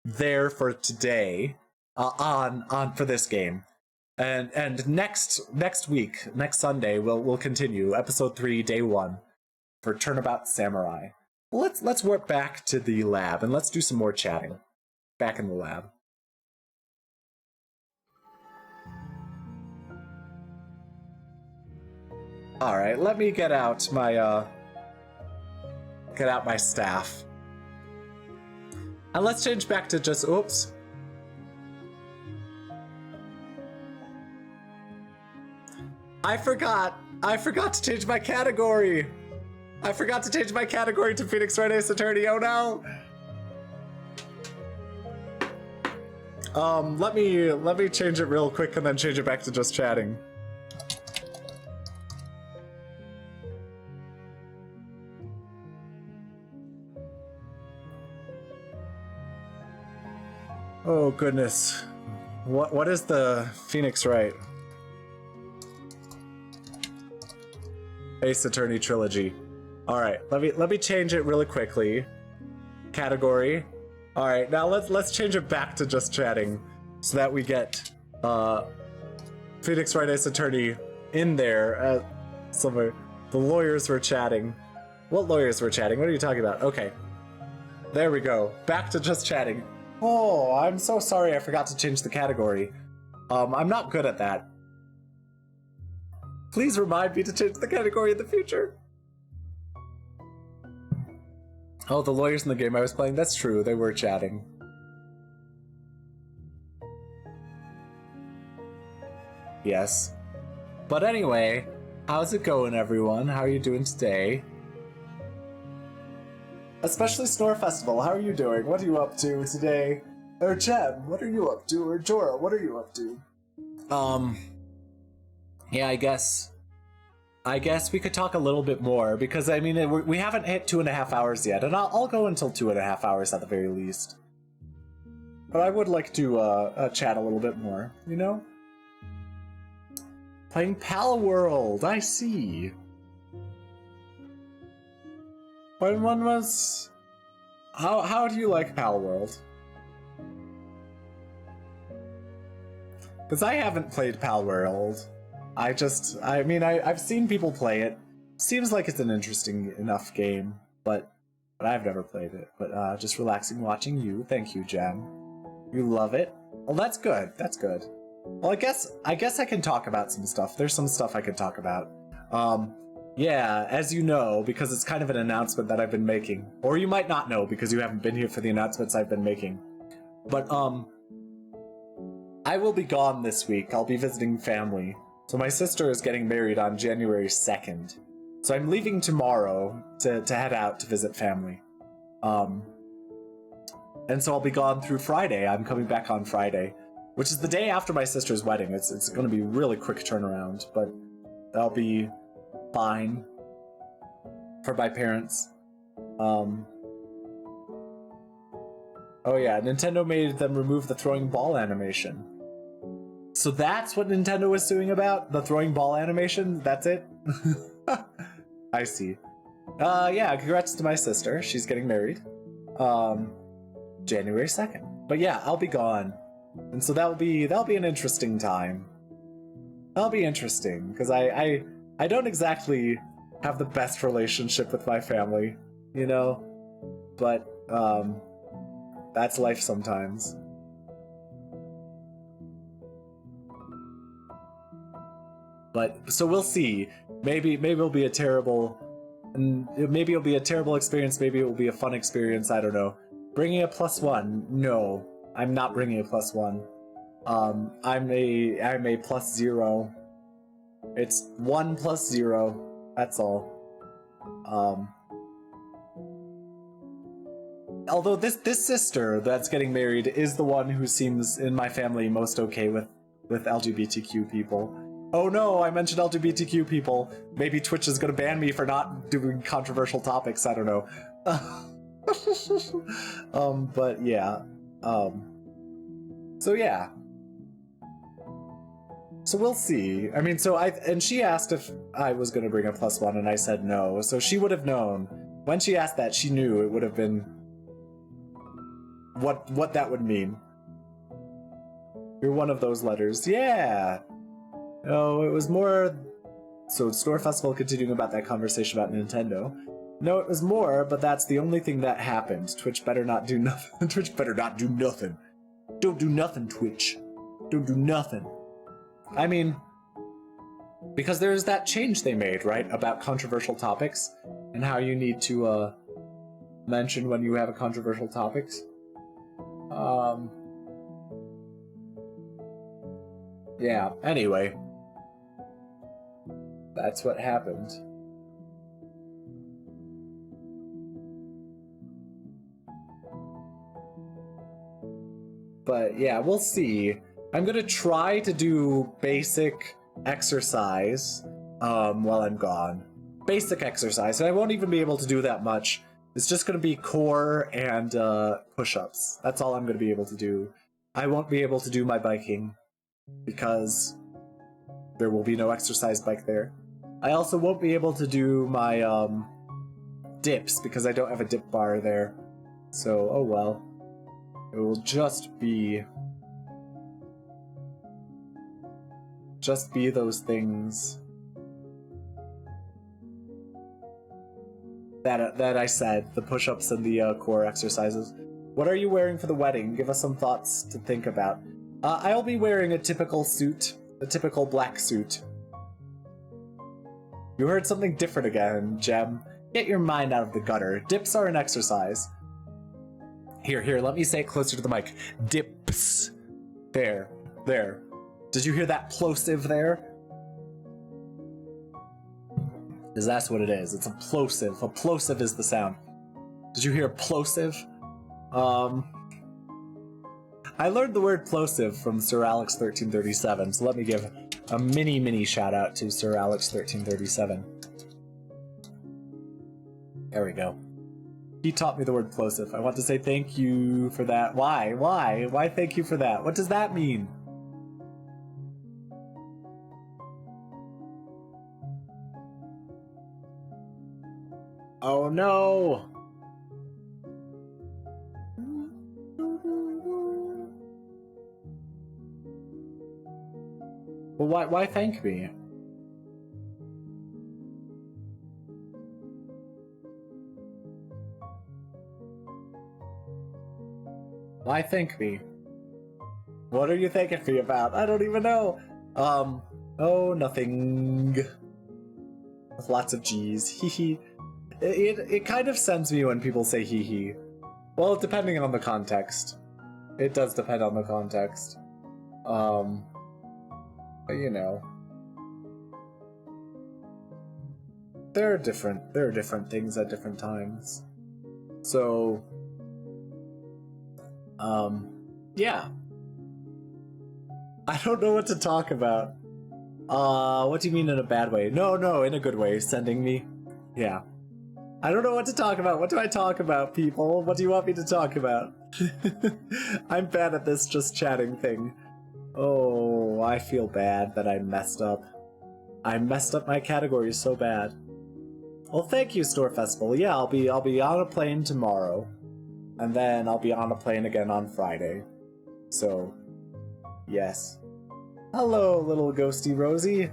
there for today, on for this game. And next week, next Sunday, we'll continue episode 3, day 1 for Turnabout Samurai. Let's warp back to the lab and let's do some more chatting. Back in the lab. All right, let me get out my staff. And let's change back to just oops. I forgot to change my category. I forgot to change my category to Phoenix Wright Ace Attorney. Oh no. Let me change it real quick and then change it back to just chatting. Oh goodness. What is the Phoenix Wright Ace Attorney trilogy? All right, let me change it really quickly. Category. All right, now let's change it back to just chatting, so that we get Phoenix Wright Ace Attorney in there somewhere. The lawyers were chatting. What lawyers were chatting? What are you talking about? Okay, there we go. Back to just chatting. Oh, I'm so sorry. I forgot to change the category. I'm not good at that. Please remind me to change the category in the future. Oh, the lawyers in the game I was playing, that's true, they were chatting. Yes. But anyway, how's it going, everyone? How are you doing today? Especially Snore Festival. How are you doing? What are you up to today? Or Jem, what are you up to? Or Jorah, what are you up to? Yeah, I guess we could talk a little bit more because I mean we haven't hit 2.5 hours yet, and I'll go until 2.5 hours at the very least. But I would like to chat a little bit more, you know? Playing Pal World, I see. When one was... How do you like Pal World? Because I haven't played Pal World. I mean, I've seen people play it. Seems like it's an interesting enough game, but I've never played it. But just relaxing watching you. Thank you, Jem. You love it? Well, that's good. That's good. Well, I guess I can talk about some stuff. There's some stuff I can talk about. Yeah, as you know, because it's kind of an announcement that I've been making. Or you might not know because you haven't been here for the announcements I've been making. But, I will be gone this week. I'll be visiting family. So my sister is getting married on January 2nd. So I'm leaving tomorrow to head out to visit family. And so I'll be gone through Friday. I'm coming back on Friday, which is the day after my sister's wedding. It's going to be a really quick turnaround, but that'll be fine for my parents. Oh yeah, Nintendo made them remove the throwing ball animation. So that's what Nintendo was suing about? The throwing ball animation? That's it? I see. Yeah, congrats to my sister. She's getting married. January 2nd. But yeah, I'll be gone. And so that'll be an interesting time. That'll be interesting, because I don't exactly have the best relationship with my family, you know? But, that's life sometimes. But, so we'll see. Maybe it'll be a terrible... Maybe it'll be a terrible experience, maybe it will be a fun experience, I don't know. Bringing a +1? No, I'm not bringing a +1. I'm a +0. It's 1 + 0, that's all. Although this sister that's getting married is the one who seems in my family most okay with LGBTQ people. Oh no, I mentioned LGBTQ people. Maybe Twitch is gonna ban me for not doing controversial topics, I don't know. But yeah. So yeah. So we'll see. I mean, and she asked if I was gonna bring a +1 and I said no, so she would have known. When she asked that, she knew it would have been what that would mean. You're one of those letters. Yeah! No, it was more... So, Store Festival continuing about that conversation about Nintendo. No, it was more, but that's the only thing that happened. Twitch better not do nothing. Twitch better not do nothing. Don't do nothing, Twitch. Don't do nothing. I mean... Because there's that change they made, right? About controversial topics. And how you need to, mention when you have a controversial topics. Yeah, anyway. That's what happened. But yeah, we'll see. I'm gonna try to do basic exercise while I'm gone. Basic exercise, and I won't even be able to do that much. It's just gonna be core and push-ups. That's all I'm gonna be able to do. I won't be able to do my biking because there will be no exercise bike there. I also won't be able to do my dips because I don't have a dip bar there. So, oh well. It will just be those things that I said, the push-ups and the core exercises. What are you wearing for the wedding? Give us some thoughts to think about. I'll be wearing a typical suit, a typical black suit. You heard something different again, Jem. Get your mind out of the gutter. Dips are an exercise. Here, let me say it closer to the mic. Dips. There. Did you hear that plosive there? Because that's what it is. It's a plosive. A plosive is the sound. Did you hear plosive? I learned the word plosive from Sir Alex 1337, so let me give a mini shout out to Sir Alex 1337. There we go. He taught me the word plosive. I want to say thank you for that. Why? Why thank you for that? What does that mean? Oh no! Well, why thank me? Why thank me? What are you thanking me about? I don't even know. Oh, nothing. With lots of G's. Hee hee. It kind of sends me when people say hee hee. Well, depending on the context. It does depend on the context. But you know. There are different things at different times. So yeah. I don't know what to talk about. What do you mean in a bad way? No, in a good way. Sending me? Yeah. I don't know what to talk about. What do I talk about, people? What do you want me to talk about? I'm bad at this just chatting thing. Oh, I feel bad that I messed up. I messed up my categories so bad. Well, thank you, Store Festival. Yeah, I'll be on a plane tomorrow. And then I'll be on a plane again on Friday. So, yes. Hello, little ghosty Rosie.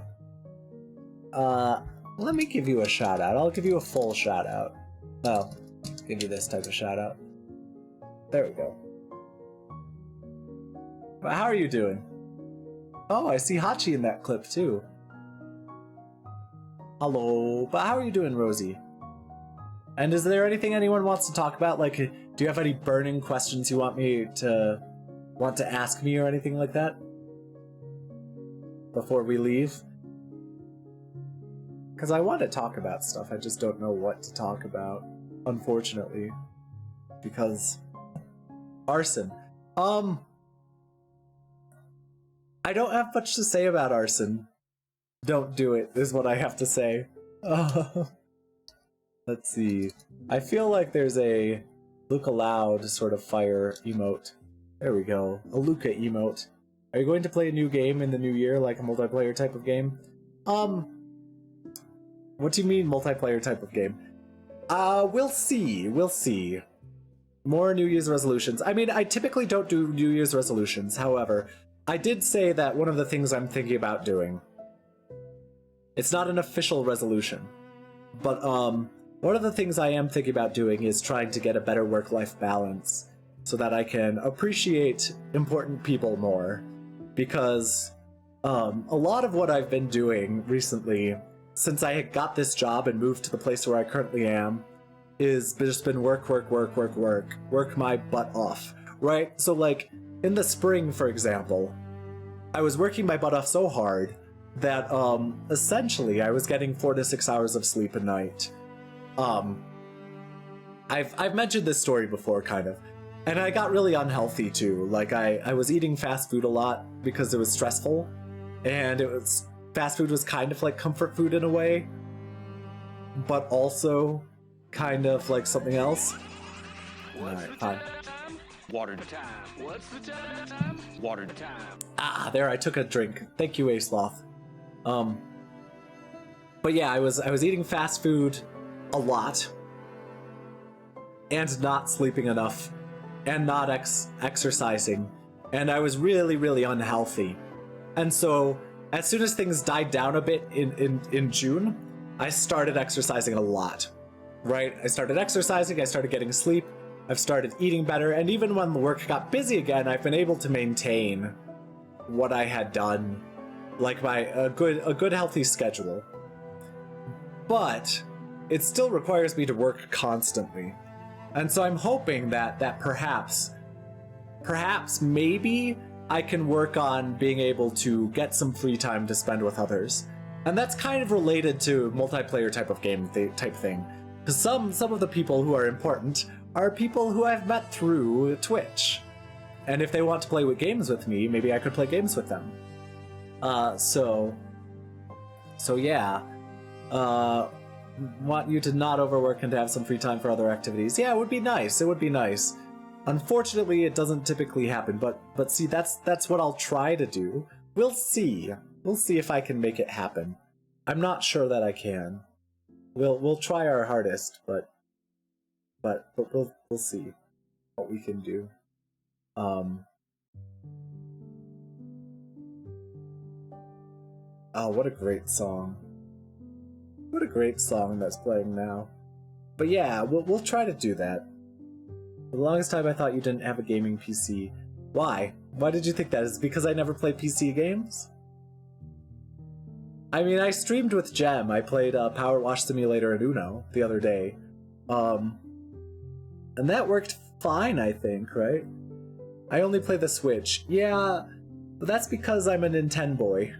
Let me give you a shout out. I'll give you a full shout out. Oh, give you this type of shout out. There we go. But how are you doing? Oh, I see Hachi in that clip too. Hello, but how are you doing, Rosie? And is there anything anyone wants to talk about? Like, do you have any burning questions you want to ask me or anything like that? Before we leave? Because I want to talk about stuff, I just don't know what to talk about, unfortunately. Because arson. I don't have much to say about arson. Don't do it, is what I have to say. Let's see. I feel like there's a look aloud sort of fire emote. There we go. A Luca emote. Are you going to play a new game in the new year, like a multiplayer type of game? What do you mean multiplayer type of game? We'll see. We'll see. More New Year's resolutions. I mean, I typically don't do New Year's resolutions. However, I did say that one of the things I'm thinking about doing, it's not an official resolution, but one of the things I am thinking about doing is trying to get a better work-life balance so that I can appreciate important people more. Because a lot of what I've been doing recently, since I got this job and moved to the place where I currently am, is just been work my butt off, right? So like, in the spring, for example, I was working my butt off so hard that essentially I was getting 4 to 6 hours of sleep a night. I've mentioned this story before, kind of, and I got really unhealthy too. Like I was eating fast food a lot because it was stressful, and fast food was kind of like comfort food in a way, but also kind of like something else. Alright, fine. Water time. What's the time? Water time. Ah, there, I took a drink. Thank you, Sloth. But yeah, I was eating fast food a lot, and not sleeping enough, and not exercising, and I was really unhealthy. And so, as soon as things died down a bit in June, I started exercising a lot. Right? I started exercising, I started getting sleep, I've started eating better, and even when the work got busy again, I've been able to maintain what I had done, like a good healthy schedule. But it still requires me to work constantly. And so I'm hoping that perhaps maybe I can work on being able to get some free time to spend with others. And that's kind of related to multiplayer type of game type thing. Because some of the people who are important are people who I've met through Twitch. And if they want to play with games with me, maybe I could play games with them. So yeah. Want you to not overwork and to have some free time for other activities. Yeah, it would be nice. It would be nice. Unfortunately, it doesn't typically happen, but see, that's what I'll try to do. We'll see. We'll see if I can make it happen. I'm not sure that I can. We'll try our hardest, but we'll see what we can do. Oh, what a great song. What a great song that's playing now. But yeah, we'll try to do that. For the longest time I thought you didn't have a gaming PC. Why? Why did you think that? Is it because I never played PC games? I mean, I streamed with Gem. I played Power Wash Simulator and Uno the other day. And that worked fine, I think, right? I only play the Switch. Yeah, but that's because I'm a Nintendo boy.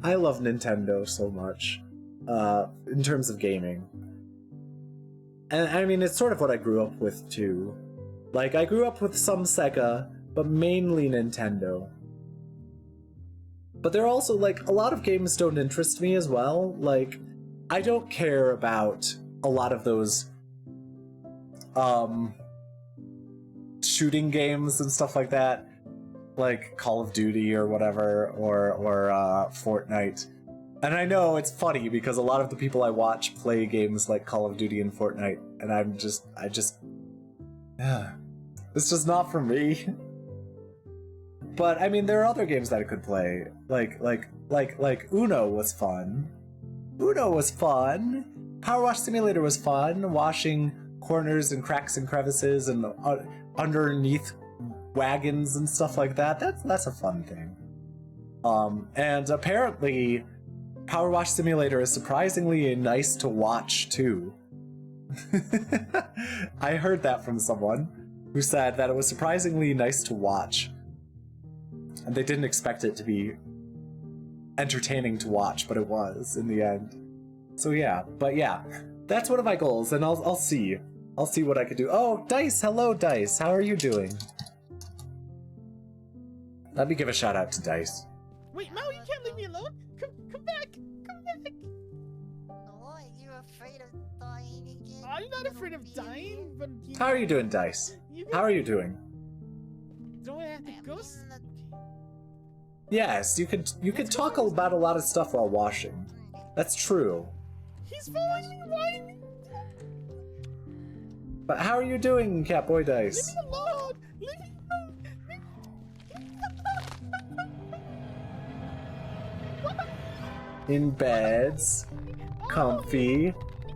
I love Nintendo so much, in terms of gaming. And I mean, it's sort of what I grew up with, too. Like, I grew up with some Sega, but mainly Nintendo. But there are also, like, a lot of games don't interest me as well. Like, I don't care about a lot of those, shooting games and stuff like that. Like Call of Duty or whatever, or Fortnite. And I know it's funny because a lot of the people I watch play games like Call of Duty and Fortnite, and it's just not for me. But I mean, there are other games that I could play, like Uno was fun. Uno was fun. Power Wash Simulator was fun. Washing corners and cracks and crevices and underneath wagons and stuff like that. That's a fun thing. And apparently Power Wash Simulator is surprisingly nice to watch too. I heard that from someone who said that it was surprisingly nice to watch. And they didn't expect it to be entertaining to watch, but it was in the end. So yeah, but yeah, that's one of my goals, and I'll see. I'll see what I could do. Oh, Dice! Hello, Dice! How are you doing? Let me give a shout out to Dice. Wait, Mao, you can't leave me alone! Come back! Come back! What? You're afraid of dying again? I'm not afraid of dying, but How are you doing, Dice? How are you doing? Do I have to go? Yes, you can talk about a lot of stuff while washing. That's true. He's following me! Why? But how are you doing, Catboy Dice? Leave me alone! Leave me alone! In beds, comfy.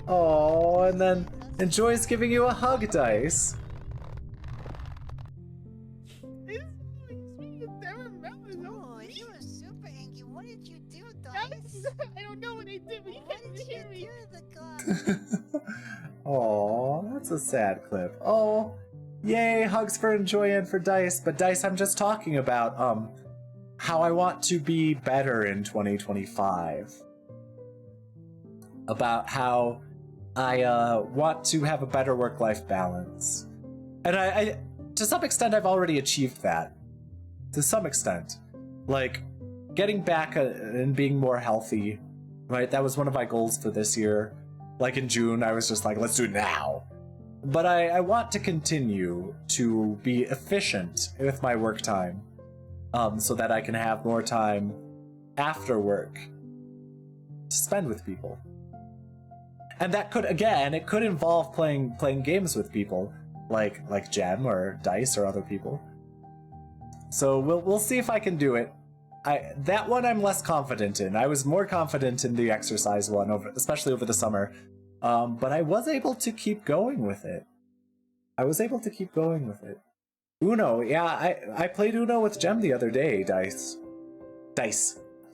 Oh, and then enjoys giving you a hug, Dice. Oh, you were super angry. What did you do, Dice? I don't know what I did, but you can't hear me. Oh, that's a sad clip. Oh, yay, hugs for Enjoy and for Dice. But Dice, I'm just talking about how I want to be better in 2025. About how I want to have a better work-life balance. And I to some extent, I've already achieved that. To some extent. Like, getting back and being more healthy, right? That was one of my goals for this year. Like in June, I was just like, let's do it now. But I want to continue to be efficient with my work time, so that I can have more time after work to spend with people. And that could, again, it could involve playing games with people, like Gem or Dice or other people. So we'll see if I can do it. That one I'm less confident in. I was more confident in the exercise one, especially over the summer. But I was able to keep going with it. Uno, yeah, I played Uno with Gem the other day, Dice.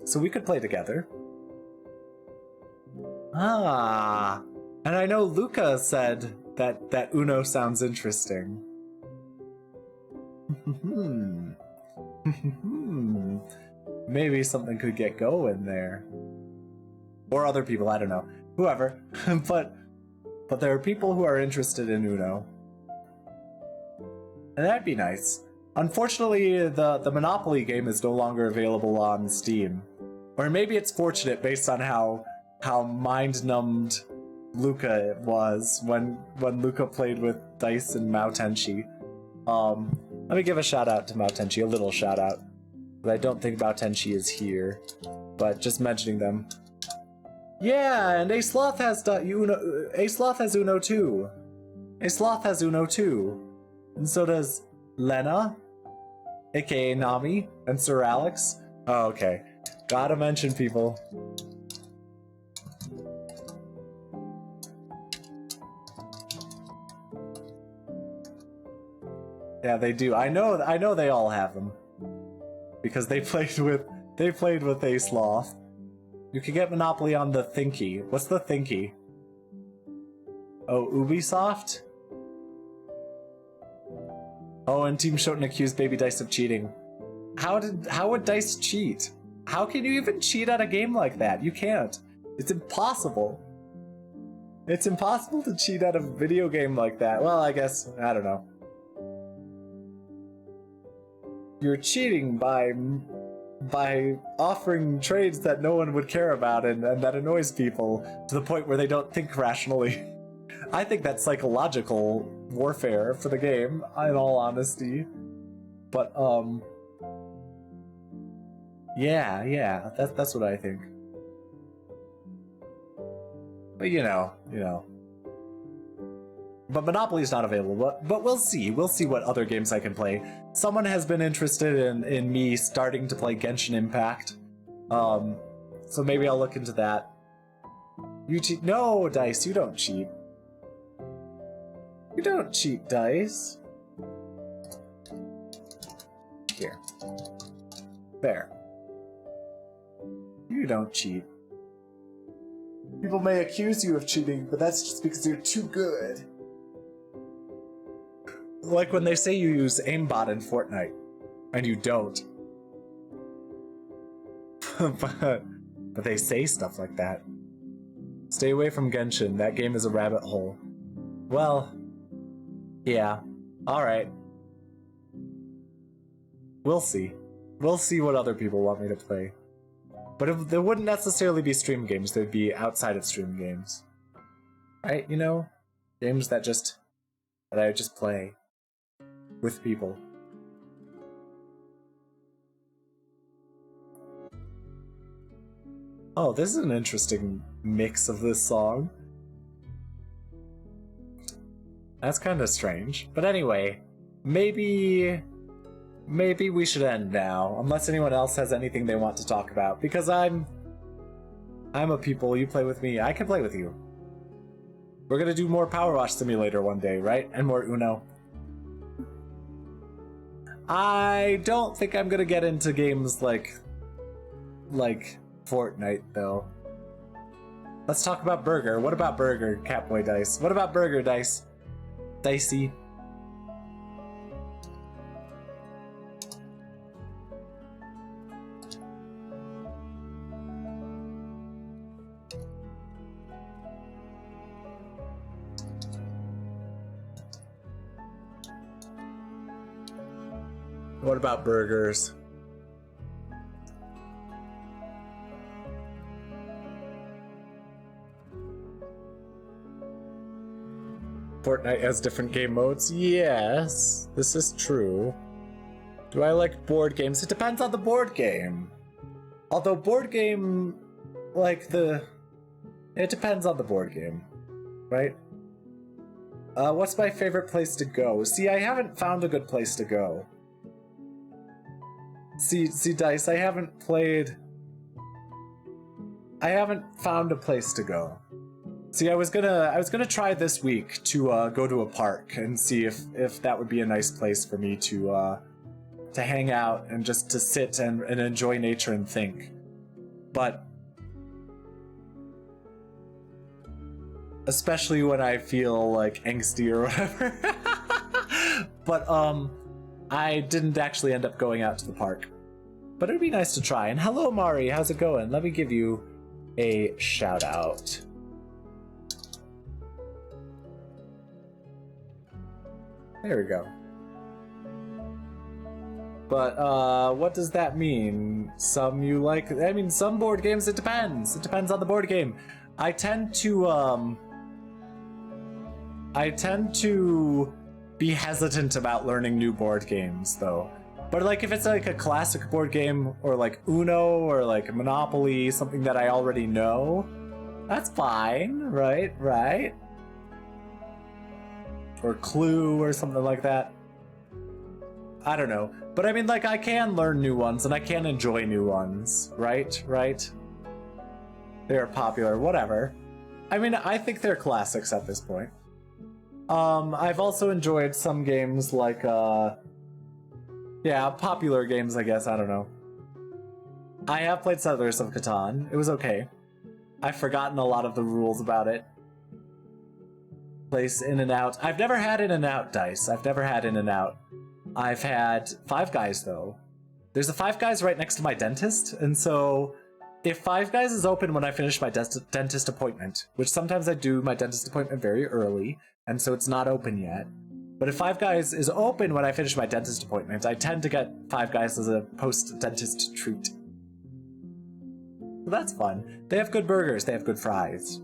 So we could play together. Ah, and I know Luca said that Uno sounds interesting. Maybe something could get going there. Or other people, I don't know. whoever. but there are people who are interested in Uno. And that'd be nice. Unfortunately, the Monopoly game is no longer available on Steam. Or maybe it's fortunate based on how mind-numbed Luca was when Luca played with Dice and Mao Tenchi. Let me give a shout out to Mao Tenchi, a little shout out. But I don't think Mao Tenchi is here. But just mentioning them. Yeah, and A Sloth has Uno. A Sloth has Uno too. A Sloth has Uno too. And so does Lena, aka Nami, and Sir Alex. Oh, okay. Gotta mention people. Yeah, they do. I know they all have them. Because they played with A Sloth. You can get Monopoly on the Thinky. What's the Thinky? Oh, Ubisoft? Oh, and Team Shoten accused Baby Dice of cheating. How would Dice cheat? How can you even cheat at a game like that? You can't. It's impossible. It's impossible to cheat at a video game like that. Well, I guess, I don't know. You're cheating by offering trades that no one would care about and that annoys people to the point where they don't think rationally. I think that's psychological warfare for the game, in all honesty. But, yeah, that's what I think. But you know. But Monopoly's not available, but we'll see. We'll see what other games I can play. Someone has been interested in me starting to play Genshin Impact. So maybe I'll look into that. You cheat? No, Dice, you don't cheat. You don't cheat, Dice. Here. There. You don't cheat. People may accuse you of cheating, but that's just because you're too good. Like when they say you use aimbot in Fortnite, and you don't. but they say stuff like that. Stay away from Genshin, that game is a rabbit hole. Well, yeah, alright. We'll see. We'll see what other people want me to play. But there wouldn't necessarily be stream games, they'd be outside of stream games. Right, you know? Games that I just play. With people. Oh, this is an interesting mix of this song. That's kind of strange. But anyway, maybe we should end now, unless anyone else has anything they want to talk about. Because I'm a people, you play with me, I can play with you. We're gonna do more Power Wash Simulator one day, right? And more Uno. I don't think I'm gonna get into games like Fortnite, though. Let's talk about Burger. What about Burger, Catboy Dice? What about Burger, Dice? Dicey. What about burgers? Fortnite has different game modes? Yes, this is true. Do I like board games? It depends on the board game. Although board game, it depends on the board game, right? What's my favorite place to go? See, I haven't found a good place to go. See, Dice, I haven't found a place to go. See, I was gonna try this week to go to a park and see if that would be a nice place for me to hang out and just to sit and enjoy nature and think. But especially when I feel like angsty or whatever. But I didn't actually end up going out to the park. But it'd be nice to try. And hello, Mari, how's it going? Let me give you a shout out. There we go. But, what does that mean? Some you like... I mean, some board games, it depends. It depends on the board game. I tend to be hesitant about learning new board games, though. But, like, if it's, like, a classic board game, or, like, Uno, or, like, Monopoly, something that I already know, that's fine, right? Right? Or Clue, or something like that. I don't know. But I mean, like, I can learn new ones, and I can enjoy new ones, right? Right? They're popular, whatever. I mean, I think they're classics at this point. I've also enjoyed some games like, yeah, popular games, I guess, I don't know. I have played Settlers of Catan. It was okay. I've forgotten a lot of the rules about it. Place In and Out. I've never had In and Out dice. I've never had In and Out. I've had Five Guys, though. There's a Five Guys right next to my dentist, and so if Five Guys is open when I finish my dentist appointment, which sometimes I do my dentist appointment very early, and so it's not open yet, but if Five Guys is open when I finish my dentist appointment, I tend to get Five Guys as a post-dentist treat. So that's fun. They have good burgers, they have good fries.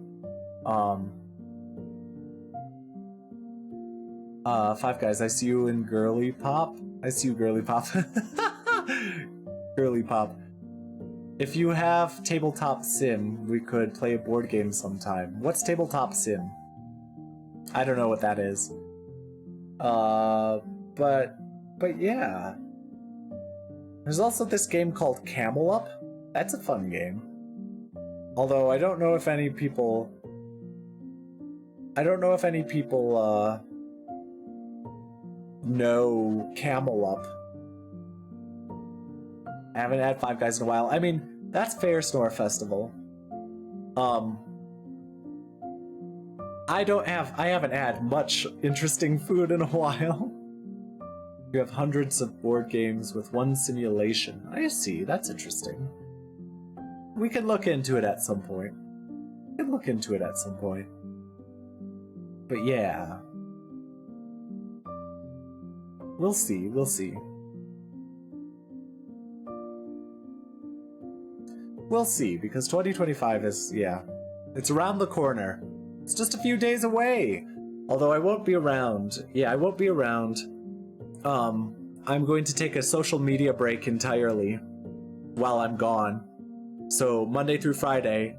Five Guys, I see you in Girly Pop. I see you, Girly Pop. Girly Pop. If you have Tabletop Sim, we could play a board game sometime. What's Tabletop Sim? I don't know what that is. But yeah. There's also this game called Camel Up. That's a fun game. Although I don't know if any people... know Camel Up. I haven't had Five Guys in a while. I mean, that's Fair Snore Festival. I haven't had much interesting food in a while. You have hundreds of board games with one simulation. I see, that's interesting. We can look into it at some point. But yeah. We'll see. We'll see, because 2025 is, yeah, it's around the corner. It's just a few days away. Although I won't be around. Yeah, I won't be around. I'm going to take a social media break entirely while I'm gone. So Monday through Friday,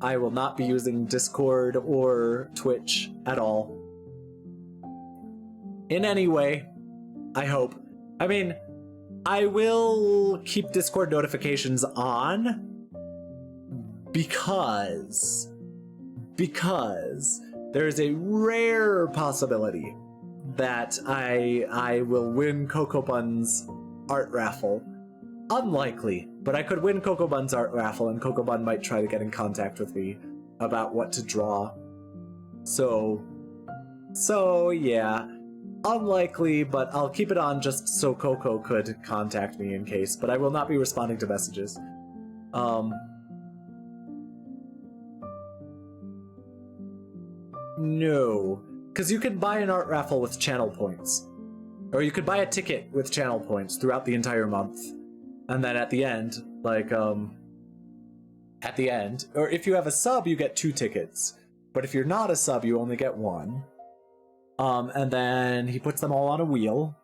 I will not be using Discord or Twitch at all. In any way. I hope. I mean, I will keep Discord notifications on because there is a rare possibility that I will win Cocoa Bun's art raffle. Unlikely, but I could win Cocoa Bun's art raffle, and Cocoa Bun might try to get in contact with me about what to draw. So yeah. Unlikely, but I'll keep it on just so Coco could contact me in case, but I will not be responding to messages. No. Because you can buy an art raffle with channel points. Or you could buy a ticket with channel points throughout the entire month. And then at the end, like, or if you have a sub, you get 2 tickets. But if you're not a sub, you only get 1. And then he puts them all on a wheel,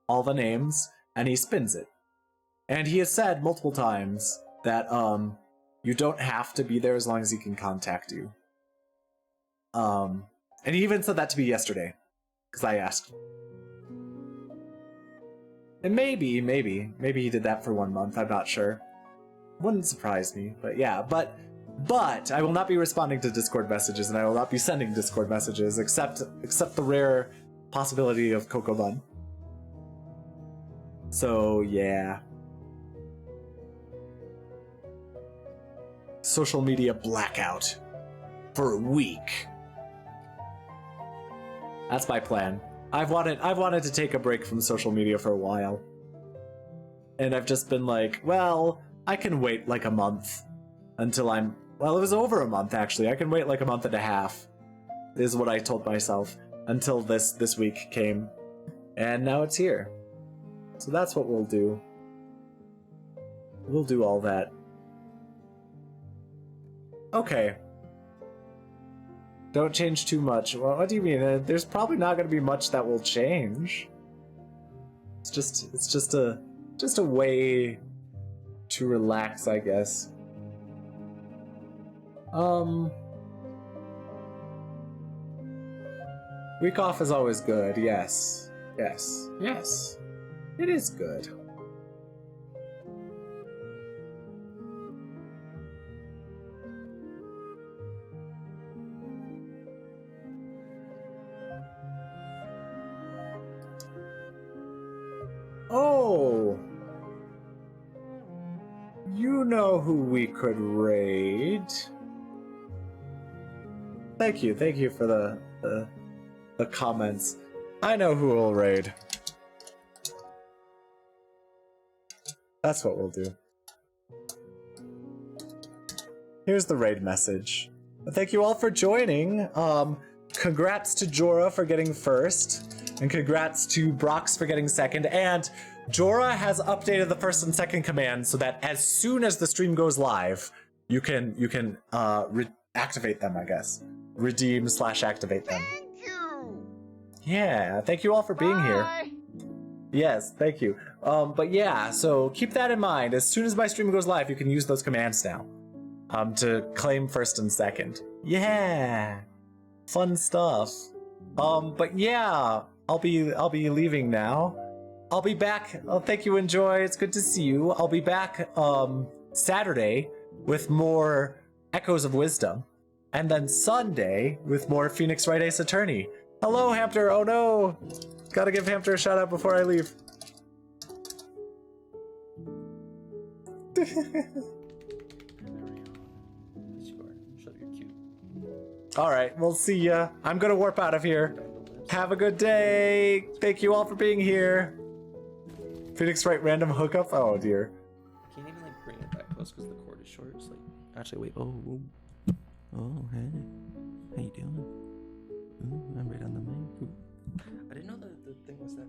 all the names, and he spins it. And he has said multiple times that, you don't have to be there as long as he can contact you. And he even said that to me yesterday, because I asked. And maybe he did that for 1 month, I'm not sure. Wouldn't surprise me, but yeah, but I will not be responding to Discord messages, and I will not be sending Discord messages, except the rare possibility of Cocoa Bun. So, yeah. Social media blackout. For a week. That's my plan. I've wanted to take a break from social media for a while. And I've just been like, well, I can wait like a month until I'm... Well, it was over a month, actually. I can wait like a month and a half, is what I told myself, until this week came. And now it's here. So that's what we'll do. We'll do all that. Okay. Don't change too much. Well, what do you mean? There's probably not going to be much that will change. It's just a way to relax, I guess. Week off is always good. Yes. Yes. Yes. It is good. Oh! You know who we could raid. Thank you for the comments. I know who will raid. That's what we'll do. Here's the raid message. Thank you all for joining. Congrats to Jorah for getting first. And congrats to Brox for getting second. And Jorah has updated the first and second command so that as soon as the stream goes live, you can activate them, I guess. Redeem/activate them. Thank you! Yeah, thank you all for being here. Yes, thank you. But yeah, so keep that in mind. As soon as my stream goes live, you can use those commands now. To claim first and second. Yeah! Fun stuff. But yeah, I'll be leaving now. I'll be back. Oh, thank you, Enjoy. It's good to see you. I'll be back Saturday with more Echoes of Wisdom, and then Sunday with more Phoenix Wright Ace Attorney. Hello, Hampter. Oh no, gotta give Hampter a shout out before I leave. All right, we'll see ya. I'm gonna warp out of here. Have a good day. Thank you all for being here. Phoenix Wright random hookup. Oh dear. Can't even like bring it that close because the cord is short. It's like actually wait. Oh hey, how you doing? Ooh, I'm right on the mic. Ooh. I didn't know that the thing was that.